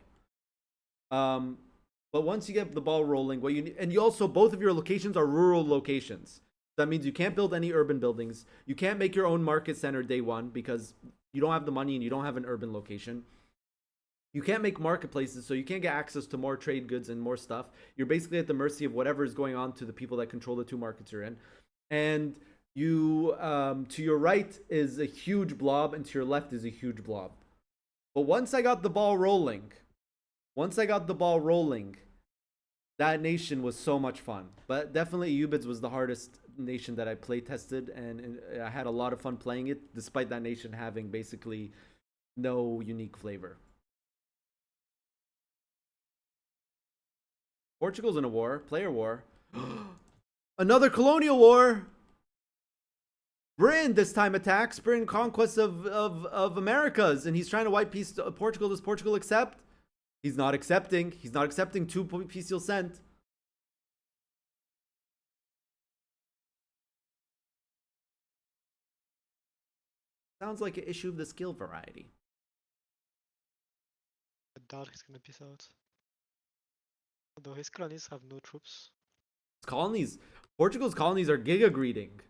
But once you get the ball rolling, what you need, and you also, both of your locations are rural locations. That means you can't build any urban buildings. You can't make your own market center day one because you don't have the money and you don't have an urban location. You can't make marketplaces, so you can't get access to more trade goods and more stuff. You're basically at the mercy of whatever is going on to the people that control the two markets you're in. And you, to your right is a huge blob, and to your left is a huge blob. But once I got the ball rolling, that nation was so much fun. But definitely Ubids was the hardest nation that I play tested, and I had a lot of fun playing it, despite that nation having basically no unique flavor. Portugal's in a war, player war. Another colonial war. Britain this time attacks. Britain conquest of Americas, and he's trying to wipe peace to Portugal. Does Portugal accept? He's not accepting. He's not accepting 2 peace deal sent. Sounds like an issue of the skill variety. I doubt he's gonna peace out. Although his colonies have no troops. Colonies, Portugal's colonies are giga greeting.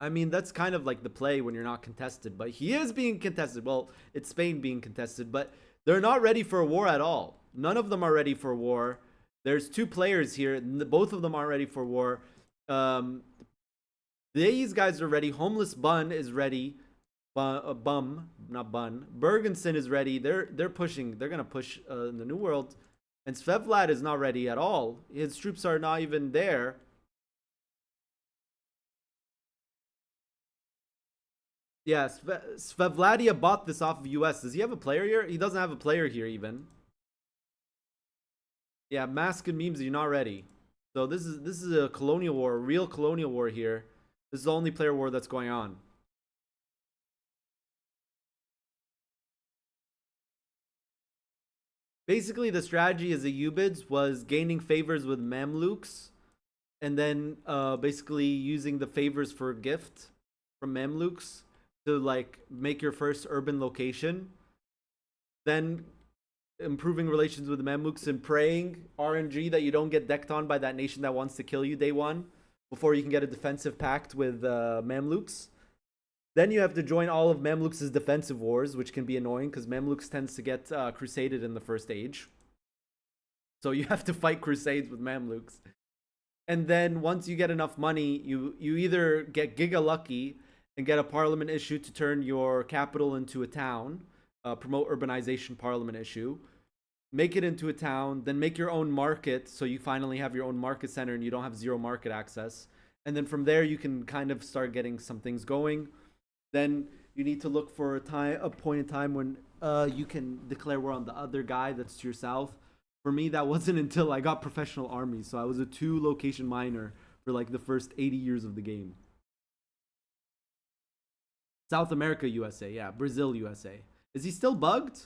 I mean, that's kind of like the play when you're not contested, but he is being contested. Well, it's Spain being contested, but they're not ready for a war at all. None of them are ready for war. There's 2 players here, and both of them aren't ready for war. These guys are ready. Homeless Bun is ready. Bum, not Bun. Bergenson is ready. They're pushing. They're gonna push in the New World. And Svevlad is not ready at all. His troops are not even there. Yeah, Svevladia bought this off of US. Does he have a player here? He doesn't have a player here even. Yeah, Mask and Memes, you're not ready. So this is a colonial war, a real colonial war here. This is the only player war that's going on. Basically, the strategy as a Ubids was gaining favors with Mamluks, and then basically using the favors for gift from Mamluks to like make your first urban location. Then improving relations with the Mamluks and praying RNG that you don't get decked on by that nation that wants to kill you day one before you can get a defensive pact with Mamluks. Then you have to join all of Mamluks' defensive wars, which can be annoying because Mamluks tends to get crusaded in the first age. So you have to fight crusades with Mamluks. And then once you get enough money, you either get giga lucky and get a parliament issue to turn your capital into a town, promote urbanization parliament issue, make it into a town, then make your own market so you finally have your own market center and you don't have 0 market access. And then from there you can kind of start getting some things going. Then you need to look for a point in time when you can declare war on the other guy that's to your south. For me, that wasn't until I got professional armies, so I was a 2 location miner for like the first 80 years of the game. South America USA, yeah, Brazil USA. Is he still bugged?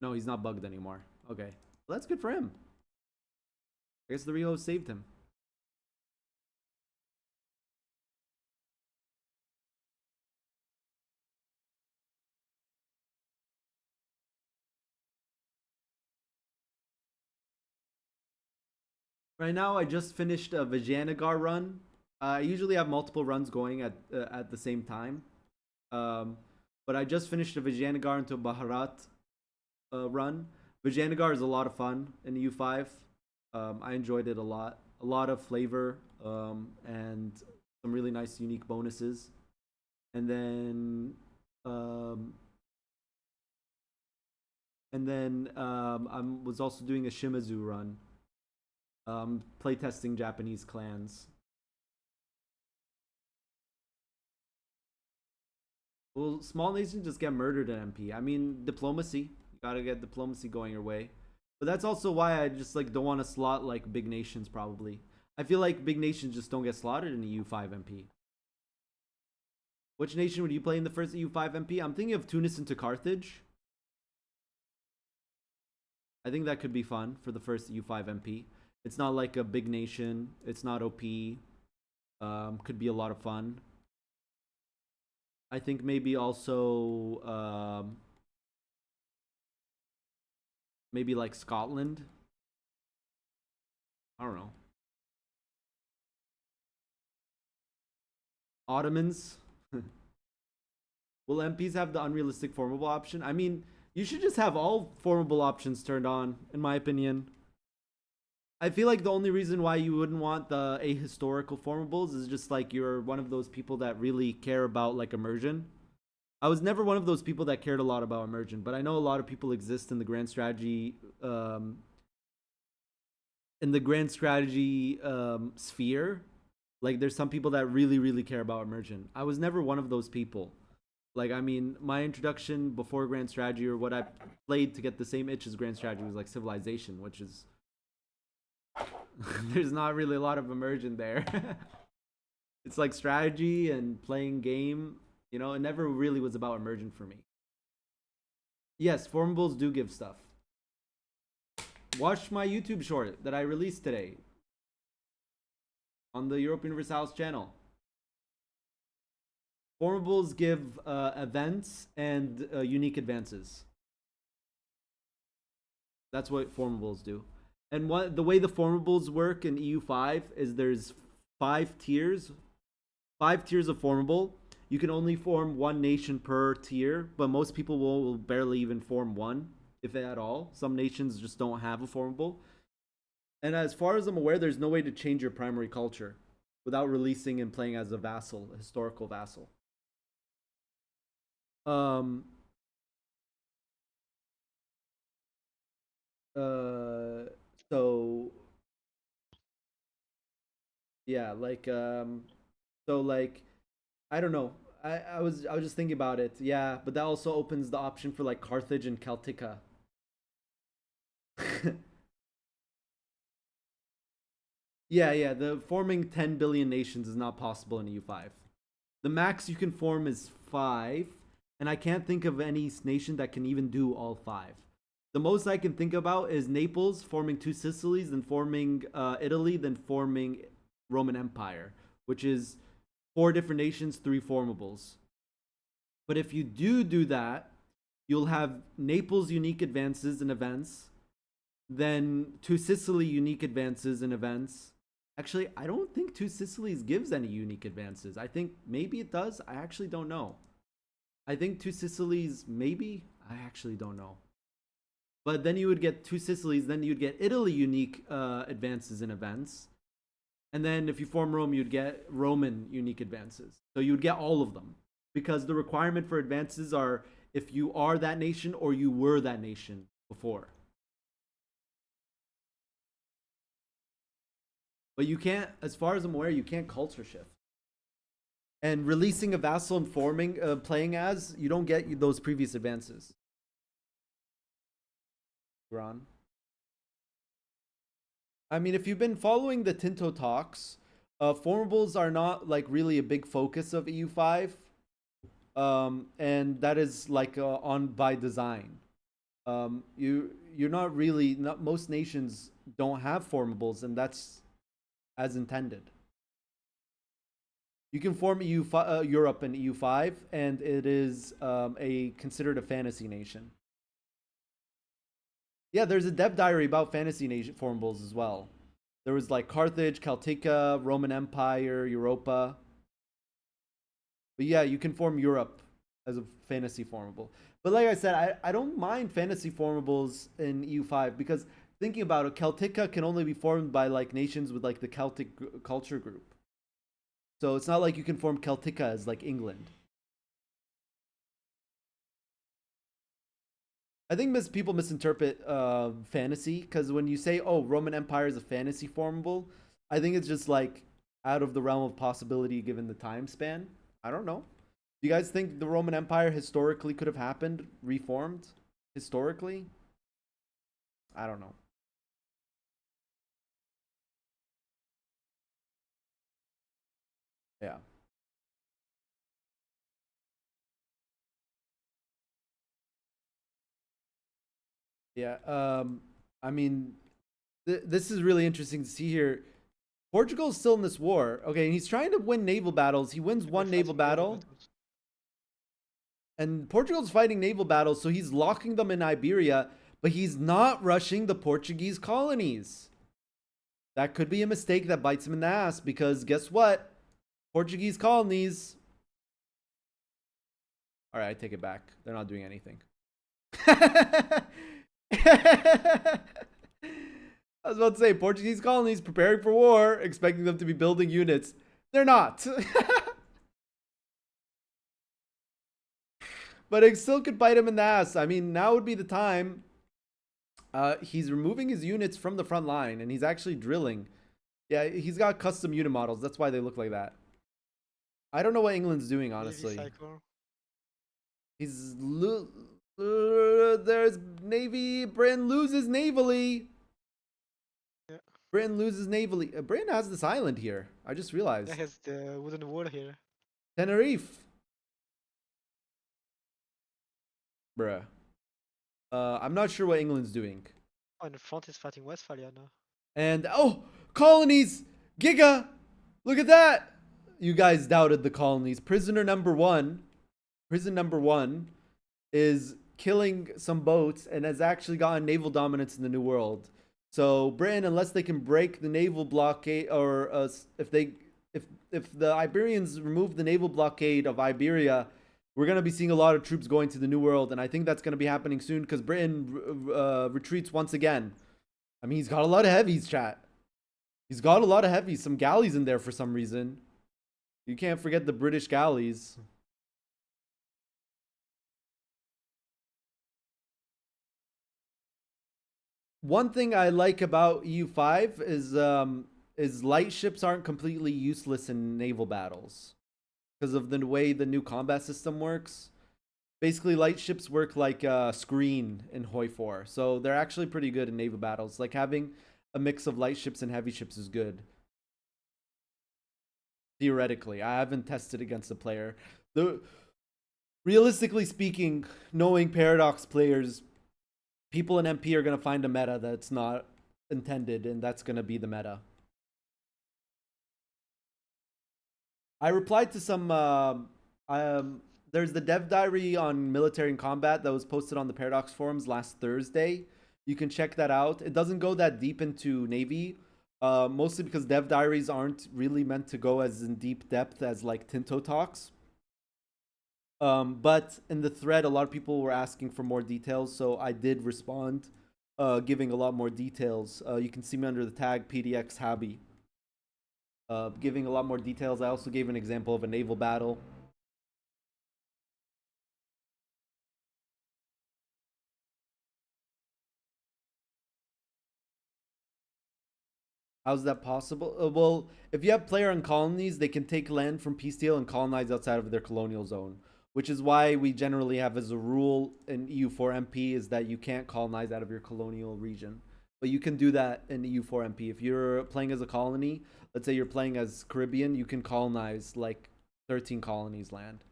No, he's not bugged anymore. Okay, well, that's good for him. I guess the Rio saved him. Right now, I just finished a Vijayanagar run. I usually have multiple runs going at the same time. But I just finished a Vijayanagar into a Bharat run. Vijayanagar is a lot of fun in the U5. I enjoyed it a lot. A lot of flavor and some really nice unique bonuses. And then I was also doing a Shimazu run. Playtesting Japanese clans. Well, small nations just get murdered in MP. I mean, diplomacy. You gotta get diplomacy going your way. But that's also why I just like don't want to slot like big nations. Probably, I feel like big nations just don't get slotted in EU5 MP. Which nation would you play in the first EU5 MP? I'm thinking of Tunis into Carthage. I think that could be fun for the first EU5 MP. It's not like a big nation. It's not OP. Could be a lot of fun. I think maybe also maybe like Scotland. I don't know. Ottomans. Will MPs have the unrealistic formable option? I mean, you should just have all formable options turned on, in my opinion. I feel like the only reason why you wouldn't want the ahistorical formables is just like you're one of those people that really care about like immersion. I was never one of those people that cared a lot about immersion, but I know a lot of people exist in the grand strategy sphere. Like there's some people that really care about immersion. I was never one of those people. Like, I mean, my introduction before grand strategy, or what I played to get the same itch as grand strategy, was like civilization, which is there's not really a lot of immersion there. It's like strategy and playing game, you know. It never really was about immersion for me. Yes, formables do give stuff. Watch my YouTube short that I released today on the Europe Universalis channel. Formables give events and unique advances. That's what formables do. And the way the formables work in EU5 is there's 5 tiers. 5 tiers of formable. You can only form 1 nation per tier, but most people will barely even form 1, if at all. Some nations just don't have a formable. And as far as I'm aware, there's no way to change your primary culture without releasing and playing as a vassal, a historical vassal. So yeah, like so like I don't know. I was just thinking about it. Yeah, but that also opens the option for like Carthage and Celtica. Yeah, the forming 10 billion nations is not possible in EU5. The max you can form is 5, and I can't think of any nation that can even do all 5. The most I can think about is Naples forming 2 Sicilies, then forming Italy, then forming Roman Empire, which is 4 different nations, 3 formables. But if you do that, you'll have Naples unique advances and events, then 2 Sicily unique advances and events. Actually, I don't think 2 Sicilies gives any unique advances. I think maybe it does. I actually don't know. I think 2 Sicilies, maybe. I actually don't know. But then you would get 2 Sicilies, then you'd get Italy unique advances and events. And then if you form Rome, you'd get Roman unique advances. So you'd get all of them. Because the requirement for advances are if you are that nation or you were that nation before. But you can't, as far as I'm aware, you can't culture shift. And releasing a vassal and forming, playing as, you don't get those previous advances. Gron. I mean, if you've been following the Tinto talks, formables are not like really a big focus of EU5. And that is like on by design. You're not really, most nations don't have formables, and that's as intended. You can form Europe in EU5, and it is considered a fantasy nation. Yeah, there's a dev diary about fantasy nation formables as well. There was like Carthage, Celtica, Roman Empire, Europa. But yeah, you can form Europe as a fantasy formable. But like I said, I don't mind fantasy formables in EU5 because thinking about it, Celtica can only be formed by like nations with like the Celtic culture group. So it's not like you can form Celtica as like England. I think people misinterpret fantasy because when you say, oh, Roman Empire is a fantasy formable, I think it's just like out of the realm of possibility given the time span. I don't know. Do you guys think the Roman Empire historically could have happened, reformed historically? I don't know. Yeah. Yeah. I mean, this is really interesting to see here. Portugal is still in this war. Okay, and he's trying to win naval battles. He wins They're one naval fighting naval battle. battles. And Portugal's fighting naval battles, so he's locking them in Iberia, but he's not rushing the Portuguese colonies. That could be a mistake that bites him in the ass because guess what? Portuguese colonies. All right, I take it back. They're not doing anything. I was about to say Portuguese colonies preparing for war, expecting them to be building units. They're not. But it still could bite him in the ass. I mean, now would be the time. He's removing his units from the front line, and he's actually drilling. Yeah, he's got custom unit models. That's why they look like that. I don't know what England's doing, Navy honestly. cycle. He's there's Navy. Britain loses navally. Yeah. Britain loses navally. Britain has this island here. I just realized. That has the wooden wall here. Tenerife. Bruh. I'm not sure what England's doing. Oh, and the front is fighting Westphalia now. And oh, colonies! Giga! Look at that! You guys doubted the colonies. Prison number one is killing some boats and has actually gotten naval dominance in the New World. So Britain, unless they can break the naval blockade, or if the Iberians remove the naval blockade of Iberia, we're going to be seeing a lot of troops going to the New World, and I think that's going to be happening soon because Britain retreats once again. I mean, he's got a lot of heavies, chat. He's got a lot of heavies. Some galleys in there for some reason. You can't forget the British galleys. One thing I like about EU5 is light ships aren't completely useless in naval battles because of the way the new combat system works. Basically, light ships work like a screen in Hoi 4, so they're actually pretty good in naval battles. Like having a mix of light ships and heavy ships is good. Theoretically, I haven't tested against a player. Realistically speaking, knowing Paradox players, people in MP are gonna find a meta that's not intended, and that's gonna be the meta. I replied to some. There's the dev diary on military and combat that was posted on the Paradox forums last Thursday. You can check that out. It doesn't go that deep into Navy, mostly because dev diaries aren't really meant to go as in deep depth as like Tinto talks. But in the thread, a lot of people were asking for more details, so I did respond, giving a lot more details. You can see me under the tag PDXHabi, giving a lot more details. I also gave an example of a naval battle. How's that possible? Well, if you have player on colonies, they can take land from peace deal and colonize outside of their colonial zone, which is why we generally have as a rule in EU4 MP is that you can't colonize out of your colonial region. But you can do that in EU4 MP. If you're playing as a colony, let's say you're playing as Caribbean, you can colonize like 13 colonies land.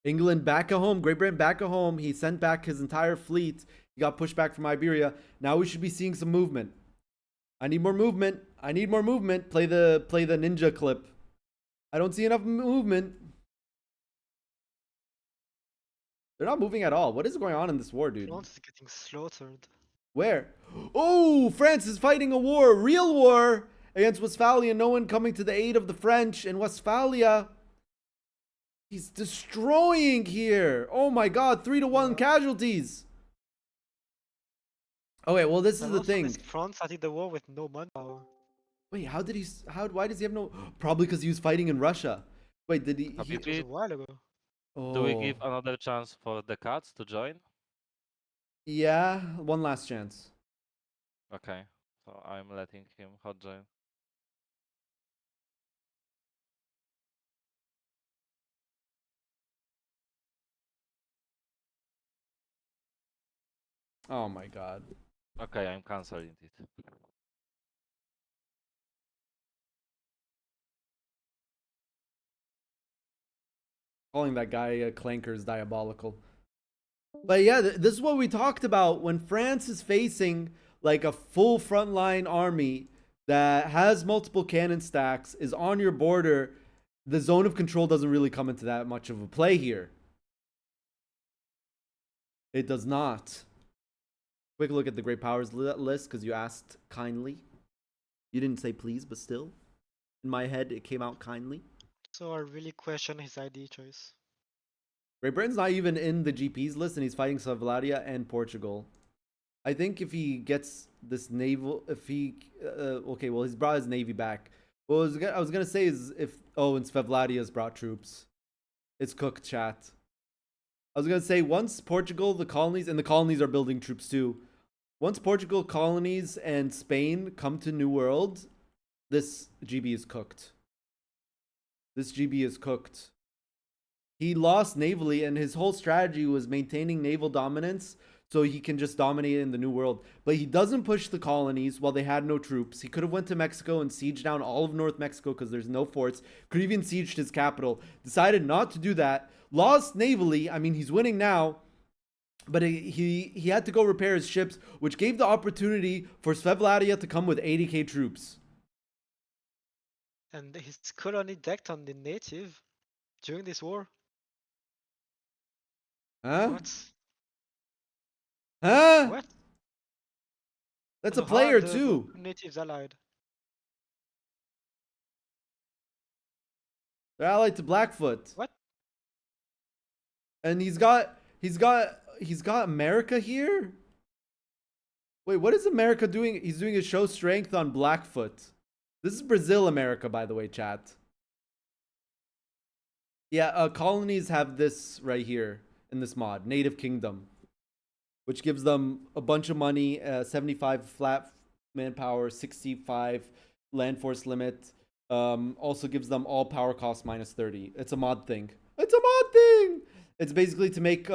England back at home, Great Britain back at home. He sent back his entire fleet. He got pushed back from Iberia. Now we should be seeing some movement. I need more movement. I need more movement. Play the ninja clip. I don't see enough movement. They're not moving at all. What is going on in this war, dude? France is getting slaughtered. Where? Oh, France is fighting a war, real war against Westphalia. No one coming to the aid of the French in Westphalia. He's destroying here. Oh my god, 3-1 casualties. Okay, well this is the thing. France started the war with no manpower. Wait, why does he have no? Probably because he was fighting in Russia. Wait, did he? It was a while ago. Do we give Oh, another chance for the cats to join? yeah, one last chance. Okay, so I'm letting him hot join. Oh my god. Okay, I'm canceling it. Calling that guy Clanker is diabolical. But yeah, this is what we talked about when France is facing like a full frontline army that has multiple cannon stacks, is on your border. The zone of control doesn't really come into that much of a play here. It does not. Quick look at the great powers list because you asked kindly. You didn't say please, but still. In my head, it came out kindly. So I really question his ID choice. Great Britain's not even in the GP's list, and he's fighting Slovakia and Portugal. I think if he gets this naval, if he, okay, well, he's brought his navy back. What I was gonna say is if, oh, and Svevladia's brought troops. It's cooked, chat. I was gonna say once Portugal, the colonies, and the colonies are building troops too. Once Portugal, colonies, and Spain come to New World, this GB is cooked. This GB is cooked. He lost navally, and his whole strategy was maintaining naval dominance so he can just dominate in the New World. But he doesn't push the colonies while they had no troops. He could have went to Mexico and sieged down all of North Mexico because there's no forts. Could even sieged his capital. Decided not to do that. Lost navally. I mean, he's winning now. But he had to go repair his ships, which gave the opportunity for Svevladia to come with 80k troops. And his colony decked on the native during this war. Huh? What? Huh? What? That's a And how are player the too. natives allied? They're allied to Blackfoot. What? And he's got America here? Wait, what is America doing? He's doing a show strength on Blackfoot. This is Brazil America, by the way, chat. Yeah, colonies have this right here in this mod, Native Kingdom, which gives them a bunch of money, 75 flat manpower, 65 land force limit. Also gives them all power cost minus 30. It's a mod thing. It's a mod thing. It's basically to make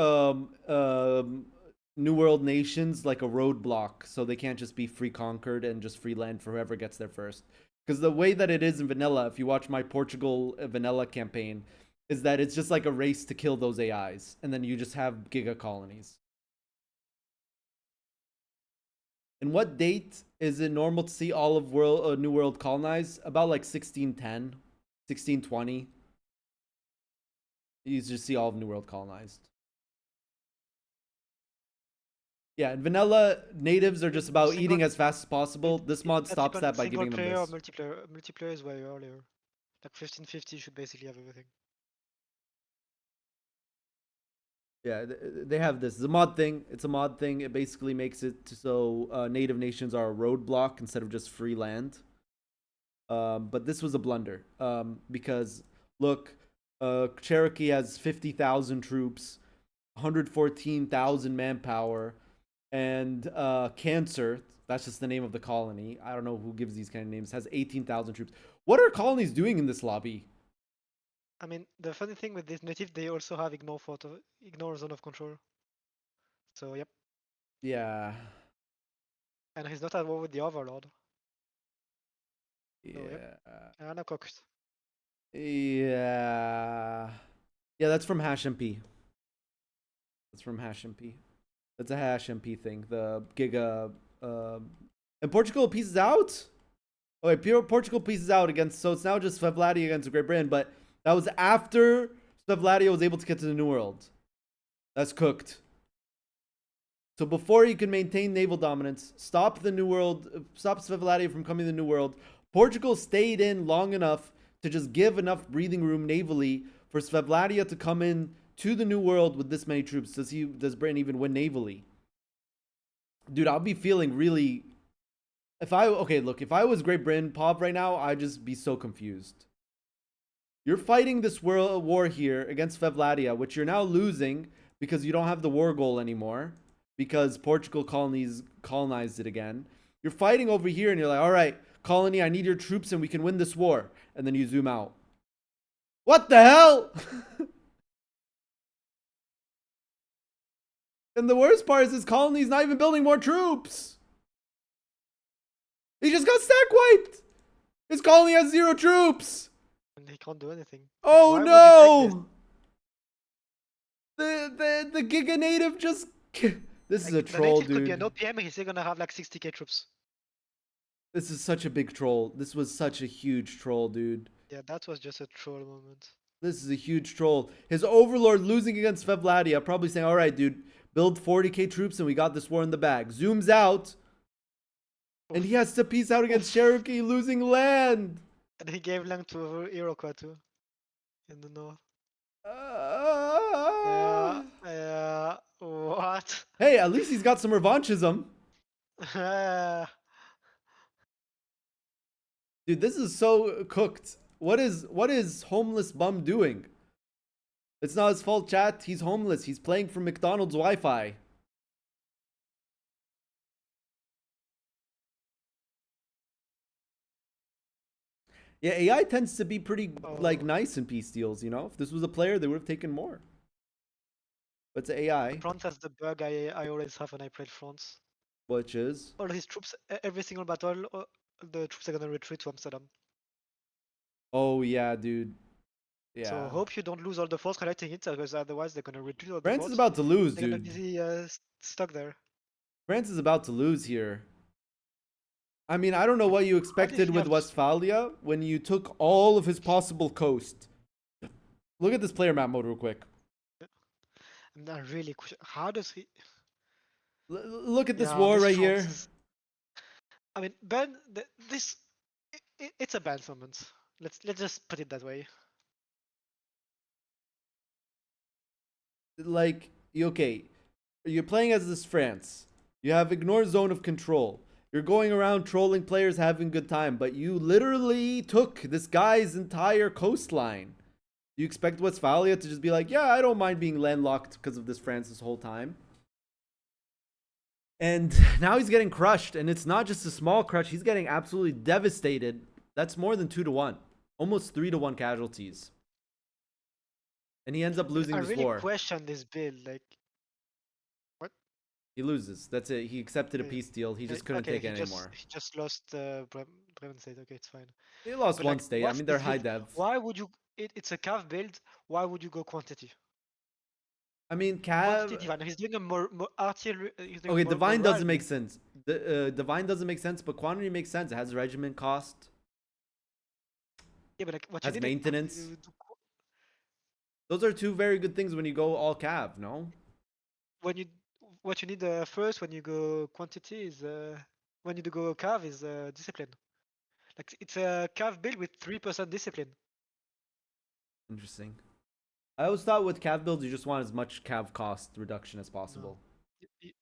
New World nations like a roadblock, so they can't just be free conquered and just free land for whoever gets there first. Because the way that it is in vanilla, if you watch my Portugal vanilla campaign, is that it's just like a race to kill those AIs, and then you just have giga colonies. And what date is it normal to see all of New World colonized? About like 1610, 1620. You just see all of New World colonized. Yeah, in vanilla, natives are just about eating as fast as possible. This mod stops that by giving them this. Multiplayer is way earlier. Like 1550 should basically have everything. Yeah, they have this. It's a mod thing. It's a mod thing. It basically makes it so native nations are a roadblock instead of just free land. But this was a blunder because, look, Cherokee has 50,000 troops, 114,000 manpower, and Cancer, that's just the name of the colony. I don't know who gives these kind of names, has 18,000 troops. What are colonies doing in this lobby? I mean, the funny thing with this native, they also have ignore zone of control. So, yep. Yeah. And he's not at war with the Overlord. Yeah. So, yep. And cooked. Yeah. Yeah, that's from Hash MP. That's from Hash MP. That's a Hash MP thing. The Giga. And Portugal pieces out? Okay, Portugal pieces out against. So it's now just Svevladia against Great Britain, but that was after Svevladia was able to get to the New World. That's cooked. So before he could maintain naval dominance, stop the New World, stop Svevladia from coming to the New World, Portugal stayed in long enough to just give enough breathing room navally for Svevladia to come in to the New World with this many troops. Does Britain even win navally? Dude, I'll be feeling really... If I was Great Britain, Pop, right now, I'd just be so confused. You're fighting this war here against Svevladia, which you're now losing because you don't have the war goal anymore, because Portugal colonized it again. You're fighting over here and you're like, all right, colony, I need your troops and we can win this war. And then you zoom out. What the hell? And the worst part is his colony's not even building more troops. He just got stack wiped. His colony has 0 troops. And he can't do anything. Oh Why would you take no! The Giga Native just. This is a the troll, native could be an dude. OPM, he's still gonna have like 60k troops. This is such a big troll. This was such a huge troll, dude. Yeah, that was just a troll moment. This is a huge troll. His overlord losing against Fevladia, probably saying, all right, dude, build 40k troops and we got this war in the bag. Zooms out. And he has to peace out against Cherokee, losing land. And he gave land to Iroquois too. In the north. Yeah, what? Hey, at least he's got some revanchism. Dude, this is so cooked. What is homeless bum doing? It's not his fault, chat. He's homeless. He's playing from McDonald's Wi-Fi. Yeah, AI tends to be pretty like nice in peace deals, you know? If this was a player, they would have taken more. But it's AI, France has the bug I always have when I played France. which is All his troops, every single battle, the troops are gonna retreat to Amsterdam. oh yeah, dude. Yeah. So hope you don't lose all the force collecting it, because otherwise they're gonna retreat all the France force. is about to lose, They're gonna dude. be stuck there. France is about to lose here. I mean, I don't know what you expected he with have- Westphalia when you took all of his possible coast. Look at this player map mode real quick. And I really question, how does he? Look at this Yeah, war this right France here. is- I mean, Ben, this, it's a bad moment. Let's just put it that way. Like, okay, you're playing as this France. You have ignore zone of control. You're going around trolling players, having a good time, but you literally took this guy's entire coastline. You expect Westphalia to just be like, yeah, I don't mind being landlocked because of this France this whole time. And now he's getting crushed, and it's not just a small crush. He's getting absolutely devastated. That's more than 2-1, almost 3-1 casualties. And he ends up losing I this really war. question this build. Like, He loses. That's it. He accepted a Okay. peace deal. He just couldn't okay, take it he anymore. He just lost Bremen State. Okay, it's fine. He lost But one like, state. I what's mean, they're this high build? dev. Why would you? It's a cav build. Why would you go quantity? I mean, Quantity Cav. divine. He's doing a more artillery. He's doing Okay, more divine morale doesn't make build. sense. The divine doesn't make sense, but quantity makes sense. It has regiment cost. Yeah, but like what Has you need is maintenance. to Those are two very good things when you go all Cav. No. when you what you need first when you go quantity is when you do go cav is discipline. Like it's a cav build with 3% discipline. Interesting. I always thought with Cav builds you just want as much Cav cost reduction as possible.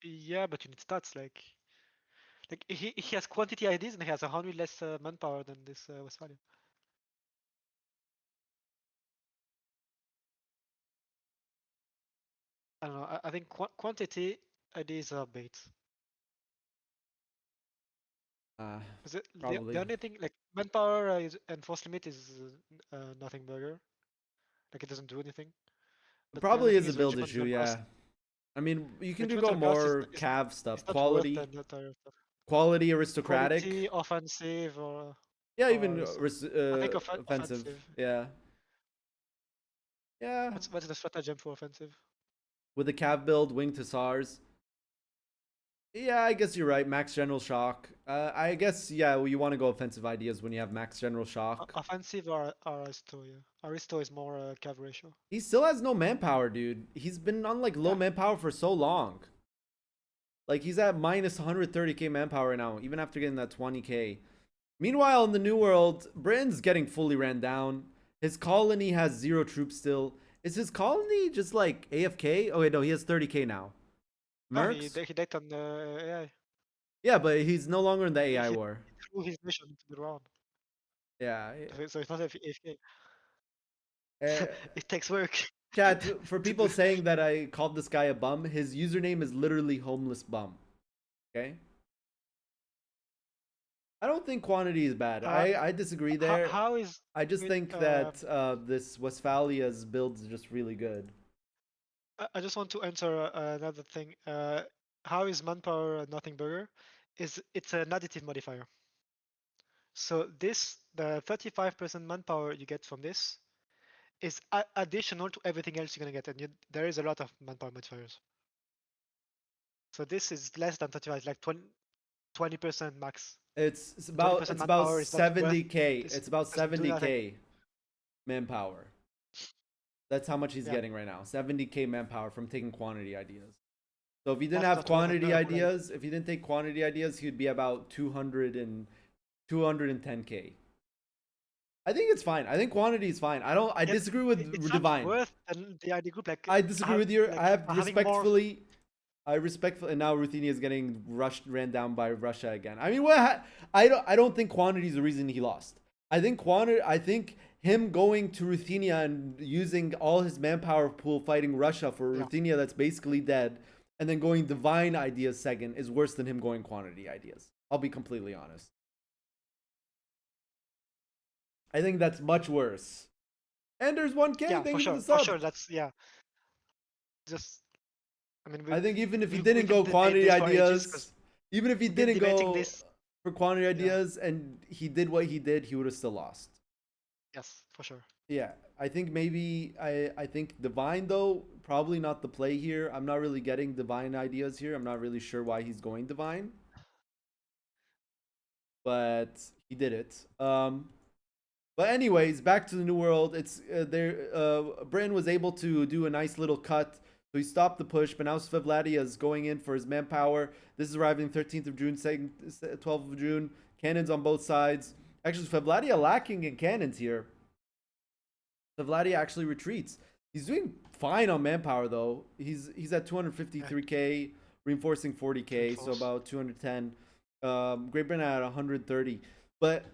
Yeah, but you need stats like he has quantity IDs and he has 100 less manpower than this Westphalia. I don't know. I think quantity IDs are bait. Probably. The only thing like manpower and force limit is nothing burger. Like it doesn't do anything. But the Probably only is thing a build regiment issue, on cost. yeah. I mean, you can do Regiment go on cost more is Cav stuff. It's not Quality, worth the entire stuff. quality, aristocratic. Quality, offensive, or Yeah, even I think offensive. offensive. Yeah. Yeah. What's the stratagem for offensive? With the Cav build, Wing to SARS. Yeah, I guess you're right. Max General Shock. I guess, yeah, well, you want to go offensive ideas when you have Max General Shock. Offensive or Aristo, yeah. Aristo is more cav ratio. He still has no manpower, dude. He's been on like low manpower for so long. Like he's at minus 130k manpower now, even after getting that 20k. Meanwhile, in the New World, Britain's getting fully ran down. His colony has 0 troops still. Is his colony just like AFK? Oh wait, no, he has 30k now. No, Mercs? he died on AI. Yeah, but he's no longer in the AI war. He threw his mission into the ground. Yeah. So it's not AFK. Uh, It takes work. Chat, for to people do- saying that I called this guy a bum, his username is literally homeless bum. Okay? I don't think quantity is bad. I disagree there. How is I just with, think that this Westphalia's build is just really good. I just want to answer another thing. How is manpower nothing burger? It's an additive modifier. So this, the 35% manpower you get from this, is additional to everything else you're gonna get, and there is a lot of manpower modifiers. So this is less than 35, like 20% max. It's 20% about manpower is not worth 70k. this. It's about Doesn't do nothing. 70k manpower. That's how much he's Yeah. getting right now. 70k manpower from taking quantity ideas. So if he didn't That's have not worth quantity another ideas, if he didn't take quantity ideas, he'd be about 210k. I think it's fine. I think quantity is fine. I Yeah, disagree with it's Divine. not worth the ID group. Like I disagree with you. like, I have having more. respectfully. I respectfully, and now Ruthenia is getting ran down by Russia again. I mean, what? I don't think quantity is the reason he lost. I think him going to Ruthenia and using all his manpower pool fighting Russia for Yeah. Ruthenia that's basically dead, and then going divine ideas second is worse than him going quantity ideas. I'll be completely honest. I think that's much worse. And there's 1K. Yeah, Thank for you sure, for the sub. for sure. That's just. I mean, I think even if he we didn't can go debate quantity this for ages, 'cause ideas, even if he we've been didn't debating go this. for quantity ideas and he did what he did, he would have still lost. Yes, for sure. Yeah, I think maybe I think divine though probably not the play here. I'm not really getting divine ideas here. I'm not really sure why he's going divine, but he did it. But anyways, back to the new world. It's Britain was able to do a nice little cut. So he stopped the push, but now Svevladia is going in for his manpower. This is arriving 13th of June, 12th of June. Cannons on both sides. Actually, Svevladia lacking in cannons here. Svevladia actually retreats. He's doing fine on manpower though. He's at 253k, reinforcing 40k, so about 210. Great Britain at 130. But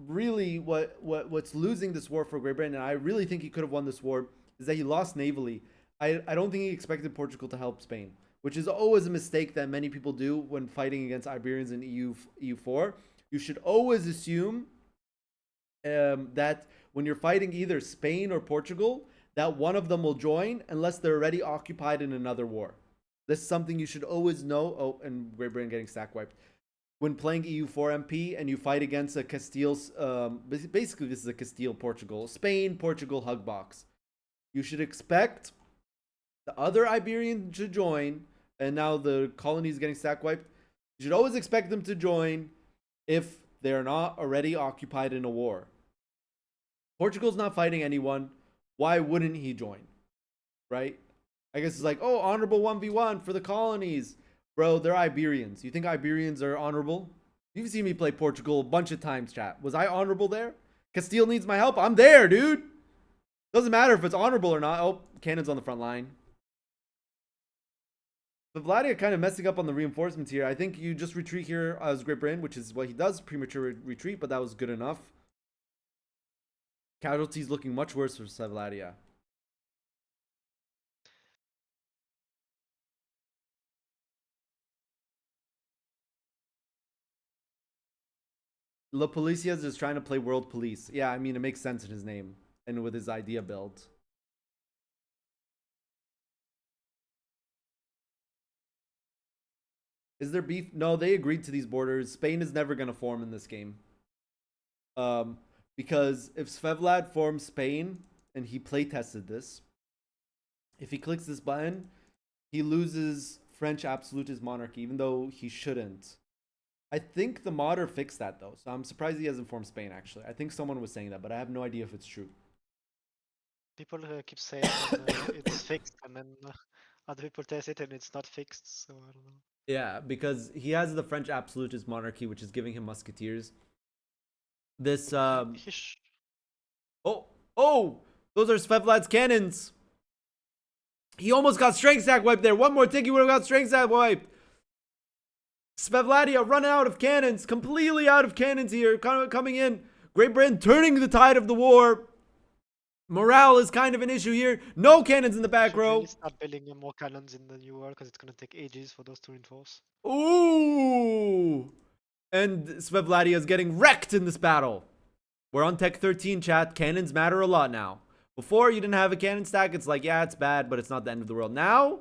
really, what's losing this war for Great Britain, and I really think he could have won this war, is that he lost navally. I don't think he expected Portugal to help Spain, which is always a mistake that many people do when fighting against Iberians in EU4. You should always assume that when you're fighting either Spain or Portugal, that one of them will join unless they're already occupied in another war. This is something you should always know. Oh, and Great Britain getting stack wiped. When playing EU4 MP and you fight against a Castile's, basically this is a Castile, Portugal, Spain, Portugal hug box. You should expect the other Iberian to join, and now the colony is getting stack wiped. You should always expect them to join if they're not already occupied in a war. Portugal's not fighting anyone. Why wouldn't he join? Right? I guess it's like, oh, honorable 1v1 for the colonies. Bro, they're Iberians. You think Iberians are honorable? You've seen me play Portugal a bunch of times, chat. Was I honorable there? Castile needs my help. I'm there, dude. Doesn't matter if it's honorable or not. Oh, cannons on the front line. But Vladia kind of messing up on the reinforcements here. I think you just retreat here as Great Britain, which is what he does, premature retreat, but that was good enough. Casualties looking much worse for Vladia. La Policia is just trying to play world police. Yeah, I mean, it makes sense in his name and with his idea build. Is there beef? No, they agreed to these borders. Spain is never going to form in this game. Because if Svevlad forms Spain, and he playtested this, if he clicks this button, he loses French absolutist monarchy, even though he shouldn't. I think the modder fixed that though, so I'm surprised he hasn't formed Spain actually. I think someone was saying that, but I have no idea if it's true. People keep saying it's fixed, and then other people test it and it's not fixed. So I don't know. Yeah, because he has the French absolutist monarchy, which is giving him musketeers. This oh, those are Svevlad's cannons. He almost got strength stack wiped there. One more tick, he would have got strength stack wiped. Svevladia running out of cannons, completely out of cannons here, coming in. Great Britain turning the tide of the war. Morale is kind of an issue here. No cannons in the back row. Really start building more cannons in the new world because it's gonna take ages for those to reinforce. Ooh! And Svevladia is getting wrecked in this battle. We're on Tech 13, chat. Cannons matter a lot now. Before you didn't have a cannon stack, it's like, yeah, it's bad, but it's not the end of the world. Now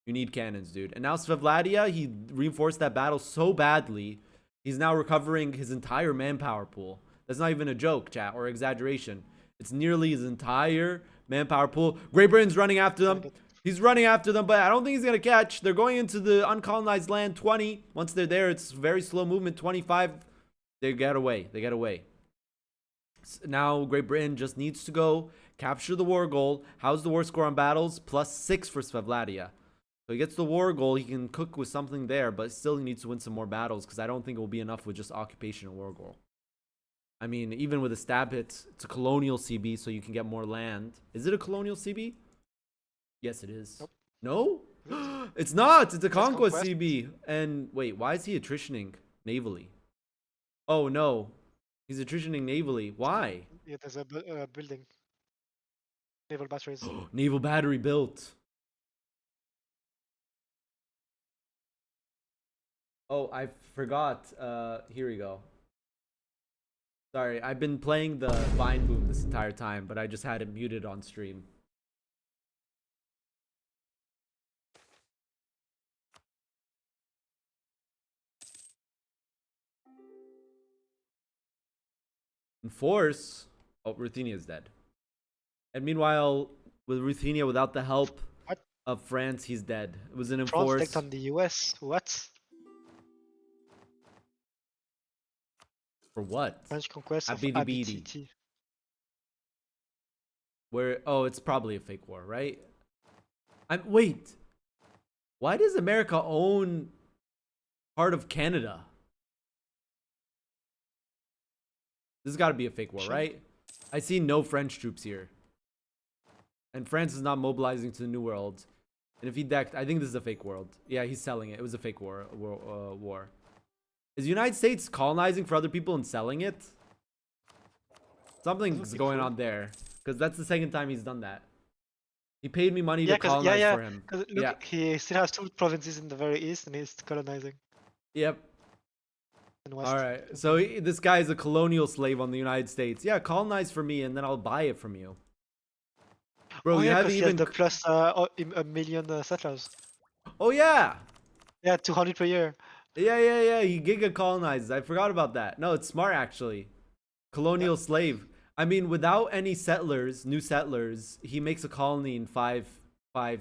you need cannons, dude. And now Svevladia, he reinforced that battle so badly, he's now recovering his entire manpower pool. That's not even a joke, chat, or exaggeration. It's nearly his entire manpower pool. Great Britain's running after them. He's running after them, but I don't think he's going to catch. They're going into the uncolonized land 20. Once they're there, it's very slow movement. 25, they get away. They get away. Now Great Britain just needs to go capture the war goal. How's the war score on battles? +6 for Svevladia. So he gets the war goal. He can cook with something there, but still he needs to win some more battles because I don't think it will be enough with just occupation and war goal. I mean, even with a stab hit, it's a colonial CB, so you can get more land. Is it a colonial CB? Yes, it is. Nope. No? It's not. It's a conquest conquest. CB. And wait, why is he attritioning navally? Oh, no. He's attritioning navally. Why? Yeah, there's a building. Naval batteries. Naval battery built. Oh, I forgot. Here we go. Sorry, I've been playing the Vine Boom this entire time, but I just had it muted on stream. Enforce. Oh, Ruthenia is dead. And meanwhile, with Ruthenia, without the help What? of France, he's dead. It was an France enforce. takes on the US. What? For what? French conquest of Habibidi. City. Where? Oh, it's probably a fake war, right? Wait. Why does America own part of Canada? This has got to be a fake war, Sure. right? I see no French troops here. And France is not mobilizing to the New World. And if he decked, I think this is a fake world. Yeah, he's selling it. It was a fake war. Is the United States colonizing for other people and selling it? Something's That'd be going cool. on there. Because that's the second time he's done that. He paid me money Yeah, to colonize for him. Because look, Yeah. he still has 2 provinces in the very east, and he's colonizing Yep. in west. All right. So this guy is a colonial slave on the United States. Yeah, colonize for me and then I'll buy it from you. Bro, Oh, you yeah, 'cause haven't he has even. the plus a million settlers. Oh, yeah. Yeah, 200 per year. Yeah. He giga colonizes. I forgot about that. No, it's smart actually. Colonial slave. I mean, without any settlers, new settlers, he makes a colony in five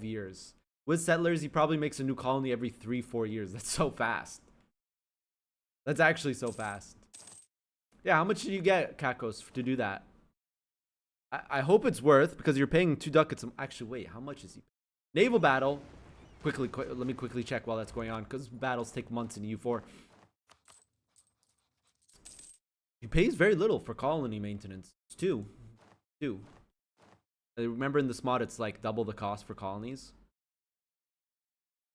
years. With settlers, he probably makes a new colony every 3-4 years. That's so fast. That's actually so fast. Yeah, how much did you get, Kakos, to do that? I hope it's worth, because you're paying 2 ducats. Actually, wait, how much is he? Naval battle. Let me quickly check while that's going on, because battles take months in U4. He pays very little for colony maintenance. It's 2. Remember in this mod, it's like double the cost for colonies.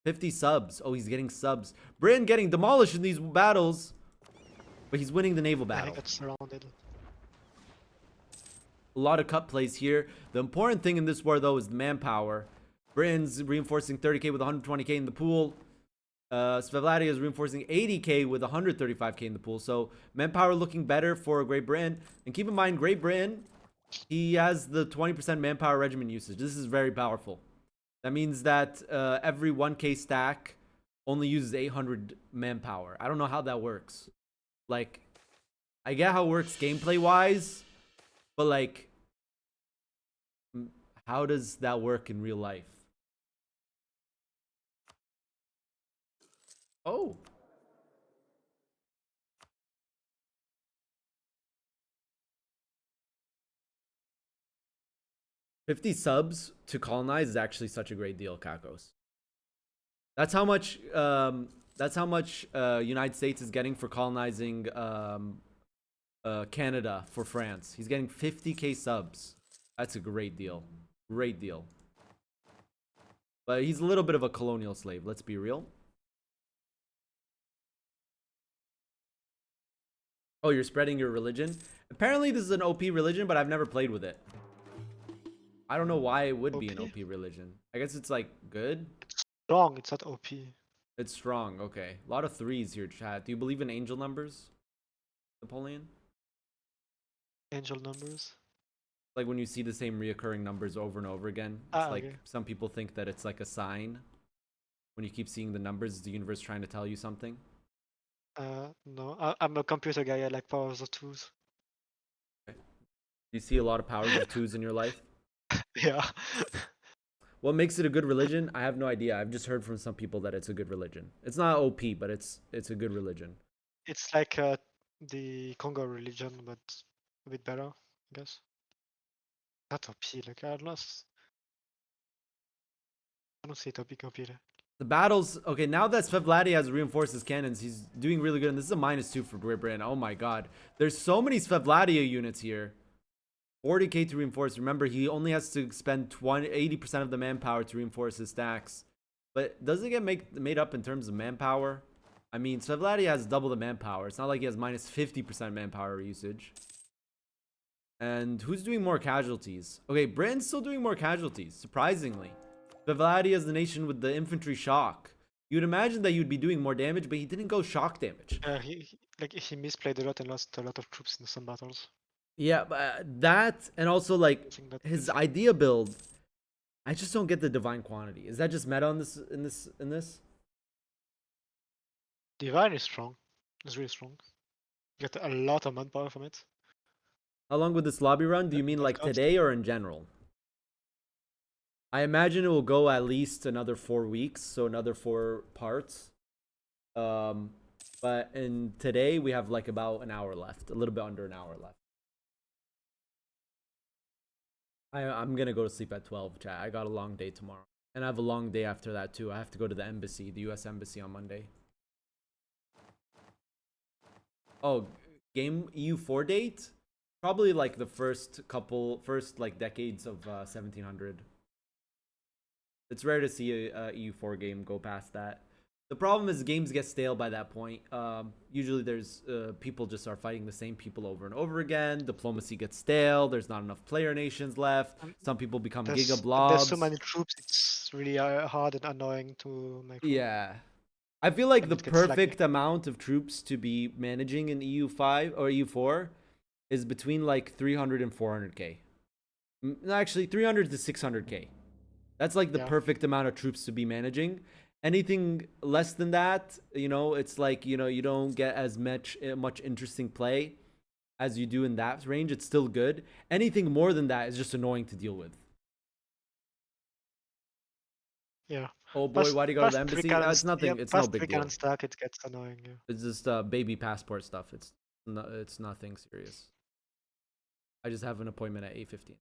50 subs. Oh, he's getting subs. Britain getting demolished in these battles, but he's winning the naval Yeah, he battle. got surrounded. A lot of cut plays here. The important thing in this war, though, is the manpower. Britain's reinforcing 30k with 120k in the pool. Svevladia is reinforcing 80k with 135k in the pool. So manpower looking better for Great Britain. And keep in mind, Great Britain, he has the 20% manpower regiment usage. This is very powerful. That means that every 1k stack only uses 800 manpower. I don't know how that works. Like, I get how it works gameplay wise, but like, how does that work in real life? Oh. $50 subs to colonize is actually such a great deal, Kakos. That's how much United States is getting for colonizing Canada for France. He's getting 50k subs. That's a great deal. Great deal. But he's a little bit of a colonial slave, let's be real. Oh, you're spreading your religion? Apparently this is an OP religion, but I've never played with it. I don't know why it would be an OP religion. I guess it's like good. Strong, it's not OP. It's strong, okay. A lot of 3s here, chat. Do you believe in angel numbers, Napoleon? Angel numbers. Like when you see the same reoccurring numbers over and over again. It's Ah, like okay. some people think that it's like a sign. When you keep seeing the numbers, is the universe trying to tell you something? No, I'm a computer guy. I like powers of twos. Do you see a lot of powers of twos in your life? Yeah. What makes it a good religion? I have no idea. I've just heard from some people that it's a good religion. It's not OP, but it's a good religion. It's like the Congo religion, but a bit better, I guess. Not OP, like I don't see it OP. The battles. Okay, now that Svevladi has reinforced his cannons, he's doing really good. And this is a -2 for Great Britain. Oh my god. There's so many Svevladia units here. 40k to reinforce. Remember, he only has to spend 80% of the manpower to reinforce his stacks. But does it get made up in terms of manpower? I mean, Svevladi has double the manpower. It's not like he has -50% manpower usage. And who's doing more casualties? Okay, Britain's still doing more casualties, surprisingly. Svevladi is the nation with the infantry shock. You'd imagine that you'd be doing more damage, but he didn't go shock damage. He misplayed a lot and lost a lot of troops in some battles. Yeah, but that and also like I think that his is- idea build, I just don't get the divine quantity. Is that just meta on this in this? Divine is strong. It's really strong. You get a lot of manpower from it. How long would this lobby run? Do you mean That like counts. today or in general? I imagine it will go at least another 4 weeks, so another 4 parts. But in today we have like about an hour left, a little bit under an hour left. I'm gonna go to sleep at 12, chat. I got a long day tomorrow. And I have a long day after that too. I have to go to the embassy, the US embassy on Monday. Oh, game EU4 date? Probably like the first like decades of 1700. It's rare to see a EU4 game go past that. The problem is games get stale by that point. Usually there's people just are fighting the same people over and over again. Diplomacy gets stale. There's not enough player nations left. Some people become giga There's blobs. so many troops. It's really hard and annoying to make. Yeah. I feel like And the it gets laggy. perfect amount of troops to be managing in EU5 or EU4 is between like 300 and 400k. No, actually 300 to 600k. That's like the Yeah. perfect amount of troops to be managing. Anything less than that, you know, it's like, you know, you don't get as much interesting play as you do in that range. It's still good. Anything more than that is just annoying to deal with. Yeah. Oh boy, why do you go to the Past three embassy? cannons- That's nothing. yeah, It's no past big three deal. cannon stack, it gets annoying. Yeah. It's just baby passport stuff. It's nothing serious. I just have an appointment at 8:15.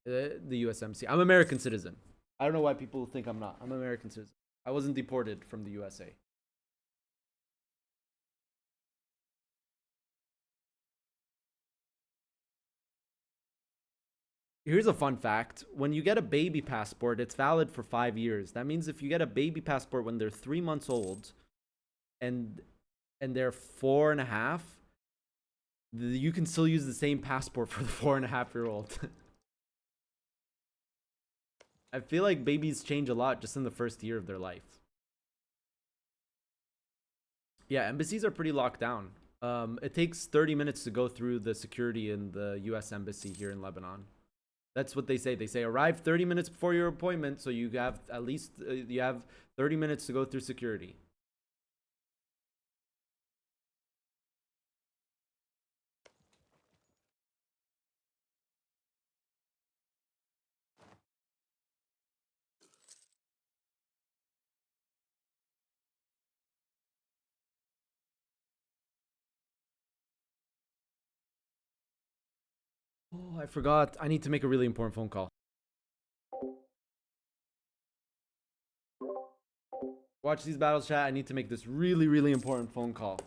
The USMC. I'm American citizen. I don't know why people think I'm not. I'm an American citizen. I wasn't deported from the USA. Here's a fun fact. When you get a baby passport, it's valid for 5 years. That means if you get a baby passport when they're 3 months old and they're 4.5, you can still use the same passport for the 4.5-year-old. I feel like babies change a lot just in the first year of their life. Yeah, embassies are pretty locked down. It takes 30 minutes to go through the security in the US embassy here in Lebanon. That's what they say. They say arrive 30 minutes before your appointment, so you have at least you have 30 minutes to go through security. Oh, I forgot. I need to make a really important phone call. Watch these battles, chat. I need to make this really, really important phone call.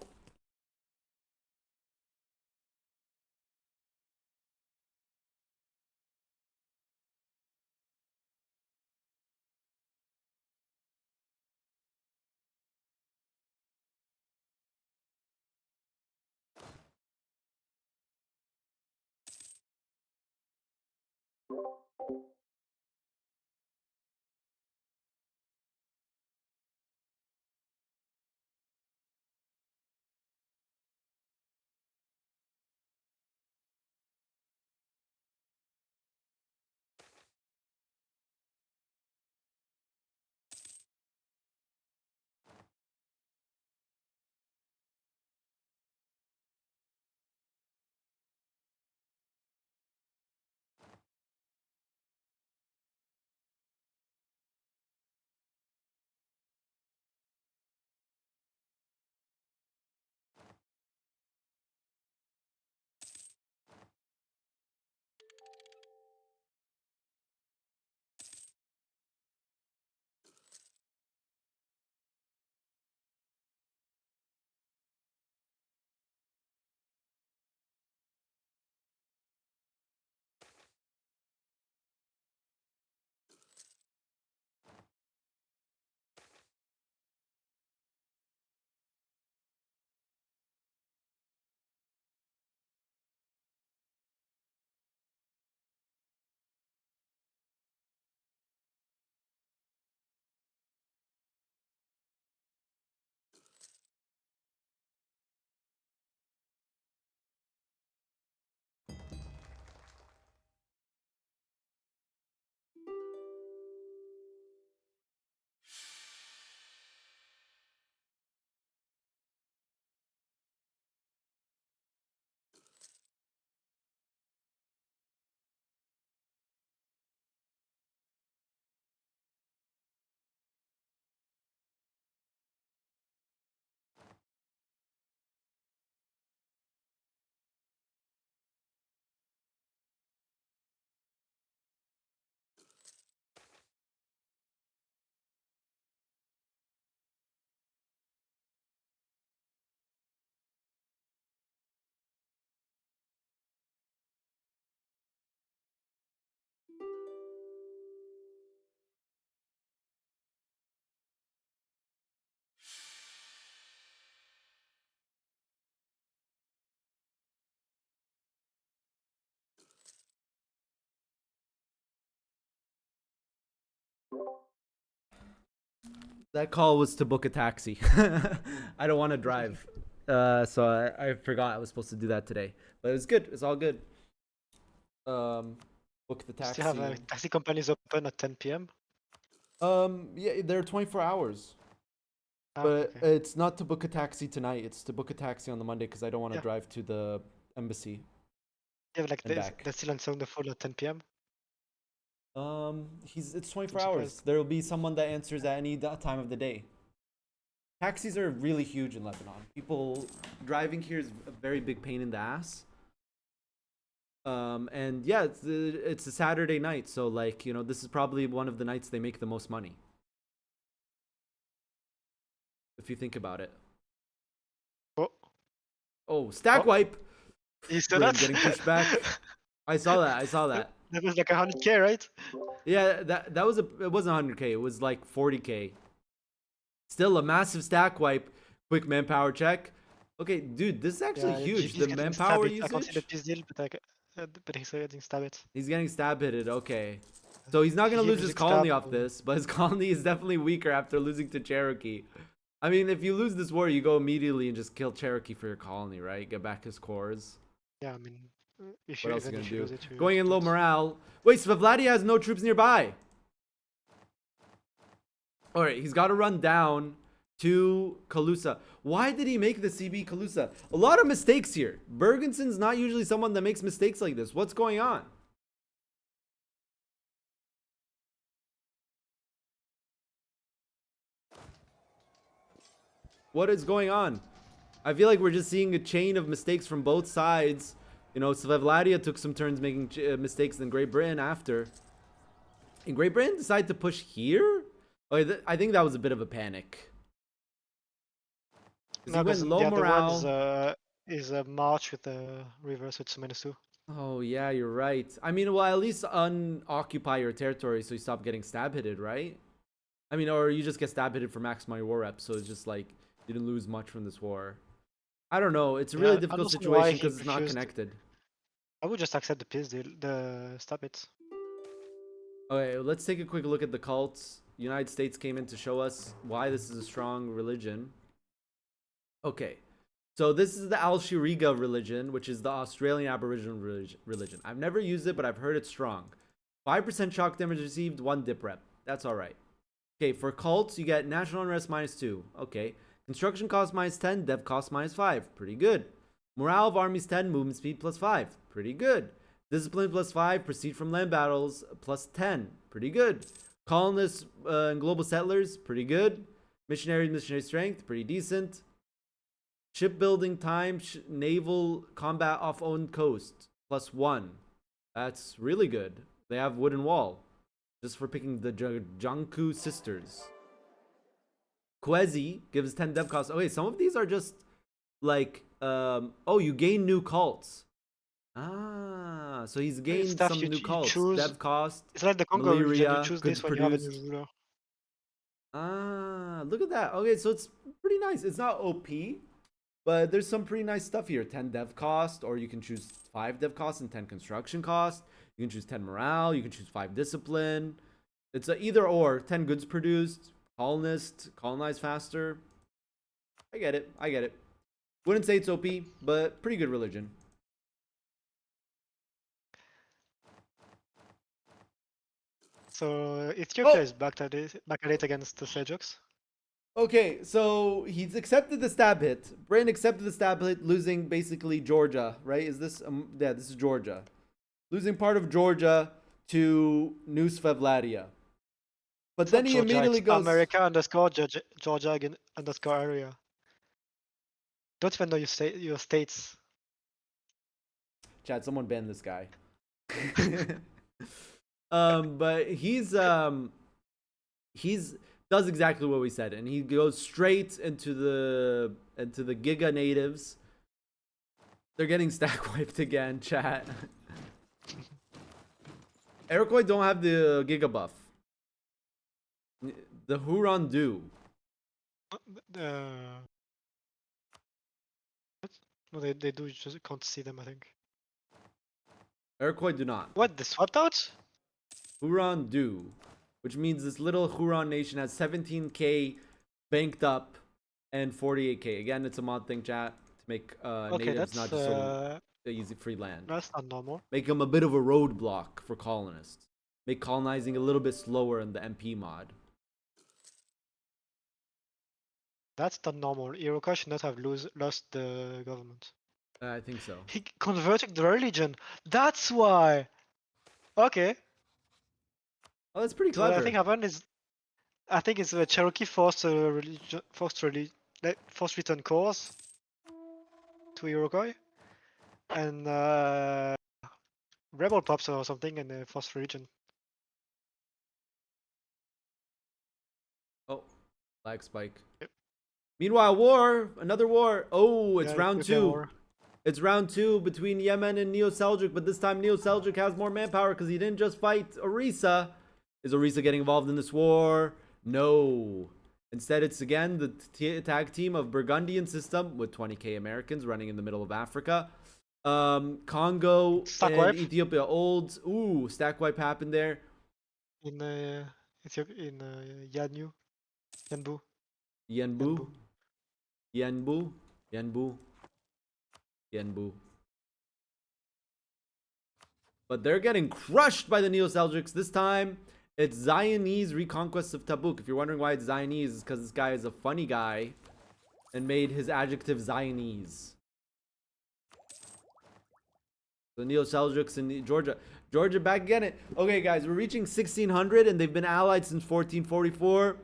That call was to book a taxi. I don't want to drive. So I forgot I was supposed to do that today. But it was good. It's all good. Book the taxi. Still have taxi companies open at 10 p.m. Yeah, they're 24 hours. Ah, But okay. it's not to book a taxi tonight. It's to book a taxi on the Monday because I don't want to Yeah. drive to the embassy. Yeah, like and back. they're still answering the phone at 10 p.m. It's 24 I'm hours. surprised. There will be someone that answers at any time of the day. Taxis are really huge in Lebanon. People driving here is a very big pain in the ass. And yeah, it's a Saturday night, so like, you know, this is probably one of the nights they make the most money. If you think about it. Oh, Oh, stack Oh. wipe. you saw Brain that? getting pushed back. I saw that. That was like 100k, right? Yeah, that was it wasn't 100k. It was like 40k. Still a massive stack wipe. Quick manpower check. Okay, dude, this is actually Yeah, huge. GP's The getting manpower stab hit. I can't see the usage. piece deal, but he's getting stab it. He's getting stab hitted. Okay, so he's not gonna GG lose his losing colony stab. off this, but his colony is definitely weaker after losing to Cherokee. I mean, if you lose this war, you go immediately and just kill Cherokee for your colony, right? Get back his cores. Yeah, I mean, if What you else is even gonna if you do? lose it, you Going in low don't. morale. Wait, Svevladia has no troops nearby. All right, he's got to run down to Kalusa. Why did he make the CB Kalusa? A lot of mistakes here. Bergenson's not usually someone that makes mistakes like this. What's going on? What is going on? I feel like we're just seeing a chain of mistakes from both sides. You know, Svevladia took some turns making mistakes in Great Britain after. And Great Britain decided to push here? Okay, I think that was a bit of a panic. 'Cause No, he because went the low other morale. one is a march with the river, so it's -2. Oh, yeah, you're right. I mean, well, at least unoccupy your territory so you stop getting stab hitted, right? I mean, or you just get stab hitted for maximum your war rep, so it's just like you didn't lose much from this war. I don't know. It's a really Yeah, I difficult understand why situation he because it's not refused. connected. I would just accept the peace deal, the stab it. Okay, let's take a quick look at the cults. United States came in to show us why this is a strong religion. Okay, so this is the Al Shiriga religion, which is the Australian Aboriginal religion. I've never used it, but I've heard it's strong. 5% shock damage received, 1 dip rep. That's all right. Okay, for cults, you get national unrest -2. Okay, construction cost -10, dev cost -5. Pretty good. Morale of armies 10, movement speed +5. Pretty good. Discipline +5, prestige from land battles +10. Pretty good. Colonists and global settlers, pretty good. Missionary strength, pretty decent. Shipbuilding time, naval combat off owned coast +1. That's really good. They have wooden wall. Just for picking the Janku sisters. Kwezi gives 10 dev cost. Okay, some of these are just like oh, you gain new cults. Ah, so he's gained Stuff some you new cults. choose. Dev cost. It's like the Congo region. You Malaria, choose goods this when you have a produced. new ruler. Ah, look at that. Okay, so it's pretty nice. It's not OP, but there's some pretty nice stuff here. 10 dev cost, or you can choose 5 dev cost and 10 construction cost. You can choose 10 morale. You can choose 5 discipline. It's a either or. 10 goods produced. Colonist. Colonize faster. I get it. I get it. Wouldn't say it's OP, but pretty good religion. So Ethiopia is back at it against the Seljuks. Okay, so he's accepted the stab hit. Britain accepted the stab hit, losing basically Georgia, right? Is this yeah, this is Georgia. Losing part of Georgia to New Svevladia. But It's then not he Georgia, immediately it's goes America Georgia again _ area. Don't even know your states. Chad, someone ban this guy. But he's does exactly what we said, and he goes straight into the Giga natives. They're getting stack wiped again, chat. Iroquois don't have the Giga buff. The Huron do. No, they do. You just can't see them. I think. Iroquois do not. What, they swapped out? Huron do. which means this little Huron nation has 17k banked up and 48k. Again, it's a mod thing, chat, to make Okay, natives not just sort of that's easy free land. not normal. Make them a bit of a roadblock for colonists. Make colonizing a little bit slower in the MP mod. That's not normal. Iroquois should not have lost the government. I think so. He converted the religion. That's why. Okay. Oh, that's pretty So what I clever. think happened is, I think it's the Cherokee forced forced return course to Iroquois, and rebel pops or something, and forced religion. Oh, lag spike. Yep. Meanwhile, war, another war. Oh, it's Yeah, round nuclear 2. war. It's round 2 between Yemen and Neo-Seljuk, but this time Neo-Seljuk has more manpower because he didn't just fight Orisa. Is Orisa getting involved in this war? No. Instead, it's again the tag team of Burgundian system with 20k Americans running in the middle of Africa. Congo Stack and wipe. Ethiopia olds. Ooh, stack wipe happened there. In Yanbu. Yenbu. Yenbu. Yenbu. Yenbu. Yenbu. But they're getting crushed by the Neo-Seljuks. This time, it's Zionese reconquest of Tabuk. If you're wondering why it's Zionese, it's because this guy is a funny guy and made his adjective Zionese. The Neo-Seljuks in Georgia. Georgia back again. Okay, guys, we're reaching 1600 and they've been allied since 1444.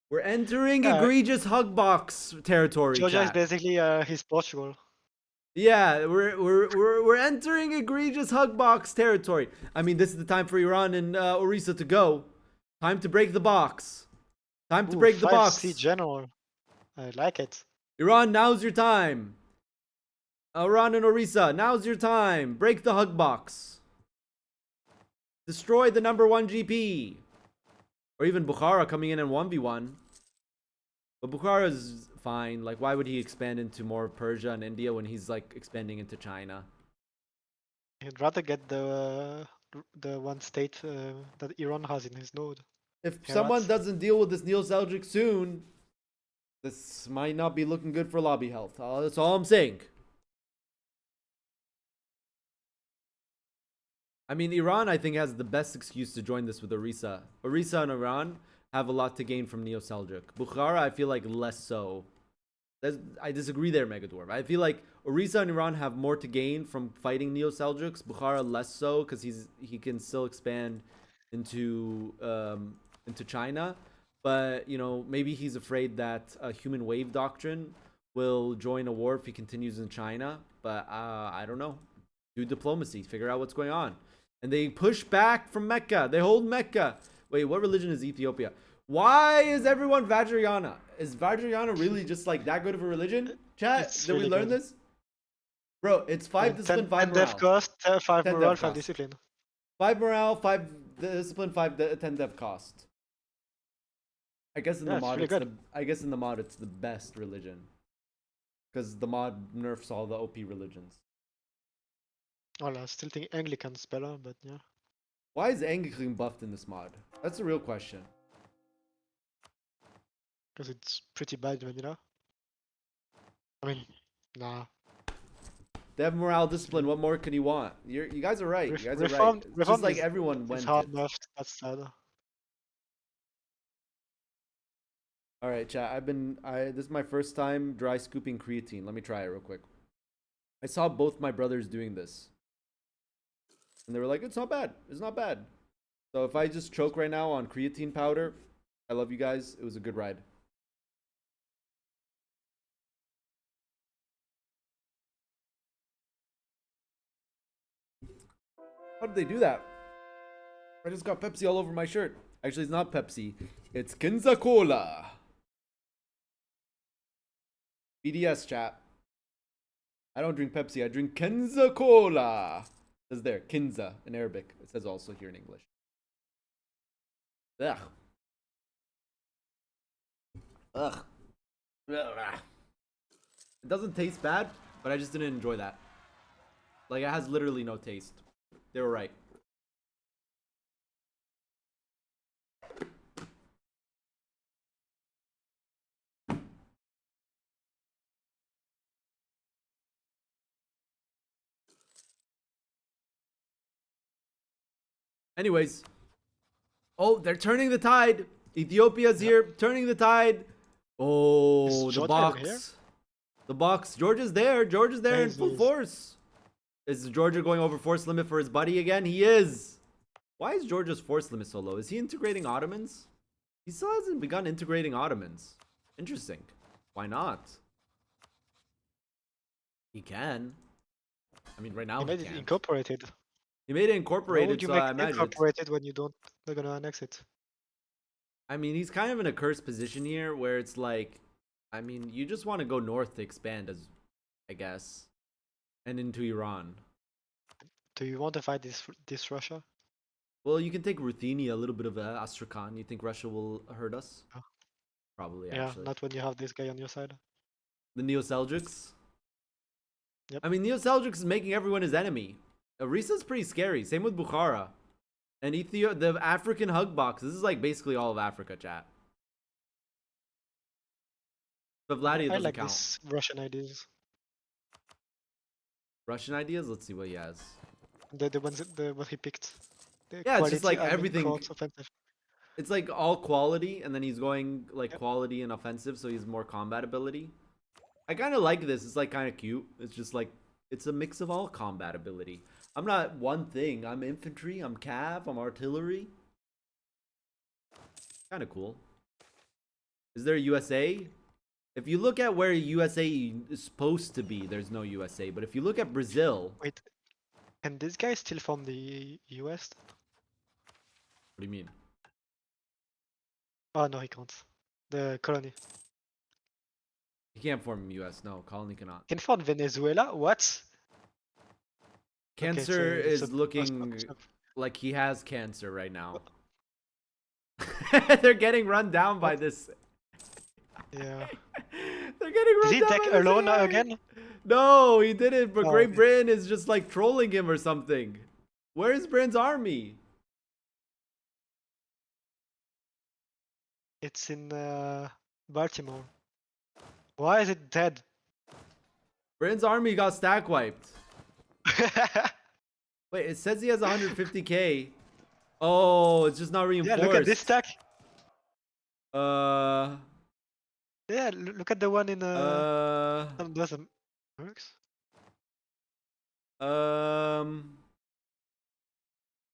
We're entering Yeah. egregious hug box territory. Georgia is chat. basically his Portugal. Yeah, we're entering egregious hug box territory. I mean, this is the time for Iran and Orisa to go. Time to break the box. Time to Ooh, break the 5C box. general. I like it. Iran, now's your time. Iran and Orisa, now's your time. Break the hug box. Destroy the number 1 GP. Or even Bukhara coming in 1v1. But Bukhara is fine. Like, why would he expand into more Persia and India when he's like expanding into China? He'd rather get the one state that Iran has in his node. If Yeah, someone what? doesn't deal with this Neo-Seljuk soon, this might not be looking good for lobby health. That's all I'm saying. I mean, Iran, I think, has the best excuse to join this with Orisa. Orisa and Iran have a lot to gain from Neo-Seljuk. Bukhara, I feel like less so. I disagree there, Megadwarf. I feel like Orisa and Iran have more to gain from fighting Neo-Seljuks. Bukhara less so because he can still expand into China. But you know, maybe he's afraid that a human wave doctrine will join a war if he continues in China. But I don't know. Do diplomacy, figure out what's going on. And they push back from Mecca. They hold Mecca. Wait, what religion is Ethiopia? Why is everyone Vajrayana? Is Vajrayana really just like that good of a religion? Chat, It's did we really learn good. this? Bro, it's 5 discipline, 5 10 morale. dev cost, 5 10 morale, dev 5 cost. discipline. 5 morale, 5 discipline, 10 dev cost. I guess in Yeah, the it's mod, really good. I guess in the mod it's the best religion. Because the mod nerfs all the OP religions. Well, I still think Anglican's better, but yeah. Why is Anglican buffed in this mod? That's the real question. Because it's pretty bad vanilla. I mean, nah. Dev morale, discipline. What more can you want? You guys are right. You guys are right. It's just Reformed like is, everyone went. is hard nerfed. That's sad. All right, chat. This is my first time dry scooping creatine. Let me try it real quick. I saw both my brothers doing this, and they were like, "It's not bad. It's not bad." So if I just choke right now on creatine powder, I love you guys. It was a good ride. How did they do that? I just got Pepsi all over my shirt. Actually, it's not Pepsi. It's Kinza Cola. BDS chat. I don't drink Pepsi. I drink Kinza Cola. It says there, Kinza in Arabic. It says also here in English. Ugh. Ugh. Ugh. It doesn't taste bad, but I just didn't enjoy that. Like, it has literally no taste. They were right. Anyways. Oh, they're turning the tide. Ethiopia's here, turning the tide. Oh, Is the Georgia even here? box. The box. Georgia's there. Georgia's there in Yes, full he is. force. Is Georgia going over force limit for his buddy again? He is. Why is Georgia's force limit so low? Is he integrating Ottomans? He still hasn't begun integrating Ottomans. Interesting. Why not? He can. I mean, right now He he made it can. incorporated. He made it Why incorporated, would you so make I imagine. incorporated when you don't? They're gonna annex it. I mean, he's kind of in a cursed position here where it's like, I mean, you just want to go north to expand, as I guess, and into Iran. Do you want to fight this Russia? Well, you can take Ruthenia, a little bit of Astrakhan. You think Russia will hurt us? Oh. Probably, Yeah, actually. not when you have this guy on your side. The Neo-Seljuks? Yep. I mean, Neo-Seljuks is making everyone his enemy. Orisa's pretty scary. Same with Bukhara. And the African hug box. This is like basically all of Africa, chat. But Vladia I doesn't like count. these Russian ideas. Russian ideas? Let's see what he has. The ones what he picked. The Yeah, it's just quality, like I mean, everything- courts, offensive. It's like all quality, and then he's going like Yep. quality and offensive, so he's more combat ability. I kind of like this. It's like kind of cute. It's just like, it's a mix of all combat ability. I'm not one thing. I'm infantry, I'm cav, I'm artillery. Kind of cool. Is there a USA? If you look at where USA is supposed to be, there's no USA. But if you look at Brazil, Wait, can this guy still from the US? what do you mean? Oh no, he can't. The colony. He can't form US. No, colony cannot. Can form Venezuela? What? Okay, Cancer so it's is a- looking stop. like he has cancer right now. They're getting run down by this. Yeah. They're getting run Did he down deck by this alone AI. again? No, he didn't. But Oh, Great okay. Britain is just like trolling him or something. Where is Britain's army? It's in Baltimore. Why is it dead? Britain's army got stack wiped. Wait, it says he has 150k. Oh, it's just not Yeah, reinforced. look at this stack. Uh. Yeah, look at the one in doesn't works.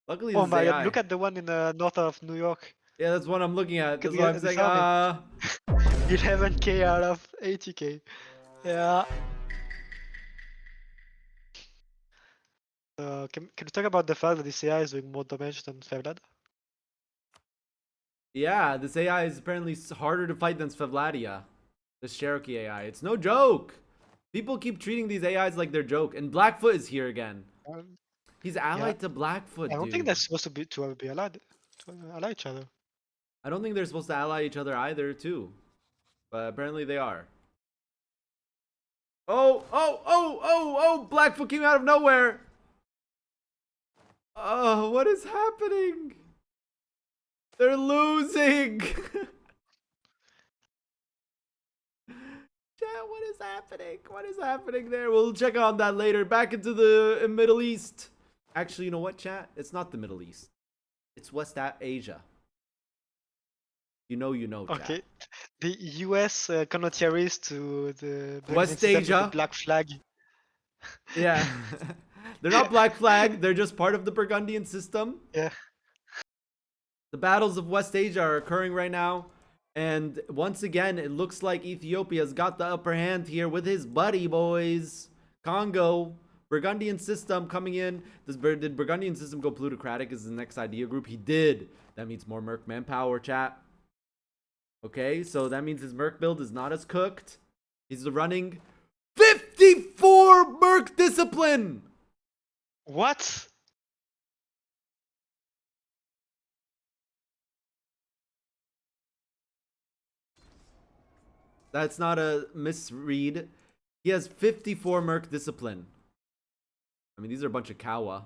Luckily, Oh this is my AI. god, look at the one in north of New York. Yeah, that's what I'm looking at. Look That's at why I'm the saying, army. 11k out of 80k. Yeah. Can you talk about the fact that this AI is doing more damage than Fevlad? yeah, this AI is apparently harder to fight than Svevladia. This Cherokee AI. It's no joke. People keep treating these AIs like they're joke. And Blackfoot is here again. He's allied to Blackfoot, I don't dude. think they're supposed to be allied to ally each other. I don't think they're supposed to ally each other either, too. But apparently they are. Oh, Blackfoot came out of nowhere. Oh, what is happening? They're losing. Chat, what is happening? What is happening there? We'll check on that later. Back into the Middle East. Actually, you know what, chat? It's not the Middle East. It's West Asia. You know, chat. Okay. The US condottieri to the West system with Asia. the black flag. Yeah. They're not Black Flag. They're just part of the Burgundian system. Yeah. The battles of West Asia are occurring right now. And once again, it looks like Ethiopia's got the upper hand here with his buddy, boys. Congo. Burgundian system coming in. Did Burgundian system go plutocratic as the next idea group? He did. That means more Merc manpower, chat. Okay, so that means his Merc build is not as cooked. He's running 54 Merc discipline. What? That's not a misread. He has 54 Merc discipline. I mean, these are a bunch of Kawa.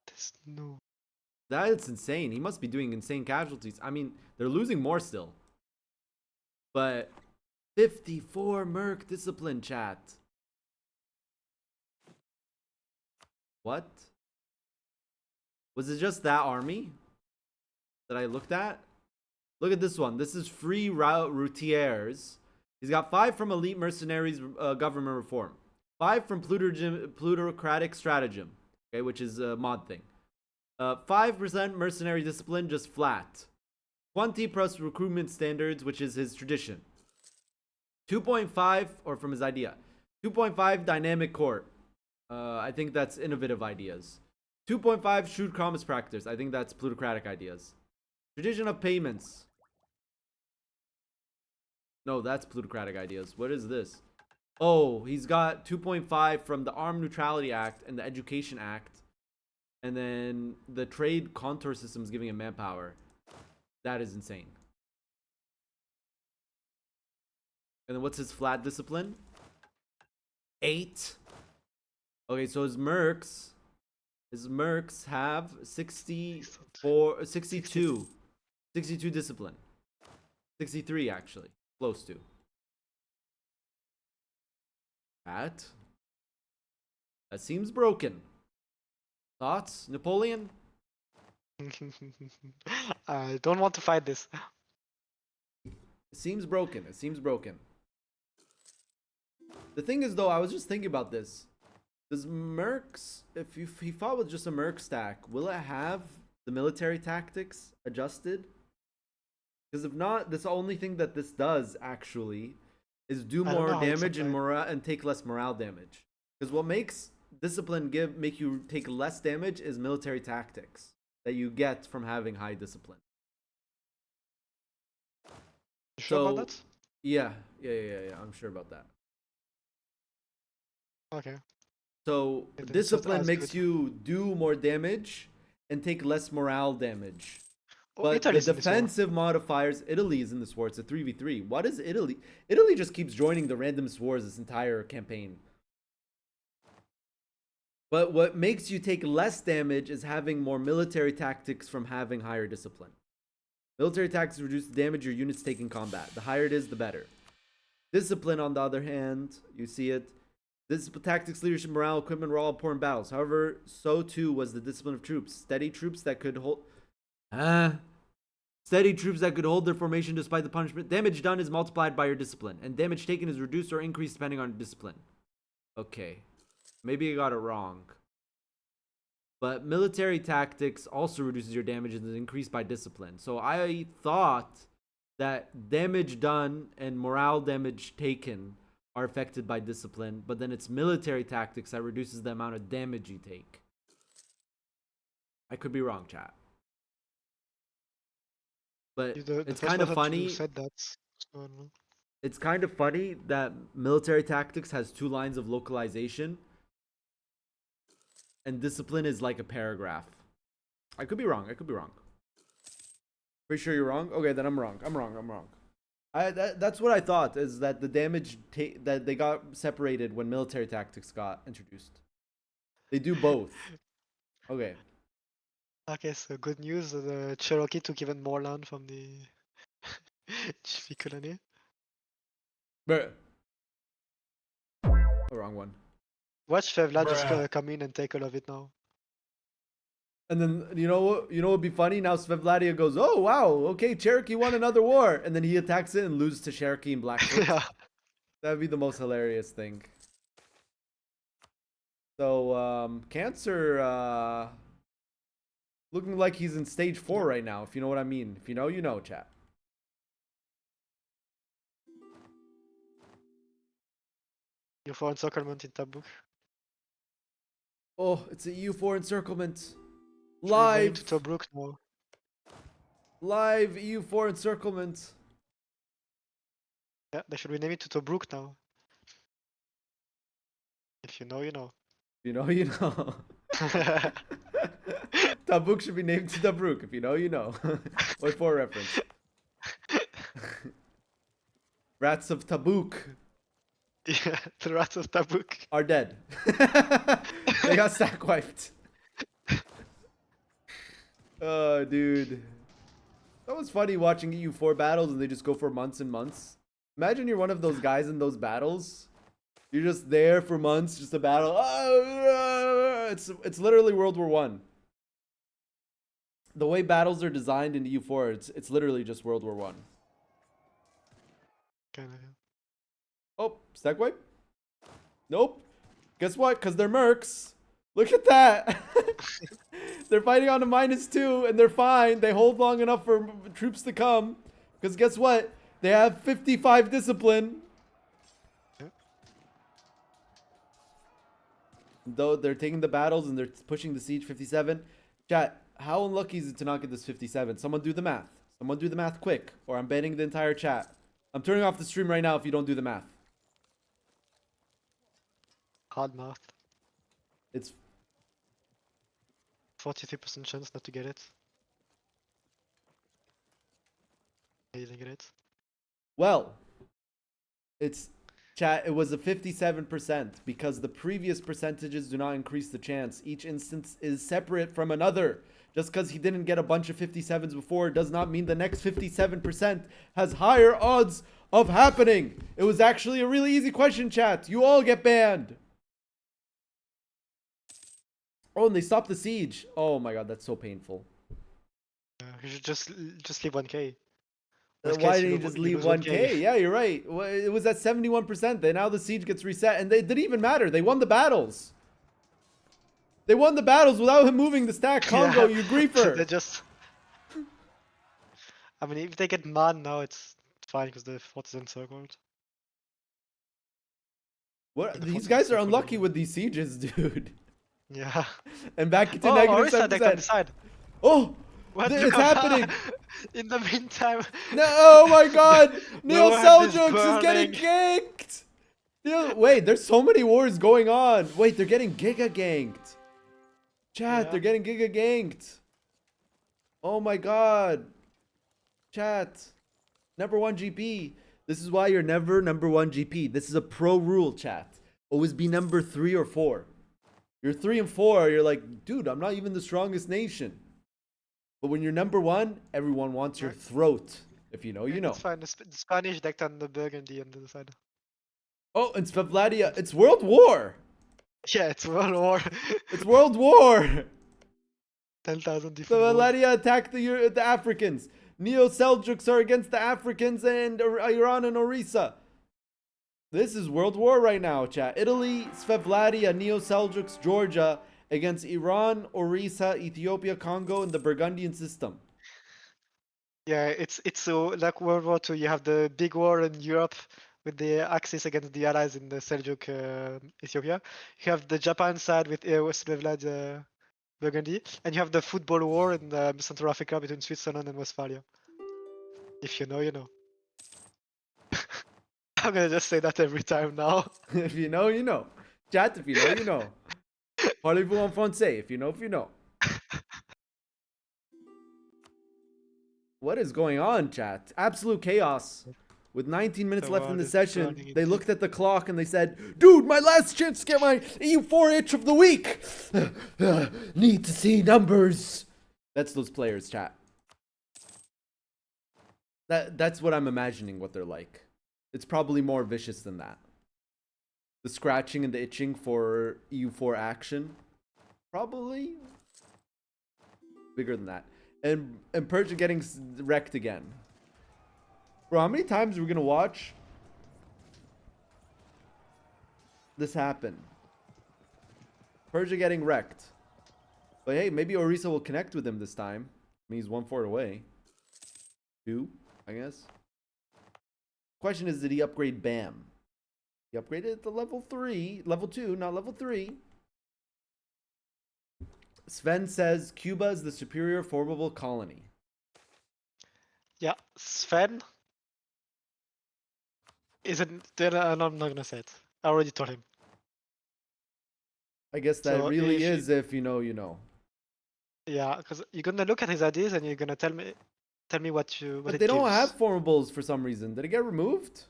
There's no. That's insane. He must be doing insane casualties. I mean, they're losing more still. But 54 Merc discipline, chat. What? Was it just that army that I looked at? Look at this one. This is free routiers. He's got 5 from elite mercenaries government reform, 5 from plutocratic stratagem, okay, which is a mod thing. 5% mercenary discipline, just flat. 20 plus recruitment standards, which is his tradition. 2.5, or from his idea. 2.5 dynamic court. I think that's innovative ideas. 2.5 shrewd commerce practice. I think that's plutocratic ideas. Tradition of payments. No, that's plutocratic ideas. What is this? Oh, he's got 2.5 from the Armed Neutrality Act and the Education Act. And then the trade contour system is giving him manpower. That is insane. And then what's his flat discipline? 8. Okay, so his mercs have 62 discipline. 63 actually, close to. That seems broken. Thoughts, Napoleon? I don't want to fight this. It seems broken. It seems broken. The thing is, though, I was just thinking about this. Does mercs, if he fought with just a merc stack, will it have the military tactics adjusted? Because if not, the only thing that this does actually is do I don't more know how it's damage and applied. morale and take less morale damage. Because what makes discipline make you take less damage is military tactics that you get from having high discipline. You sure So, about that? Yeah, I'm sure about that. Okay. So It is just discipline as makes good. you do more damage and take less morale damage. Oh, But Italy's the in this war. defensive modifiers, Italy is in this war. It's a 3v3. What is Italy? Italy just keeps joining the randomest wars this entire campaign. But what makes you take less damage is having more military tactics from having higher discipline. Military tactics reduce the damage your units take in combat. The higher it is, the better. Discipline, on the other hand, you see it. This tactics, leadership, morale, equipment were all important battles. However, so too was the discipline of troops. Steady troops that could hold their formation despite the punishment. Damage done is multiplied by your discipline, and damage taken is reduced or increased depending on discipline. Okay. Maybe I got it wrong. But military tactics also reduces your damage and is increased by discipline. So I thought that damage done and morale damage taken are affected by discipline, but then it's military tactics that reduces the amount of damage you take. I could be wrong, chat. But The it's first kind of person funny. who said that. So, I don't know. It's kind of funny that military tactics has 2 lines of localization, and discipline is like a paragraph. I could be wrong. Pretty sure you're wrong. Okay, then I'm wrong. That's what I thought, is that the damage that they got separated when military tactics got introduced. They do both. Okay. Okay, so good news. The Cherokee took even more land from the GP colony. But wrong one. Watch Fevla just come in and take all of it now. And then you know what would be funny? Now Svevladia goes, "Oh wow, okay, Cherokee won another war," and then he attacks it and loses to Cherokee and Blackfoot. Yeah. That'd be the most hilarious thing. So Cancer looking like he's in stage 4 right now, if you know what I mean. If you know, you know, chat. EU4 encirclement in Tabuk. Oh, it's a EU4 encirclement. Should we go Live into Tobruk now. live EU4 encirclement. Yeah, they should rename it to Tobruk now. If you know, you know. If you know, you know. Tabuk should be named to Tabruk. If you know, you know. What for reference? Rats of Tabuk Yeah, the rats of Tabuk. are dead. They got stack wiped. Oh, dude. That was funny watching EU4 battles and they just go for months and months. Imagine you're one of those guys in those battles. You're just there for months, just a battle. It's literally World War I. the way battles are designed in EU4. It's literally just World War One. Kind of. Oh, stack wipe? Nope. Guess what? Because they're mercs. Look at that. They're fighting on a -2 and they're fine. They hold long enough for troops to come. Because guess what? They have 55 discipline. Yeah. Though they're taking the battles and they're pushing the siege 57. Chat, how unlucky is it to not get this 57? Someone do the math. Someone do the math quick, or I'm banning the entire chat. I'm turning off the stream right now if you don't do the math. Hard math. It's 43% chance not to get it. I didn't get it. well, it's chat. It was a 57% because the previous percentages do not increase the chance. Each instance is separate from another. Just because he didn't get a bunch of 57s before does not mean the next 57% has higher odds of happening. It was actually a really easy question, chat. You all get banned. Oh, and they stopped the siege. Oh my god, that's so painful. You should just leave 1k. Why Worst case, didn't you lo- just you leave lose 1k? Yeah, you're right. Well, it was at 71%. Then now the siege gets reset, and they didn't even matter. They won the battles. They won the battles without him moving the stack. Congo, Yeah. you griefer. They just. I mean, if they get man now, it's fine because the fort is encircled. What? the These forts guys are encircled unlucky anyway. with these sieges, dude. Yeah. And back into Oh, negative Orisa deck on 7%. the side. Oh, What? it's Look at that. happening. In the meantime. No, oh my god. the Neil world is Seljuk is getting burning. ganked. Wait, there's so many wars going on. Wait, they're getting giga ganked. Chat, Yeah. they're getting giga ganked. Oh my god. Chat. Number 1 GP. This is why you're never number 1 GP. This is a pro rule, chat. Always be number 3 or 4. You're 3 and 4, you're like, dude, I'm not even the strongest nation. But when you're number 1, everyone wants your Right. throat. If you know, you know. It's fine. The Spanish decked on the Burgundy on the other side. Oh, and Svevladia. It's World War. Yeah, it's World War. It's World War. 10,000 different wars. Svevladia attacked the Africans. Neo Seljuks are against the Africans and Iran and Orisa. This is World War right now, chat. Italy, Svevladia, Neo Seljuks, Georgia against Iran, Orisa, Ethiopia, Congo, and the Burgundian system. Yeah, it's so like World War II. You have the big war in Europe with the Axis against the Allies in the Seljuk Ethiopia. You have the Japan side with Svevlad Burgundy, and you have the football war in Central Africa between Switzerland and Westphalia. If you know, you know. I'm gonna just say that every time now. If you know, you know. Chat, if you know, you know. Parlez-vous en français? If you know, you know. What is going on, chat? Absolute chaos. With 19 minutes The left in world the is session, burning they indeed. looked at the clock and they said, dude, my last chance to get my EU4 itch of the week. Need to see numbers. That's those players, chat. That's what I'm imagining what they're like. It's probably more vicious than that. The scratching and the itching for EU4 action. Probably bigger than that. And Persia getting wrecked again. Bro, how many times are we gonna watch this happen? Persia getting wrecked. But hey, maybe Orisa will connect with him this time. I mean, he's 1 fort away. 2, I guess. Question is, did he upgrade BAM? He upgraded it to level 3. Level 2, not level 3. Sven says Cuba is the superior formable colony. Yeah, Sven isn't. Then I'm not gonna say it. I already told him. I guess that So really if you- is if you know, you know. Yeah, because you're gonna look at his ideas and you're gonna tell me what But it they don't gives. have formables for some reason. Did it get removed?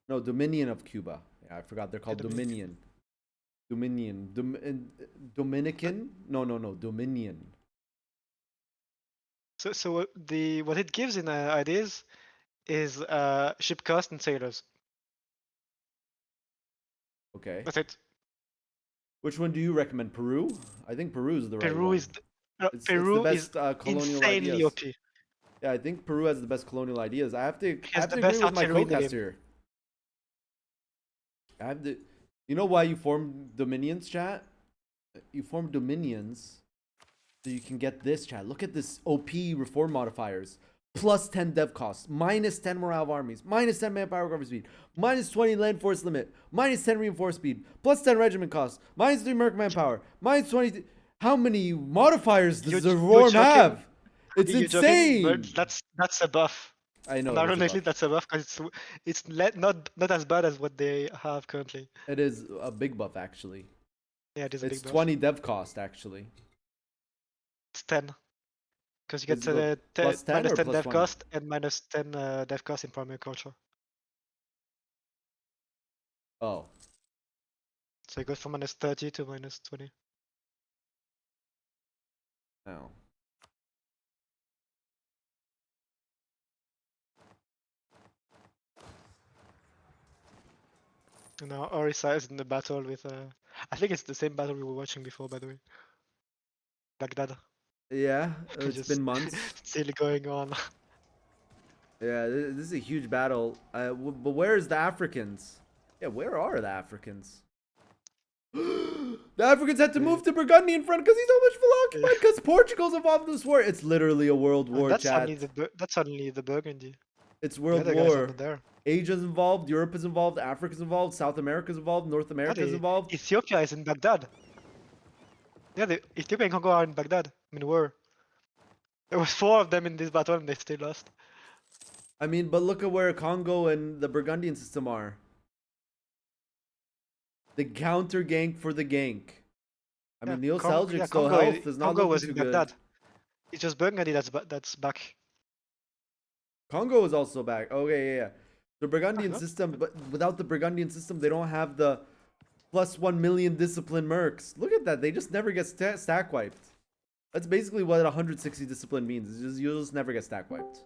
No, Dominion of Cuba. Yeah, I forgot they're called Dominion. Dominion. Dominican? No, Dominion. So what it gives in ideas is ship cost and sailors. Okay. That's it. Which one do you recommend? Peru? I think Peru is the right Peru one. is It's the Peru is best colonial insanely ideas. OP. Yeah, I think Peru has the best colonial ideas. I have to He has the agree best with my artillery in the co-cast game. here. I have to. You know why you form dominions, chat? You form dominions so you can get this, chat. Look at this OP reform modifiers. Plus 10 dev cost, minus 10 morale of armies, minus 10 manpower recovery speed, minus 20 land force limit, minus 10 reinforced speed, plus 10 regiment cost, minus 3 merc manpower, minus 20. How many modifiers does the reform joking? have? It's You're joking, but insane. that's a buff. I know And it is a ironically, buff. that's a buff because not as bad as what they have currently. It is a big buff actually. Yeah, it is a It's big buff. 20 dev cost actually. It's 10. Because you get Is it plus 10 minus or 10 plus dev 20? cost and minus 10 dev cost in primary culture. Oh. So it goes from minus 30 to minus 20. Oh. And now Orisa is in the battle with I think it's the same battle we were watching before, by the way. Baghdad. Yeah, it's Just been months. still going on. Yeah, this is a huge battle. But where's the Africans? Yeah, where are the Africans? The Africans had to move to Burgundy in front because he's so much full occupied because Portugal's involved in this war. It's literally a world war, That's chat. only that's only the Burgundy. It's The world other guys are war. not there. Asia's involved, Europe is involved, Africa's involved, South America's involved, North America's involved. Ethiopia is in Baghdad. Yeah, the Ethiopia and Congo are in Baghdad. I mean, were. There was 4 of them in this battle and they still lost. I mean, but look at where Congo and the Burgundian system are. The counter gank for the gank. I mean, Neo Seljuk's still health is not Congo looking was too in good. Baghdad. It's just Burgundy that's back. Congo is also back. Okay, yeah. The Burgundian Uh-huh. system, but without the Burgundian system, they don't have the plus 1 million discipline mercs. Look at that. They just never get stack wiped. That's basically what 160 discipline means. It's just, you'll just never get stack wiped.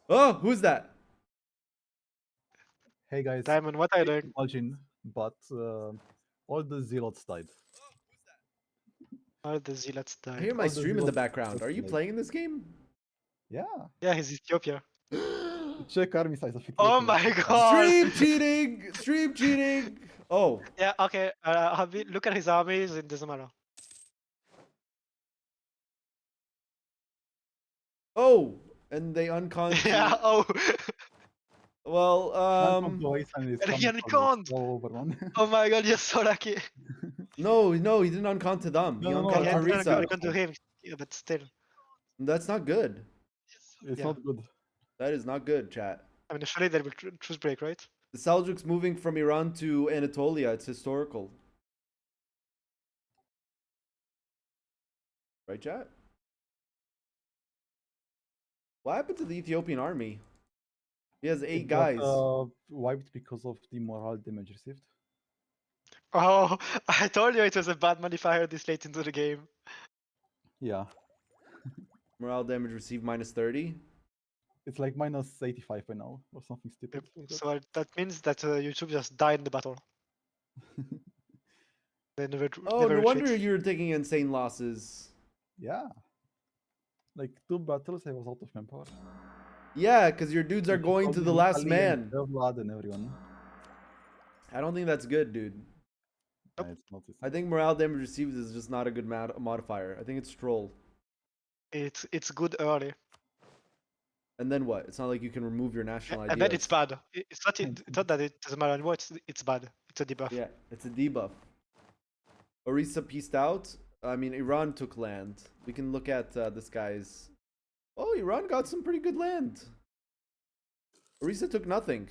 Oh, who's that? Hey guys, Diamond, what are you doing? imagine, but all the zealots died. All the zealots I died. hear my all the stream in the zealots background. Are you died. playing in this game? Yeah, Yeah, he's Ethiopia. check army size of Oh Ethiopia. my god! Stream cheating! Stream cheating! Oh, Yeah, okay. Look at his armies in this matter. oh, and they uncon. Yeah, oh! Well, And And he unconned! Oh my god, you're so lucky. no, he didn't uncon to them. He No, no, uncon Yeah, to no, Risa. uncon to him. Yeah, but still. That's not good. It's Yeah. not good. That is not good, chat. I mean, surely they will choose break, right? The Seljuks moving from Iran to Anatolia. It's historical. Right, chat? What happened to the Ethiopian army? He has 8 It got, guys. wiped because of the morale damage received. Oh, I told you it was a bad modifier this late into the game. Yeah, Morale damage received minus 30. it's like minus 85 by now, or something stupid. like that. So that means that YouTube just died in the battle. They never. Oh, never no wonder retreat. you're taking insane losses. Yeah, like 2 battles I was out of manpower. Yeah, because your dudes are Like, going to the last man. Vlad and everyone. I don't think that's good, dude. Yeah, it's not. I think morale damage received is just not a good modifier. I think it's troll. It's good early. And then what? It's not like you can remove your national And ideas. then it's bad. It's not that it doesn't matter anymore. It's bad. It's a debuff. Yeah, it's a debuff. Orisa pieced out. I mean, Iran took land. We can look at this guy's. Oh, Iran got some pretty good land. Orisa took nothing.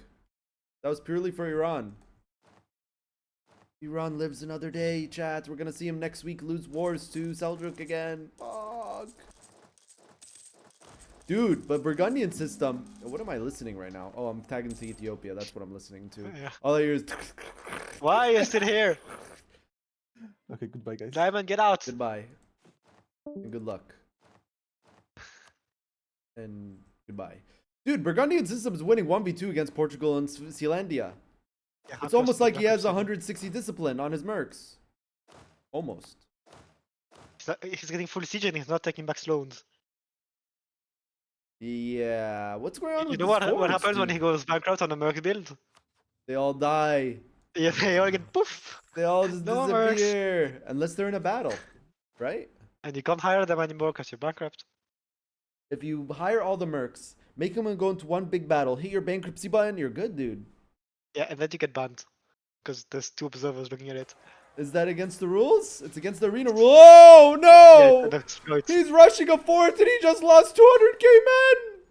That was purely for Iran. Iran lives another day, chat. We're gonna see him next week lose wars to Seljuk again. Fuck. Dude, but Burgundian system. What am I listening right now? Oh, I'm tagging to Ethiopia. That's what I'm listening to. Yeah. All I hear is. Why are you still here? Okay, goodbye, guys. Diamond, get out. Goodbye. And good luck. And goodbye. Dude, Burgundian system is winning 1v2 against Portugal and Sealandia. Yeah, It's almost like he has 100%. 160 discipline on his mercs. Almost. he's getting full siege and he's not taking back loans. Yeah. What's going on You with know this what forwards, happens when dude? he goes bankrupt on a merc build? They all die. Yeah, they all get poof, They all just No mercs. disappear. Unless they're in a battle. Right? and you can't hire them anymore because you're bankrupt. If you hire all the mercs, make them go into one big battle, hit your bankruptcy button, you're good, dude. Yeah, and then you get banned because there's 2 observers looking at it. Is that against the rules? It's against the arena rule. Oh Yeah, no! it's an exploit. He's rushing a fourth and he just lost 200k men!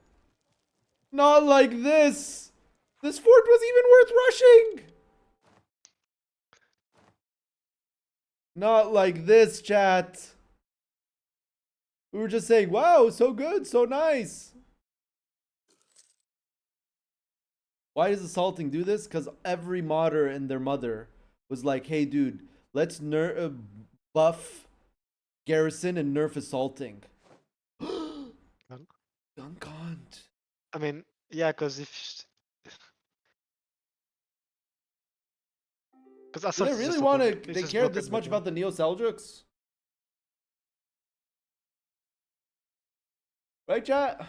Not like this. This fort was even worth rushing. Not like this, chat. We were just saying, wow, so good, so nice. Why does Assaulting do this? Because every modder and their mother was like, hey, dude, let's buff Garrison and nerf Assaulting. Gunkant. I mean, yeah, because if because Do they really want to? They care this much about the Neo Seljuks? Right, chat?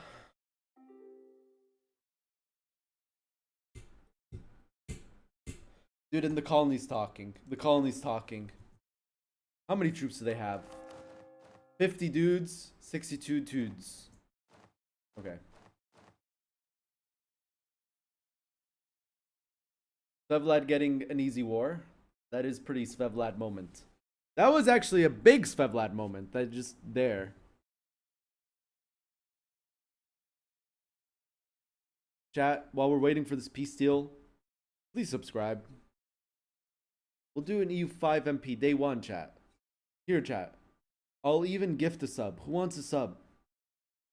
Dude, and the colony's talking. The colony's talking. How many troops do they have? 50 dudes, 62 dudes. Okay. Svevlad getting an easy war. That is pretty Svevlad moment. That was actually a big Svevlad moment. That just there. Chat, while we're waiting for this peace deal, please subscribe. We'll do an EU5 MP day 1, chat. Here, chat. I'll even gift a sub. Who wants a sub?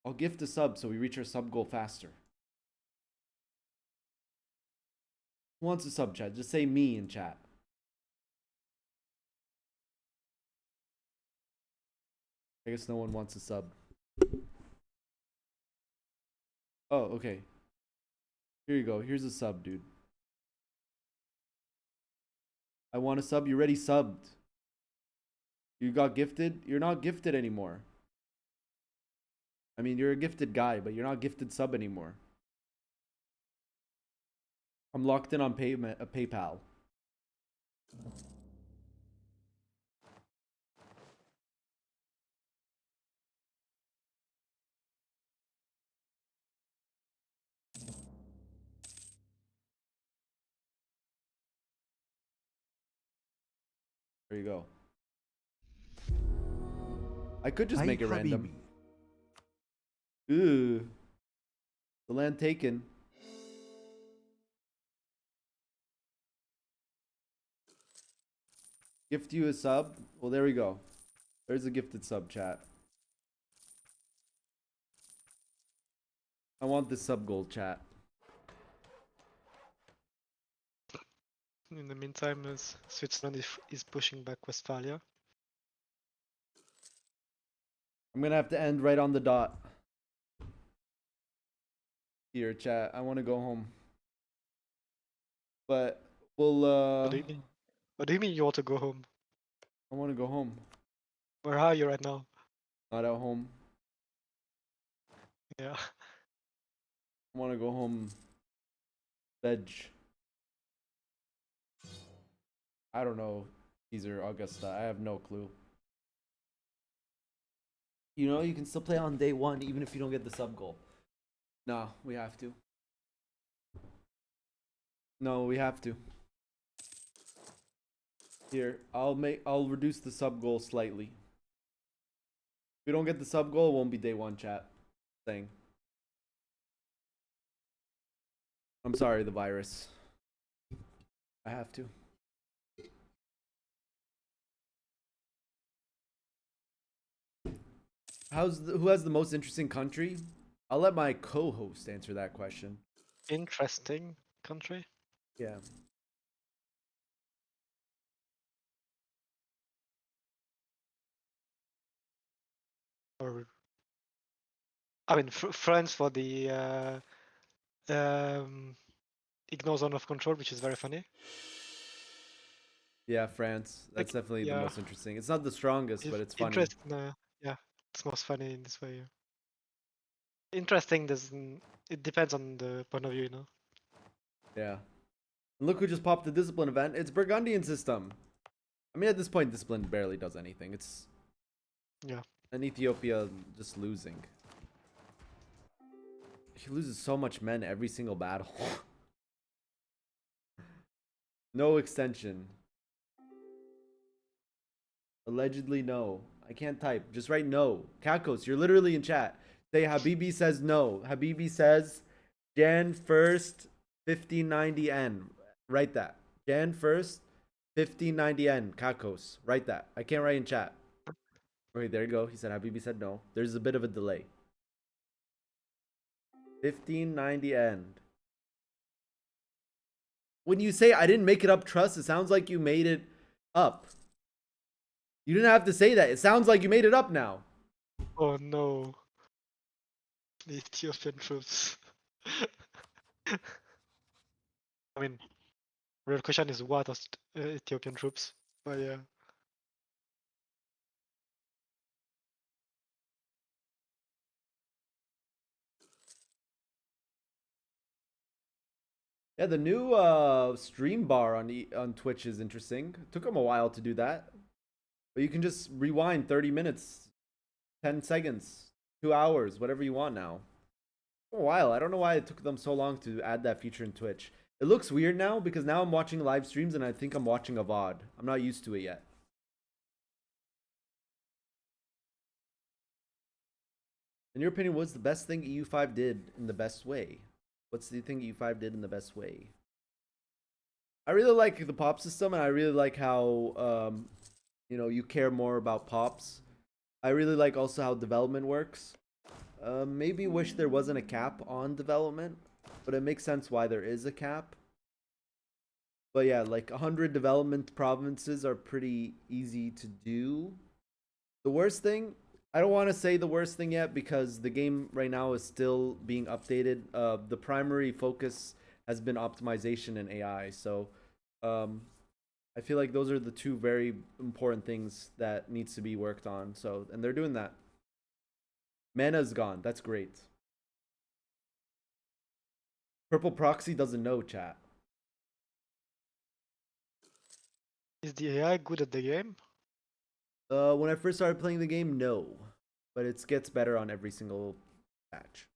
I'll gift a sub so we reach our sub goal faster. Who wants a sub, chat? Just say me in chat. I guess no one wants a sub. Oh, okay. Here you go. Here's a sub, dude. I want a sub. You already subbed. You got gifted? You're not gifted anymore. I mean, you're a gifted guy, but you're not gifted sub anymore. I'm locked in on PayPal. There you go. I could just make it random. Ooh. The land taken. Gift you a sub. Well, there we go. There's a gifted sub, chat. I want this sub gold, chat. In the meantime, Switzerland is pushing back Westphalia. I'm gonna have to end right on the dot. Here, chat. I want to go home. But we'll What do you mean? What do you mean you want to go home? I want to go home. Where are you right now? Not at home. Yeah. I want to go home. Veg. I don't know. Caesar, Augusta. I have no clue. You know, you can still play on day 1 even if you don't get the sub goal. No, we have to. No, we have to. Here, I'll reduce the sub goal slightly. If we don't get the sub goal, it won't be day 1, chat. Saying. I'm sorry, the virus. I have to. Who has the most interesting country? I'll let my co-host answer that question. Interesting country. Yeah. Or I mean, France for the ignore zone of control, which is very funny. Yeah, France. That's Like, definitely the yeah. most interesting. It's not the strongest, but it's funny. Interesting. Yeah, it's most funny in this way. Interesting doesn't. It depends on the point of view, you know. Yeah. And look who just popped the discipline event. It's Burgundian system. I mean, at this point, discipline barely does anything. It's Yeah. an Ethiopia just losing. He loses so much men every single battle. No extension. Allegedly no. I can't type. Just write no. Kakos, you're literally in chat. Say Habibi says no. Habibi says Jan 1st, 1590N. Write that. Jan 1st, 1590N. Kakos. Write that. I can't write in chat. Okay, there you go. He said Habibi said no. There's a bit of a delay. 1590N. When you say I didn't make it up, trust, it sounds like you made it up. You didn't have to say that. It sounds like you made it up now. Oh no. The Ethiopian troops. I mean, real question is what are Ethiopian troops? But yeah. Yeah, the new stream bar on Twitch is interesting. It took them a while to do that. But you can just rewind 30 minutes, 10 seconds, 2 hours, whatever you want now. For a while. I don't know why it took them so long to add that feature in Twitch. It looks weird now because now I'm watching live streams and I think I'm watching a VOD. I'm not used to it yet. In your opinion, what's the best thing EU5 did in the best way? What's the thing EU5 did in the best way? I really like the pop system, and I really like how you know, you care more about pops. I really like also how development works. Maybe wish there wasn't a cap on development, but it makes sense why there is a cap. But yeah, like 100 development provinces are pretty easy to do. The worst thing, I don't want to say the worst thing yet because the game right now is still being updated. The primary focus has been optimization and AI. So I feel like those are the two very important things that needs to be worked on. So, and they're doing that. Mana's gone. That's great. Purple Proxy doesn't know, chat. Is the AI good at the game? When I first started playing the game, no. But it gets better on every single patch.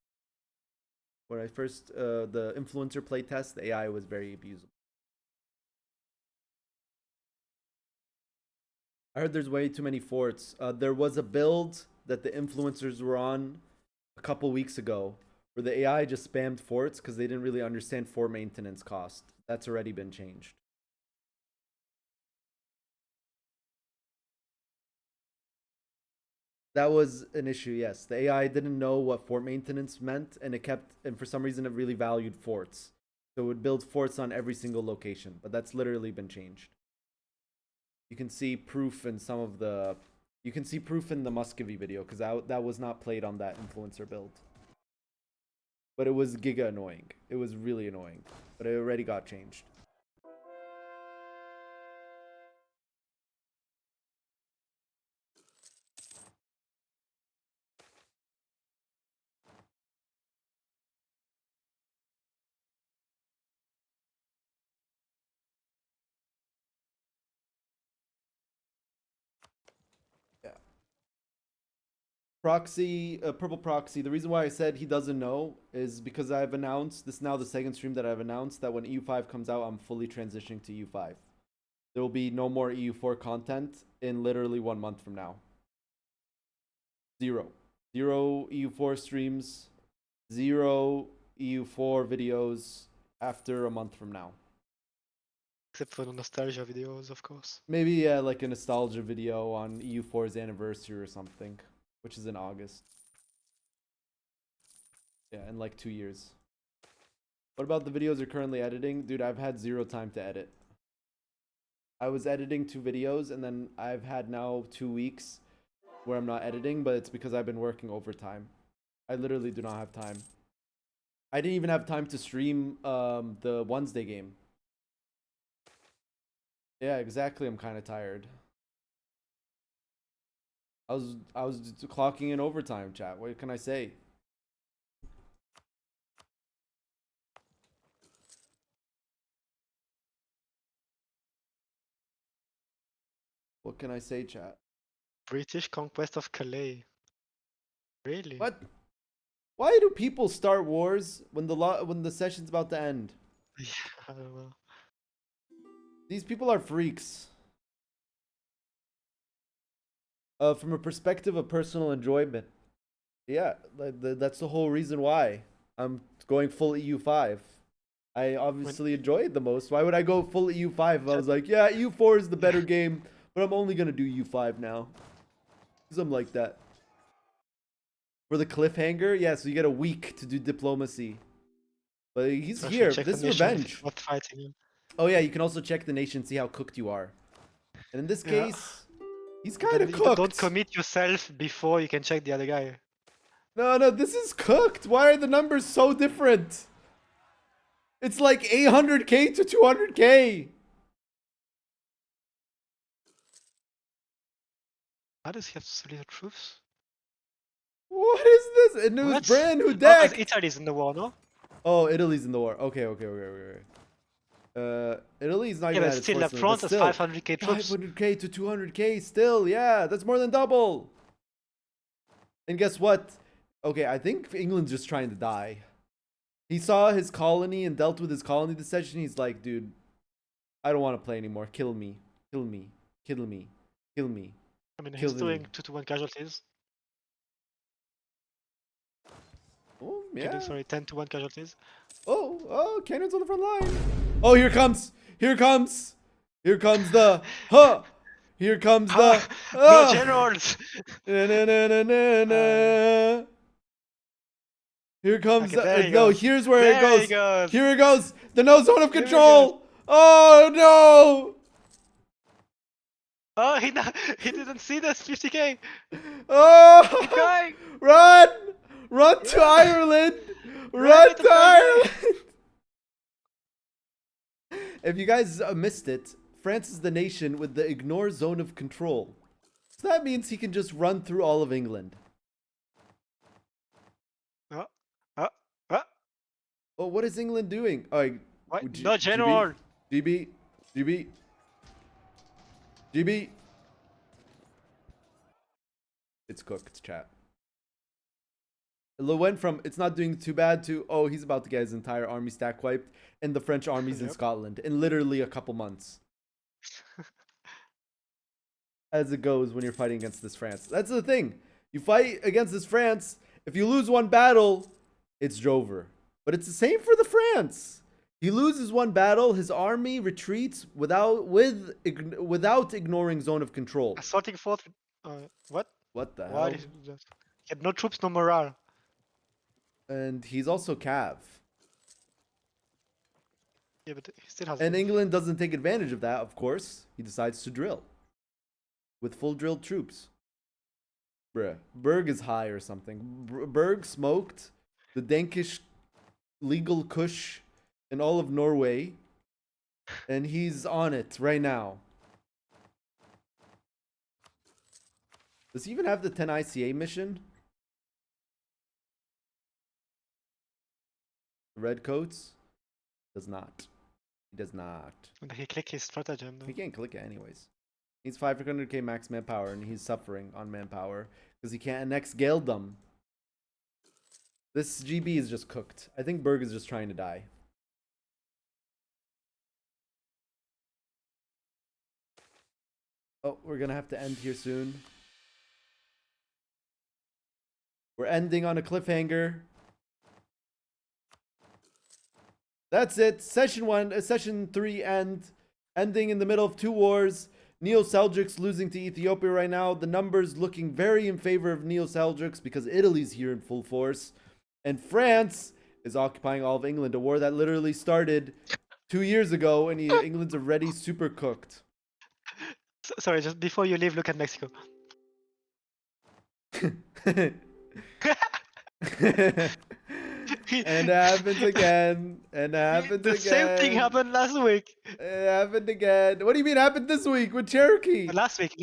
When I first, the influencer playtest, the AI was very abusable. I heard there's way too many forts. There was a build that the influencers were on a couple weeks ago where the AI just spammed forts because they didn't really understand fort maintenance cost. That's already been changed. That was an issue, yes. The AI didn't know what fort maintenance meant, and for some reason it really valued forts. So it would build forts on every single location, but that's literally been changed. You can see proof in some of the, you can see proof in the Muscovy video, because that was not played on that influencer build. But it was giga annoying. It was really annoying, but it already got changed. Proxy, Purple Proxy, the reason why I said he doesn't know is because I've announced, this is now the second stream that I've announced, that when EU5 comes out, I'm fully transitioning to EU5. There will be no more EU4 content in literally 1 month from now. Zero EU4 streams, 0 EU4 videos after a month from now. Except for the nostalgia videos, of course. Maybe, yeah, like a nostalgia video on EU4's anniversary or something, which is in August. Yeah, in like 2 years. What about the videos you're currently editing? Dude, I've had 0 time to edit. I was editing 2 videos, and then I've had now 2 weeks where I'm not editing, but it's because I've been working overtime. I literally do not have time. I didn't even have time to stream the Wednesday game. Yeah, exactly. I'm kind of tired. I was clocking in overtime, chat. What can I say? What can I say, chat? British conquest of Calais. Really? What? Why do people start wars when the session's about to end? Yeah, I don't know. These people are freaks. From a perspective of personal enjoyment, yeah, that's the whole reason why I'm going full EU5. I obviously enjoy it the most. Why would I go full EU5 if I was like, yeah, EU4 is the better game, but I'm only gonna do EU5 now? Because I'm like that. For the cliffhanger, yeah, so you get a week to do diplomacy. But he's So I should here. check This the is nation if revenge. it's not fighting him. Oh yeah, you can also check the nation, see how cooked you are. And in this Yeah. case, he's But kind of you cooked. don't commit yourself before you can check the other guy. No, this is cooked. Why are the numbers so different? It's like 800k to 200k. How does he have so little troops? What is this? And it was What? Britain who Oh, 'cause decked. Italy's in the war, no? Oh, Italy's in the war. Okay. Italy's not Yeah, even but at its still, force the limit, front but has still, 500k troops. 500k to 200k still. Yeah, that's more than double. And guess what? Okay, I think England's just trying to die. He saw his colony and dealt with his colony this session. He's like, dude, I don't want to play anymore. Kill me. Kill me. Kill me. Kill me. I mean, Kill he's doing me. 2-to-1 casualties. Oh, Yeah. yeah. Sorry, 10-to-1 casualties. Oh, cannons on the front line. Oh, here comes. Here comes. Here comes the. Huh. Here comes the. No generals! Na, na, na, na, na, na. Here comes Okay, there he no, goes. here's where There it goes. he goes. Here it goes. The no zone of Here he control. Oh no. Oh, he didn't see this 50k. Oh. Keep going. Run. Run to Ireland. Run to to Ireland. Ireland. If you guys missed it, France is the nation with the ignore zone of control. So that means he can just run through all of England. Oh, what is England doing? Oh, What? No general. GB. It's cooked, chat. It went from it's not doing too bad to, oh, he's about to get his entire army stack wiped, and the French army's in Yep. Scotland in literally a couple months. As it goes when you're fighting against this France. That's the thing. You fight against this France, if you lose one battle, it's over. But it's the same for the France. He loses one battle, his army retreats without ignoring zone of control. Assaulting fort. What? What the Why hell? did he do that? He had no troops, no morale. And he's also Cav. Yeah, but he still has. And England doesn't take advantage of that, of course. He decides to drill. With full drilled troops. Bruh. Berg is high or something. Berg smoked the Dankish legal kush in all of Norway. And he's on it right now. Does he even have the 10 ICA mission? Red coats? Does not. He does not. And he click his stratagem. He can't click it anyways. He's 500k max manpower and he's suffering on manpower because he can't annex Gaeldom. This GB is just cooked. I think Berg is just trying to die. Oh, we're gonna have to end here soon. We're ending on a cliffhanger. That's it. Session 3 ending in the middle of two wars. Neo-Seljuks losing to Ethiopia right now. The numbers looking very in favor of Neo-Seljuks because Italy's here in full force. And France is occupying all of England. A war that literally started 2 years ago and England's already super cooked. Sorry, just before you leave, look at Mexico. And it happens again. And it happens The again. same thing happened last week. It happened again. What do you mean happened this week with Cherokee? Last week.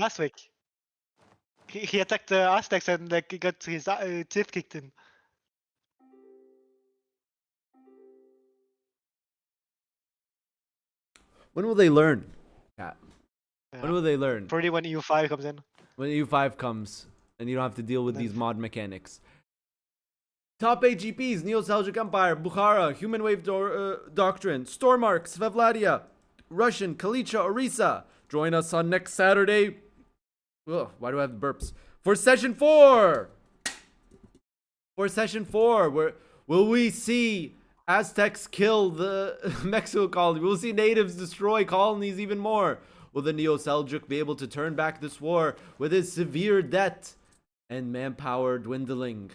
He attacked the Aztecs and like he got his teeth kicked in. When will they learn? Yeah. When Yeah. will they learn? Probably when EU5 comes in. When EU5 comes and you don't have to deal with Then- these mod mechanics. Top 8 GPs, Neo-Seljuk Empire, Bukhara, Human Wave Doctrine, Stormark, Svevladia, Russian, Kalicha, Orisa. Join us on next Saturday. Ugh, why do I have the burps? For session 4! For session 4, where will we see Aztecs kill the Mexico colony? We'll see natives destroy colonies even more. Will the Neo-Seljuk be able to turn back this war with its severe debt and manpower dwindling?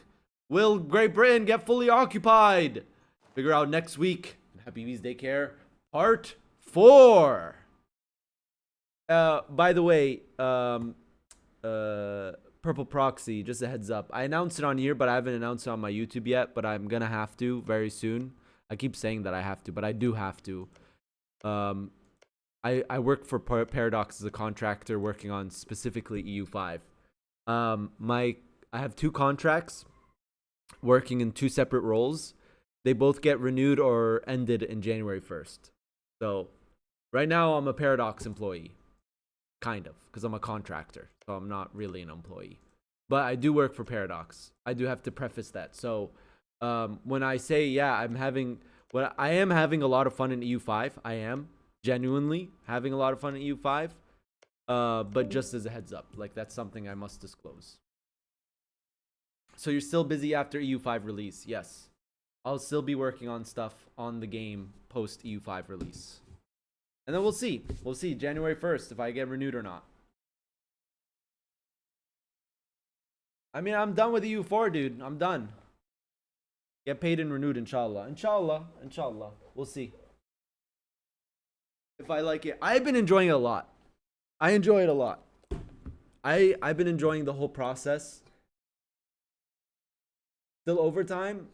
Will Great Britain get fully occupied? Figure out next week. Habibis Daycare, part 4. By the way, Purple Proxy, just a heads up. I announced it on here, but I haven't announced it on my YouTube yet, but I'm gonna have to very soon. I keep saying that I have to, but I do have to. I work for Paradox as a contractor working on specifically EU5. I have 2 contracts working in 2 separate roles. They both get renewed or ended in January 1st. So right now I'm a Paradox employee. Kind of, because I'm a contractor. So I'm not really an employee. But I do work for Paradox. I do have to preface that. So when I say, yeah, I am having a lot of fun in EU5. I am genuinely having a lot of fun in EU5. But just as a heads up, like that's something I must disclose. So you're still busy after EU5 release? Yes. I'll still be working on stuff on the game post EU5 release. And then we'll see. We'll see January 1st if I get renewed or not. I mean, I'm done with EU4, dude. I'm done. Get paid and renewed, inshallah. Inshallah. We'll see. If I like it. I've been enjoying it a lot. I enjoy it a lot. I've been enjoying the whole process. Still overtime?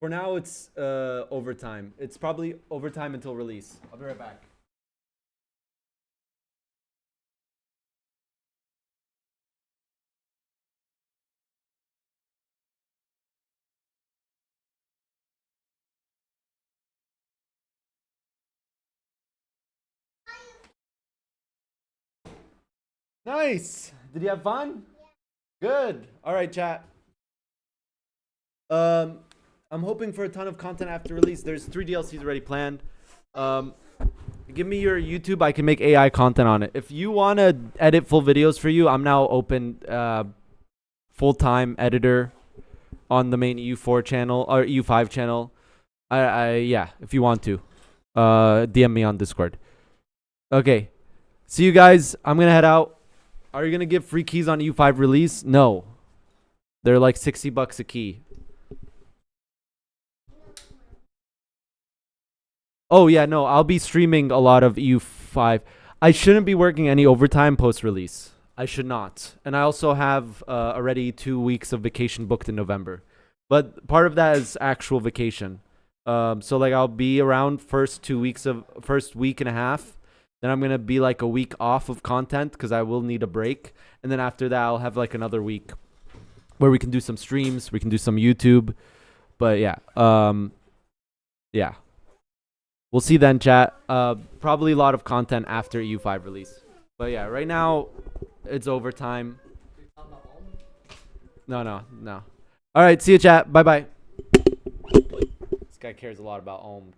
For now, it's overtime. It's probably overtime until release. I'll be right back. Nice. Did you have fun? Good. All right, chat. I'm hoping for a ton of content after release. There's 3 DLCs already planned. Give me your YouTube. I can make AI content on it. If you want to edit full videos for you, I'm now open full-time editor on the main EU4 channel or EU5 channel. Yeah, if you want to. DM me on Discord. Okay. See you guys. I'm going to head out. Are you going to give free keys on EU5 release? No. They're like $60 a key. Oh, yeah, no. I'll be streaming a lot of EU5. I shouldn't be working any overtime post-release. I should not. And I also have already 2 weeks of vacation booked in November. But part of that is actual vacation. So, like, I'll be around first week and a half. Then I'm going to be like a week off of content because I will need a break. And then after that, I'll have like another week where we can do some streams. We can do some YouTube. But yeah. Yeah. We'll see then, chat. Probably a lot of content after EU5 release. But yeah, right now, it's overtime. No. All right, see you, chat. Bye-bye. This guy cares a lot about chat.